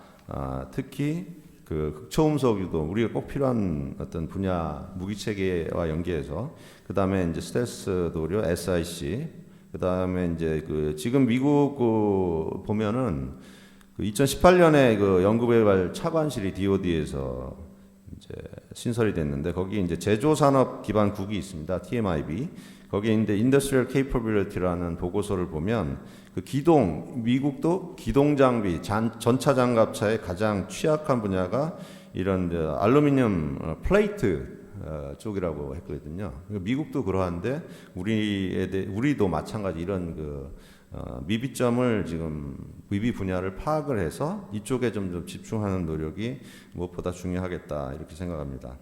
특히 극초음속 유도 우리가 꼭 필요한 어떤 분야 무기 체계와 연계해서 그 다음에 이제 스텔스 도료 SIC 그 다음에 이제 지금 미국 보면은 2018년에 연구개발 차관실이 DOD에서 이제 신설이 됐는데 거기 이제 제조산업 기반 국이 있습니다. TMIB. 거기에 이제 Industrial Capability라는 보고서를 보면 미국도 기동 장비, 전차 장갑차의 가장 취약한 분야가 이런 알루미늄 플레이트 쪽이라고 했거든요. 미국도 그러한데 우리도 마찬가지 이런 미비점을 지금 미비 분야를 파악을 해서 이쪽에 좀 집중하는 노력이 무엇보다 중요하겠다 이렇게 생각합니다.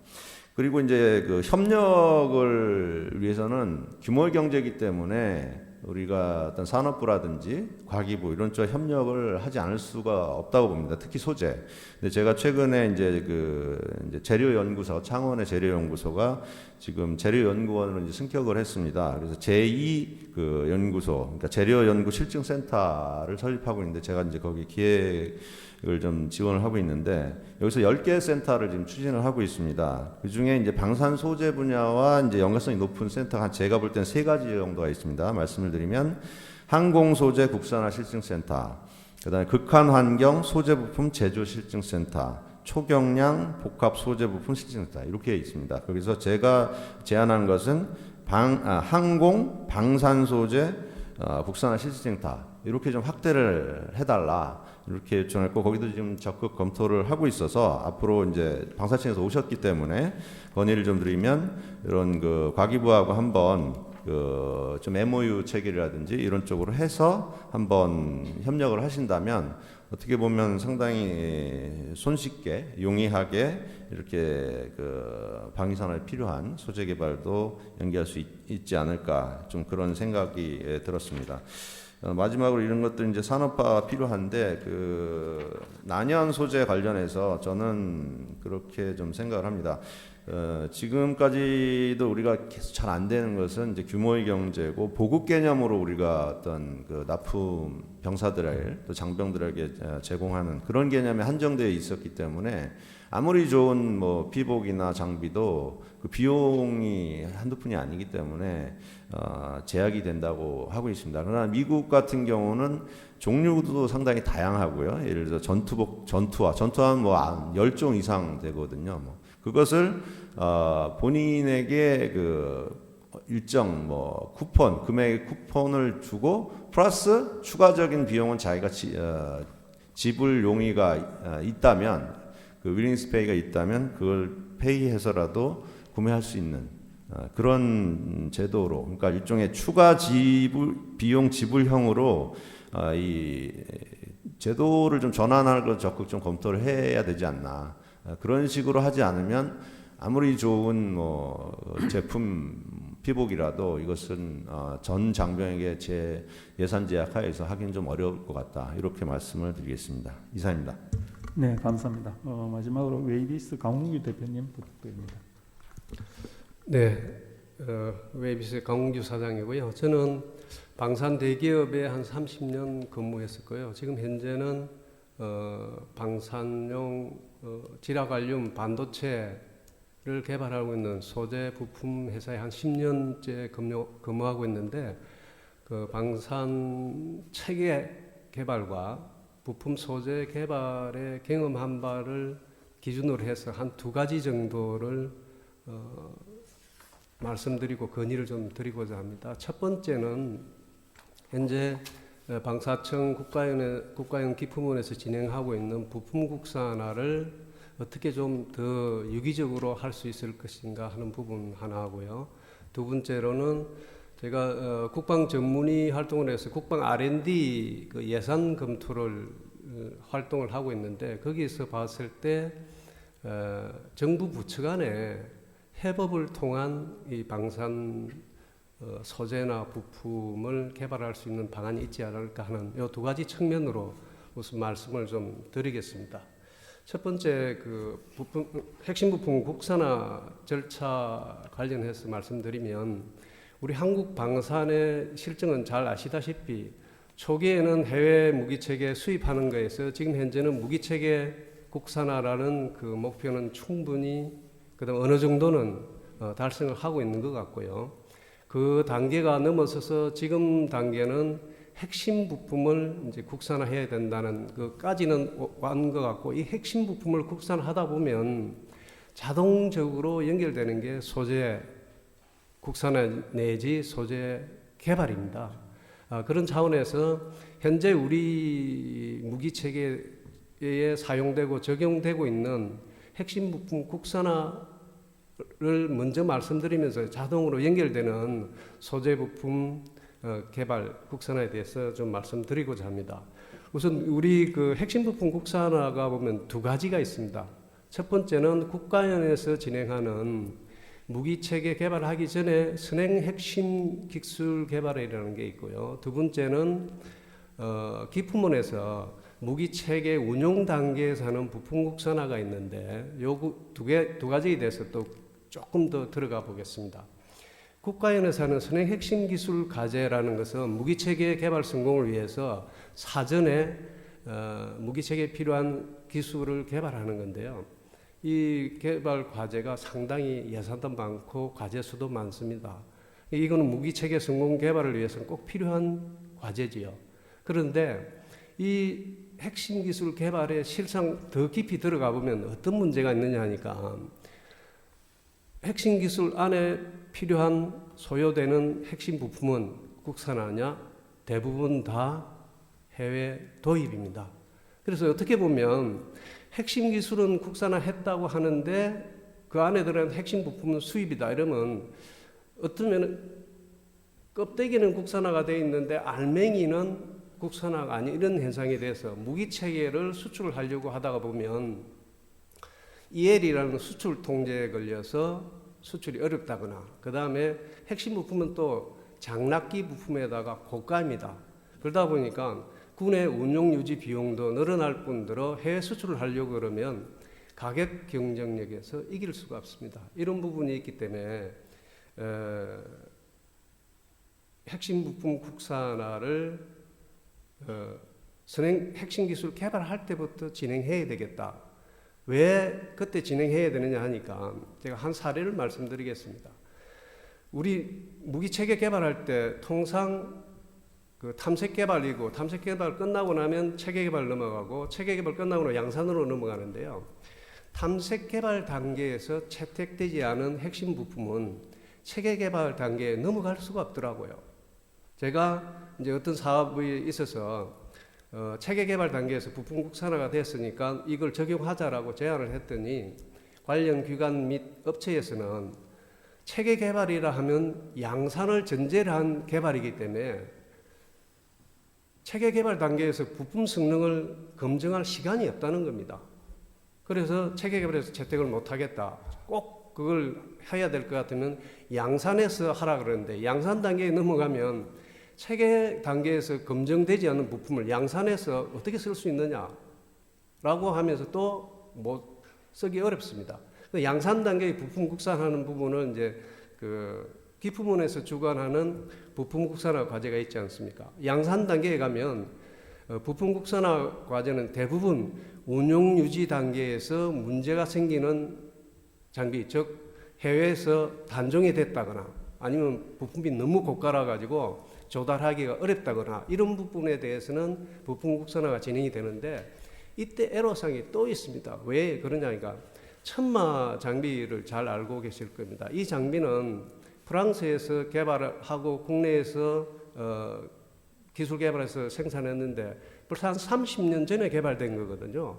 그리고 이제 그 협력을 위해서는 규모의 경제이기 때문에 우리가 어떤 산업부라든지 과기부 이런 쪽 협력을 하지 않을 수가 없다고 봅니다. 특히 소재. 근데 제가 최근에 이제 재료연구소, 창원의 재료연구소가 지금 재료연구원으로 이제 승격을 했습니다. 그래서 제2 그 연구소, 그러니까 재료연구 실증센터를 설립하고 있는데 제가 이제 거기 기획을 좀 지원을 하고 있는데 여기서 10개 센터를 지금 추진을 하고 있습니다. 그 중에 이제 방산 소재 분야와 이제 연관성이 높은 센터가 제가 볼 때는 3가지 정도가 있습니다. 말씀을 드리면 항공 소재 국산화 실증센터, 그다음에 극한 환경 소재 부품 제조 실증센터, 초경량 복합 소재 부품 실증센터 이렇게 있습니다. 거기서 제가 제안한 것은 항공 방산 소재 국산화 실증센터 이렇게 좀 확대를 해달라 이렇게 요청했고 거기도 지금 적극 검토를 하고 있어서 앞으로 이제 방사청에서 오셨기 때문에 건의를 좀 드리면 이런 그 과기부하고 한번 그 좀 MOU 체결이라든지 이런 쪽으로 해서 한번 협력을 하신다면 어떻게 보면 상당히 손쉽게 용이하게 이렇게 그 방위산업에 필요한 소재 개발도 연계할 수 있지 않을까 좀 그런 생각이 들었습니다. 마지막으로 이런 것들 이제 산업화가 필요한데 그 난연 소재 관련해서 저는 그렇게 좀 생각을 합니다. 지금까지도 우리가 계속 잘 안 되는 것은 이제 규모의 경제고 보급 개념으로 우리가 어떤 그 납품 병사들에게 또 장병들에게 제공하는 그런 개념에 한정되어 있었기 때문에 아무리 좋은 뭐 피복이나 장비도 그 비용이 한두 푼이 아니기 때문에 제약이 된다고 하고 있습니다. 그러나 미국 같은 경우는 종류도 상당히 다양하고요. 예를 들어 전투화는 뭐 10종 이상 되거든요. 뭐 그것을 본인에게 그 일정 뭐 쿠폰 금액의 쿠폰을 주고 플러스 추가적인 비용은 자기가 지불 용의가 있다면 그 윌링스페이가 있다면 그걸 페이해서라도 구매할 수 있는 그런 제도로 그러니까 일종의 추가 비용 지불형으로 이 제도를 좀 전환하는 걸 적극 좀 검토를 해야 되지 않나. 그런 식으로 하지 않으면 아무리 좋은 뭐 제품 피복이라도 이것은 전 장병에게 제 예산 제약 하에서 하긴 좀 어려울 것 같다. 이렇게 말씀을 드리겠습니다. 이상입니다. 네, 감사합니다. 마지막으로 웨이비스 강훈규 대표님 부탁드립니다. 네, 웨이비스 강훈규 사장이고요. 저는 방산 대기업에 한 30년 근무했었고요. 지금 현재는 방산용 지라갈륨 반도체를 개발하고 있는 소재 부품 회사에 한 10년째 근무하고 있는데 그 방산 체계 개발과 부품 소재 개발의 경험 한 바를 기준으로 해서 한 2가지 정도를 말씀드리고 건의를 좀 드리고자 합니다. 첫 번째는 현재 방사청 국가형 기품원에서 진행하고 있는 부품 국산화를 어떻게 좀 더 유기적으로 할 수 있을 것인가 하는 부분 하나 하고요. 두 번째로는 제가 국방 전문의 활동을 해서 국방 R&D 그 예산 검토를 활동을 하고 있는데 거기에서 봤을 때 정부 부처 간에 협업을 통한 이 방산 소재나 부품을 개발할 수 있는 방안이 있지 않을까 하는 이 2가지 측면으로 우선 말씀을 좀 드리겠습니다. 첫 번째 그 핵심 부품 국산화 절차 관련해서 말씀드리면 우리 한국 방산의 실정은 잘 아시다시피 초기에는 해외 무기체계 수입하는 거에서 지금 현재는 무기체계 국산화라는 그 목표는 충분히 그다음 어느 정도는 달성을 하고 있는 것 같고요. 그 단계가 넘어서서 지금 단계는 핵심 부품을 이제 국산화해야 된다는 그까지는 온 것 같고 이 핵심 부품을 국산하다 보면 자동적으로 연결되는 게 소재 국산화 내지 소재 개발입니다. 그런 차원에서 현재 우리 무기 체계에 사용되고 적용되고 있는 핵심 부품 국산화를 먼저 말씀드리면서 자동으로 연결되는 소재 부품 개발 국산화에 대해서 좀 말씀드리고자 합니다. 우선 우리 그 핵심 부품 국산화가 보면 2가지가 있습니다. 첫 번째는 국가연에서 진행하는 무기체계 개발하기 전에 선행 핵심 기술 개발이라는 게 있고요. 두 번째는 기품원에서 무기체계 운용 단계에서 하는 부품 국산화가 있는데 두 가지에 대해서 또 조금 더 들어가 보겠습니다. 국가연에서 하는 선행 핵심 기술 과제라는 것은 무기체계 개발 성공을 위해서 사전에 무기체계에 필요한 기술을 개발하는 건데요. 이 개발 과제가 상당히 예산도 많고 과제 수도 많습니다. 이거는 무기체계 성공 개발을 위해서는 꼭 필요한 과제지요. 그런데 이 핵심 기술 개발에 실상 더 깊이 들어가 보면 어떤 문제가 있느냐 하니까 핵심 기술 안에 필요한 소요되는 핵심 부품은 국산화냐? 대부분 다 해외 도입입니다. 그래서 어떻게 보면 핵심 기술은 국산화했다고 하는데 그 안에 들어간 핵심 부품은 수입이다 이러면 어쩌면 껍데기는 국산화가 되어 있는데 알맹이는 국산화가 아닌 이런 현상에 대해서 무기체계를 수출을 하려고 하다가 보면 EL이라는 수출 통제에 걸려서 수출이 어렵다거나 그 다음에 핵심 부품은 또 장납기 부품에다가 고가입니다. 그러다 보니까 군의 운용 유지 비용도 늘어날 뿐더러 해외 수출을 하려고 그러면 가격 경쟁력에서 이길 수가 없습니다. 이런 부분이 있기 때문에 핵심 부품 국산화를 선행 핵심 기술 개발할 때부터 진행해야 되겠다. 왜 그때 진행해야 되느냐 하니까 제가 한 사례를 말씀드리겠습니다. 우리 무기체계 개발할 때 통상 그 탐색 개발이고 탐색 개발 끝나고 나면 체계 개발 넘어가고 체계 개발 끝나고 나면 양산으로 넘어가는데요. 탐색 개발 단계에서 채택되지 않은 핵심 부품은 체계 개발 단계에 넘어갈 수가 없더라고요. 제가 이제 어떤 사업에 있어서 체계 개발 단계에서 부품 국산화가 됐으니까 이걸 적용하자라고 제안을 했더니 관련 기관 및 업체에서는 체계 개발이라 하면 양산을 전제로 한 개발이기 때문에 체계 개발 단계에서 부품 성능을 검증할 시간이 없다는 겁니다. 그래서 체계 개발에서 채택을 못 하겠다. 꼭 그걸 해야 될 것 같으면 양산에서 하라 그러는데 양산 단계에 넘어가면 체계 단계에서 검증되지 않은 부품을 양산에서 어떻게 쓸 수 있느냐라고 하면서 또 못 쓰기 어렵습니다. 양산 단계의 부품 국산하는 부분은 이제 그 기품원에서 주관하는 부품 국산화 과제가 있지 않습니까? 양산 단계에 가면 부품 국산화 과제는 대부분 운용 유지 단계에서 문제가 생기는 장비, 즉 해외에서 단종이 됐다거나 아니면 부품이 너무 고가라 가지고 조달하기가 어렵다거나 이런 부분에 대해서는 부품 국산화가 진행이 되는데 이때 애로사항이 또 있습니다. 왜 그러냐니까 천마 장비를 잘 알고 계실 겁니다. 이 장비는 프랑스에서 개발하고 국내에서 기술 개발해서 생산했는데 벌써 한 30년 전에 개발된 거거든요.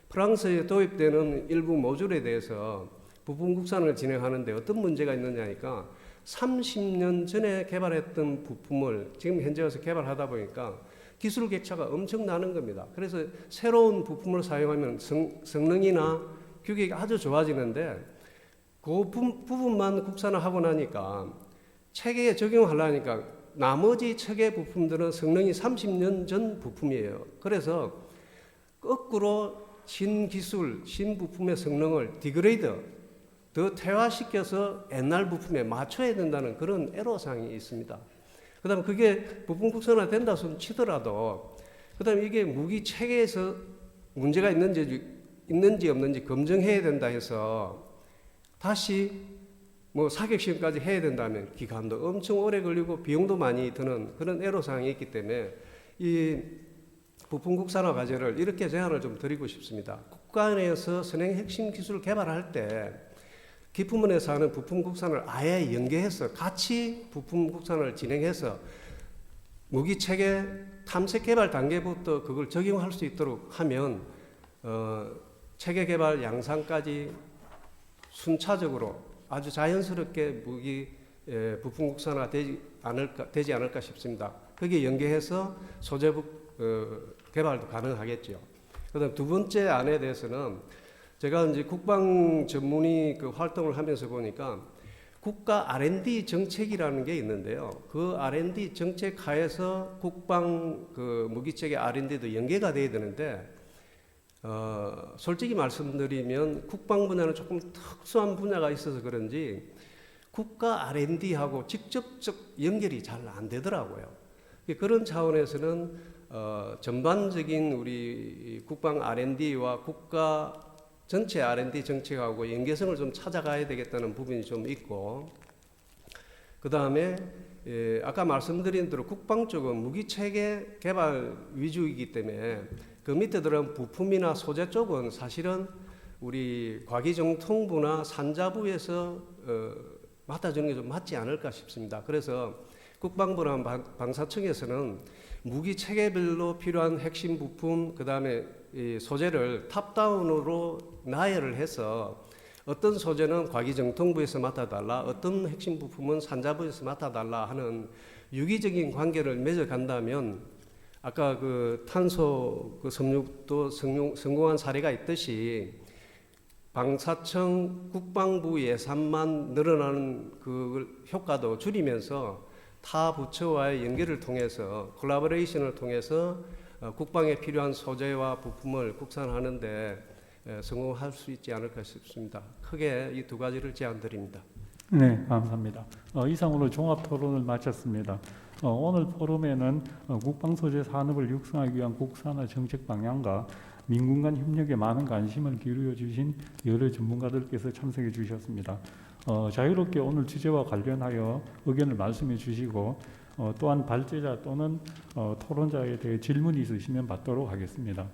프랑스에 도입되는 일부 모듈에 대해서 부품 국산을 진행하는데 어떤 문제가 있느냐니까 30년 전에 개발했던 부품을 지금 현재 와서 개발하다 보니까 기술 격차가 엄청 나는 겁니다. 그래서 새로운 부품을 사용하면 성능이나 규격이 아주 좋아지는데 그 부분만 국산화하고 나니까 체계에 적용하려니까 나머지 체계 부품들은 성능이 30년 전 부품이에요. 그래서 거꾸로 신기술, 신부품의 성능을 디그레이드, 더 퇴화시켜서 옛날 부품에 맞춰야 된다는 그런 애로사항이 있습니다. 그 다음에 그게 부품 국산화 된다 손 치더라도 그 다음에 이게 무기 체계에서 문제가 있는지 없는지 검증해야 된다 해서 다시 뭐 사격시험까지 해야 된다면 기간도 엄청 오래 걸리고 비용도 많이 드는 그런 애로사항이 있기 때문에 이 부품 국산화 과제를 이렇게 제안을 좀 드리고 싶습니다. 국가에서 선행 핵심 기술 개발할 때 기품원에서 하는 부품 국산을 아예 연계해서 같이 부품 국산을 진행해서 무기 체계 탐색 개발 단계부터 그걸 적용할 수 있도록 하면 체계 개발 양산까지 순차적으로 아주 자연스럽게 무기 부품 국산화 되지 않을까 싶습니다. 거기에 연계해서 소재부 개발도 가능하겠죠. 그다음 두 번째 안에 대해서는 제가 이제 국방 전문의 그 활동을 하면서 보니까 국가 R&D 정책이라는 게 있는데요. 그 R&D 정책 하에서 국방 그 무기체계 R&D도 연계가 돼야 되는데 솔직히 말씀드리면 국방 분야는 조금 특수한 분야가 있어서 그런지 국가 R&D하고 직접적 연결이 잘 안 되더라고요. 그런 차원에서는 전반적인 우리 국방 R&D와 국가 전체 R&D 정책하고 연계성을 좀 찾아가야 되겠다는 부분이 좀 있고, 그 다음에 아까 말씀드린 대로 국방 쪽은 무기체계 개발 위주이기 때문에 그 밑에 들어간 부품이나 소재 쪽은 사실은 우리 과기정통부나 산자부에서 맡아주는 게 좀 맞지 않을까 싶습니다. 그래서 국방부나 방사청에서는 무기 체계별로 필요한 핵심 부품, 그 다음에 이 소재를 탑다운으로 나열을 해서 어떤 소재는 과기정통부에서 맡아달라, 어떤 핵심 부품은 산자부에서 맡아달라 하는 유기적인 관계를 맺어간다면 아까 그 탄소 그 섬유도 성공한 사례가 있듯이 방사청 국방부 예산만 늘어나는 그 효과도 줄이면서 타 부처와의 연계를 통해서 콜라보레이션을 통해서 국방에 필요한 소재와 부품을 국산하는데 성공할 수 있지 않을까 싶습니다. 크게 이 두 가지를 제안드립니다. 네, 감사합니다. 이상으로 종합 토론을 마쳤습니다. 오늘 포럼에는 국방소재 산업을 육성하기 위한 국산화 정책 방향과 민군 간 협력에 많은 관심을 기울여 주신 여러 전문가들께서 참석해 주셨습니다. 자유롭게 오늘 주제와 관련하여 의견을 말씀해 주시고 또한 발제자 또는 토론자에 대해 질문이 있으시면 받도록 하겠습니다.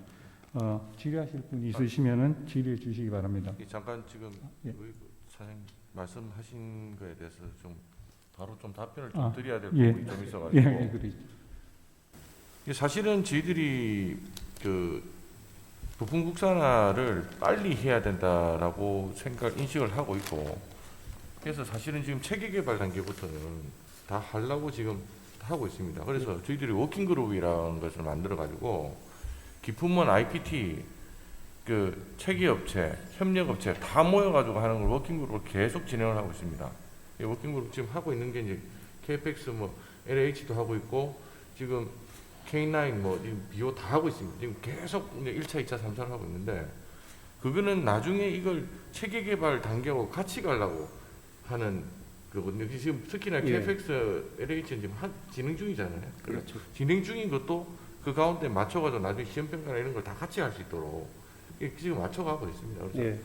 질의하실 분이 있으시면 질의해 주시기 바랍니다. 잠깐 지금 예. 사장님 말씀하신 거에 대해서 좀 바로 좀 답변을 좀 드려야 될 예. 부분이 좀 있어가지고 그러죠. 사실은 저희들이 그 부품 국산화를 빨리 해야 된다라고 인식을 하고 있고, 그래서 사실은 지금 체계 개발 단계부터는 다 하려고 지금 하고 있습니다. 그래서 저희들이 워킹그룹이라는 것을 만들어 가지고 기품원 IPT 그 체계업체, 협력업체 다 모여가지고 하는 걸 워킹그룹을 계속 진행을 하고 있습니다. 이 워킹그룹 지금 하고 있는 게 이제 KFX 뭐 LH도 하고 있고 지금 K9 뭐 지금 BO 다 하고 있습니다. 지금 계속 이제 1차, 2차, 3차를 하고 있는데 그거는 나중에 이걸 체계 개발 단계하고 같이 가려고 하는 거거든요. 지금 특히나 KFX, LH는 지금 진행 중이잖아요. 그렇죠. 진행 중인 것도 그 가운데 맞춰가지고 나중에 시험평가나 이런 걸 다 같이 할 수 있도록 지금 맞춰가고 있습니다. 그래서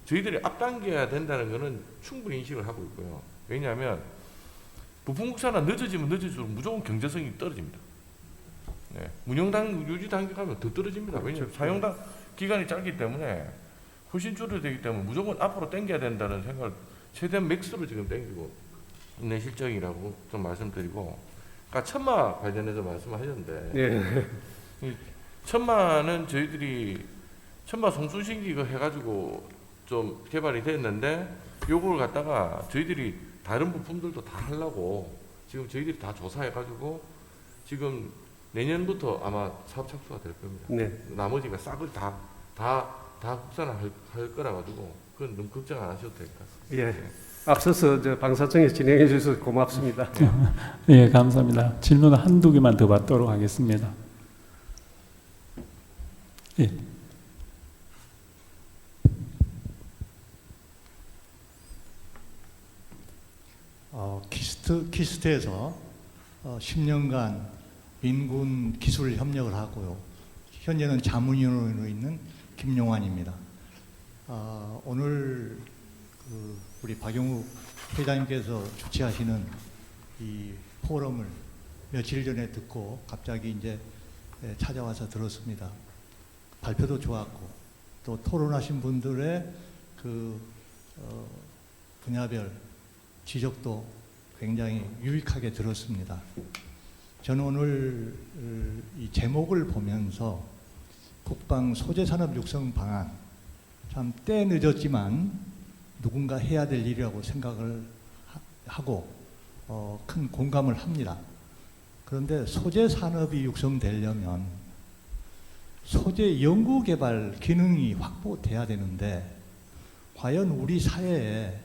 저희들이 앞당겨야 된다는 것은 충분히 인식을 하고 있고요. 왜냐하면 부품 국산화 늦어지면 늦어질수록 무조건 경제성이 떨어집니다. 네. 유지 단계가면 더 떨어집니다. 왜냐하면 사용 기간이 짧기 때문에 훨씬 줄어들기 때문에 무조건 앞으로 당겨야 된다는 생각을 최대한 맥스로 지금 당기고 있는 실정이라고 좀 말씀드리고, 아까 천마 관련해서 말씀하셨는데 이 천마는 저희들이 천마 송수신기 이거 해가지고 좀 개발이 됐는데 요걸 갖다가 저희들이 다른 부품들도 다 하려고 지금 저희들이 다 조사해가지고 지금 내년부터 아마 사업 착수가 될 겁니다. 네. 나머지가 싹을 다 국산화 할 거라 가지고 그건 너무 걱정 안 하셔도 될 것 같습니다. 예. 앞서서 저 방사청에 진행해 주셔서 고맙습니다. 예, 감사합니다. 질문 한두 개만 더 받도록 하겠습니다. 예. 키스트에서 10년간 민군 기술 협력을 하고요. 현재는 자문위원으로 있는 김용환입니다. 오늘 우리 박용욱 회장님께서 주최하시는 이 포럼을 며칠 전에 듣고 갑자기 이제 찾아와서 들었습니다. 발표도 좋았고 또 토론하신 분들의 그 분야별 지적도 굉장히 유익하게 들었습니다. 저는 오늘 이 제목을 보면서 국방 소재 산업 육성 방안, 참 때 늦었지만 누군가 해야 될 일이라고 생각을 하고 큰 공감을 합니다. 그런데 소재 산업이 육성되려면 소재 연구 개발 기능이 확보돼야 되는데 과연 우리 사회에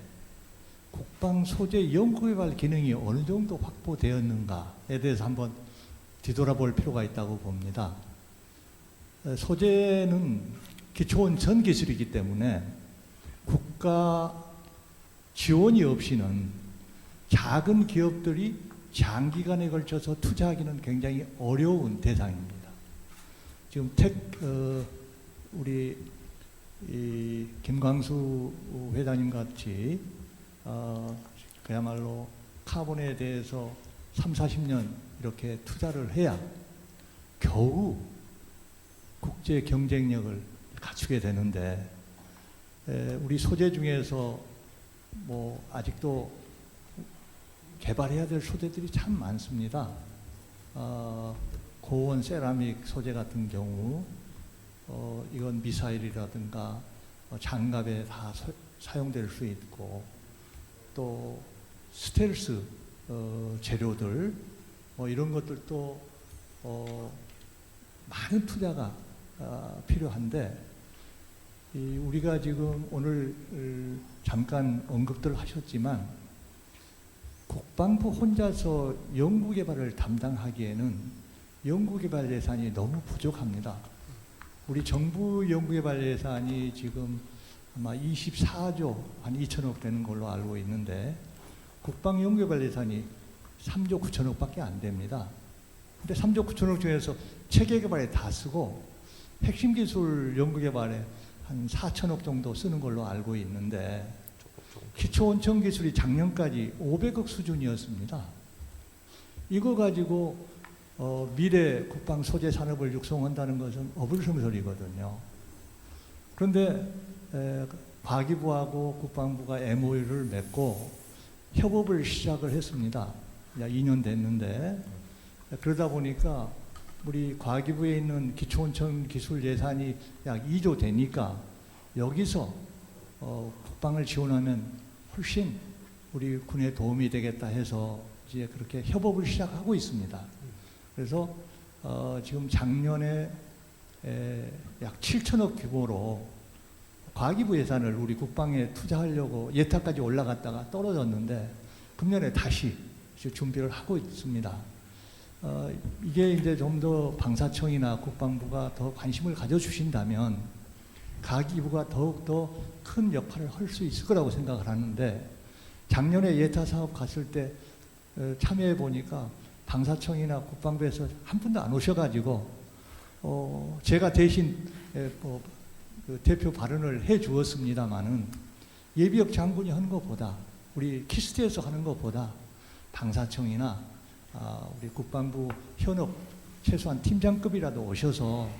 국방 소재 연구 개발 기능이 어느 정도 확보되었는가에 대해서 한번 뒤돌아볼 필요가 있다고 봅니다. 소재는 기초원 전 기술이기 때문에 국가 지원이 없이는 작은 기업들이 장기간에 걸쳐서 투자하기는 굉장히 어려운 대상입니다. 지금 우리 이 김광수 회장님 같이 그야말로 카본에 대해서 3, 40년 이렇게 투자를 해야 겨우 국제 경쟁력을 갖추게 되는데 우리 소재 중에서 뭐 아직도 개발해야 될 소재들이 참 많습니다. 고온 세라믹 소재 같은 경우 이건 미사일이라든가 장갑에 다 사용될 수 있고 또 스텔스 재료들 뭐 이런 것들도 많은 투자가 필요한데 우리가 지금 오늘 잠깐 언급들 하셨지만 국방부 혼자서 연구개발을 담당하기에는 연구개발 예산이 너무 부족합니다. 우리 정부 연구개발 예산이 지금 아마 24조 한 2천억 되는 걸로 알고 있는데 국방 연구개발 예산이 3조 9천억밖에 안 됩니다. 근데 3조 9천억 중에서 체계 개발에 다 쓰고 핵심 기술 연구개발에 한 4천억 정도 쓰는 걸로 알고 있는데 기초원천 기술이 작년까지 500억 수준이었습니다. 이거 가지고 미래 국방 소재 산업을 육성한다는 것은 어불성설이거든요. 그런데 과기부하고 국방부가 MOU를 맺고 협업을 시작을 했습니다. 2년 됐는데 그러다 보니까 우리 과기부에 있는 기초원천 기술 예산이 약 2조 되니까 여기서 국방을 지원하면 훨씬 우리 군에 도움이 되겠다 해서 이제 그렇게 협업을 시작하고 있습니다. 그래서 지금 작년에 약 7천억 규모로 과기부 예산을 우리 국방에 투자하려고 예타까지 올라갔다가 떨어졌는데 금년에 다시 준비를 하고 있습니다. 이게 이제 좀 더 방사청이나 국방부가 더 관심을 가져주신다면 과기부가 더욱더 큰 역할을 할 수 있을 거라고 생각을 하는데 작년에 예타 사업 갔을 때 참여해 보니까 방사청이나 국방부에서 한 분도 안 오셔가지고 제가 대신 그 대표 발언을 해 주었습니다마는 예비역 장군이 하는 것보다 우리 키스트에서 하는 것보다 방사청이나 우리 국방부 현업 최소한 팀장급이라도 오셔서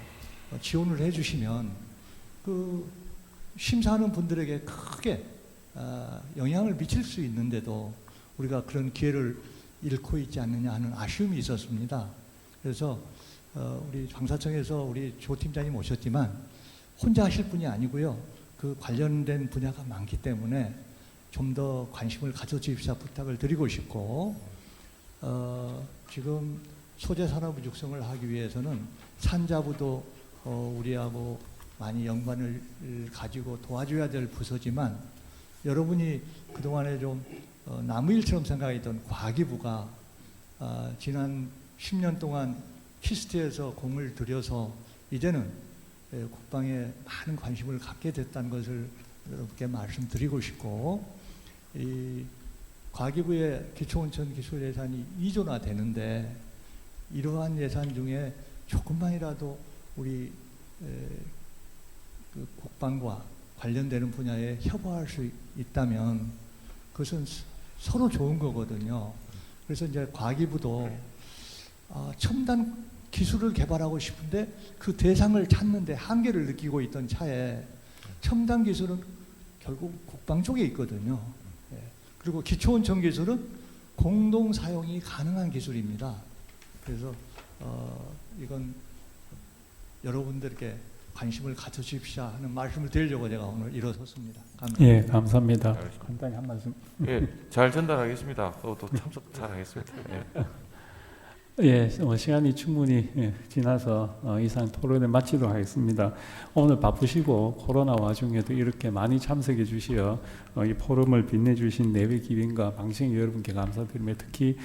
지원을 해주시면 그 심사하는 분들에게 크게 영향을 미칠 수 있는데도 우리가 그런 기회를 잃고 있지 않느냐 하는 아쉬움이 있었습니다. 그래서 우리 방사청에서 우리 조 팀장님 오셨지만 혼자 하실 분이 아니고요. 그 관련된 분야가 많기 때문에 좀 더 관심을 가져주십사 부탁을 드리고 싶고 지금 소재 산업을 육성을 하기 위해서는 산자부도 우리하고 많이 연관을 가지고 도와줘야 될 부서지만 여러분이 그동안에 좀 남의 일처럼 생각했던 과기부가 지난 10년 동안 키스트에서 공을 들여서 이제는 국방에 많은 관심을 갖게 됐다는 것을 여러분께 말씀드리고 싶고 이 과기부의 기초원천 기술 예산이 2조나 되는데 이러한 예산 중에 조금만이라도 우리 그 국방과 관련되는 분야에 협업할 수 있다면 그것은 서로 좋은 거거든요. 그래서 이제 과기부도 첨단 기술을 개발하고 싶은데 그 대상을 찾는데 한계를 느끼고 있던 차에 첨단 기술은 결국 국방 쪽에 있거든요. 그리고 기초원천 기술은 공동 사용이 가능한 기술입니다. 그래서 이건 여러분들께 관심을 가져주십시오 하는 말씀을 드리려고 제가 오늘 일어섰습니다. 감사합니다. 예, 감사합니다. 간단히 한 말씀. 예, 잘 전달하겠습니다. 또 참석 잘하겠습니다. 예. 예, 시간이 충분히 지나서 이상 토론을 마치도록 하겠습니다. 오늘 바쁘시고 코로나 와중에도 이렇게 많이 참석해 주시어 이 포럼을 빛내주신 4位 기빈과 방청 여러분께 감사드리며 특히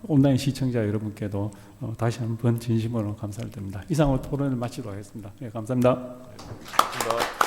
온라인 시청자 여러분께도 다시 한번 진심으로 감사를 드립니다. 이상으로 토론을 마치도록 하겠습니다. 예, 감사합니다. 고맙습니다.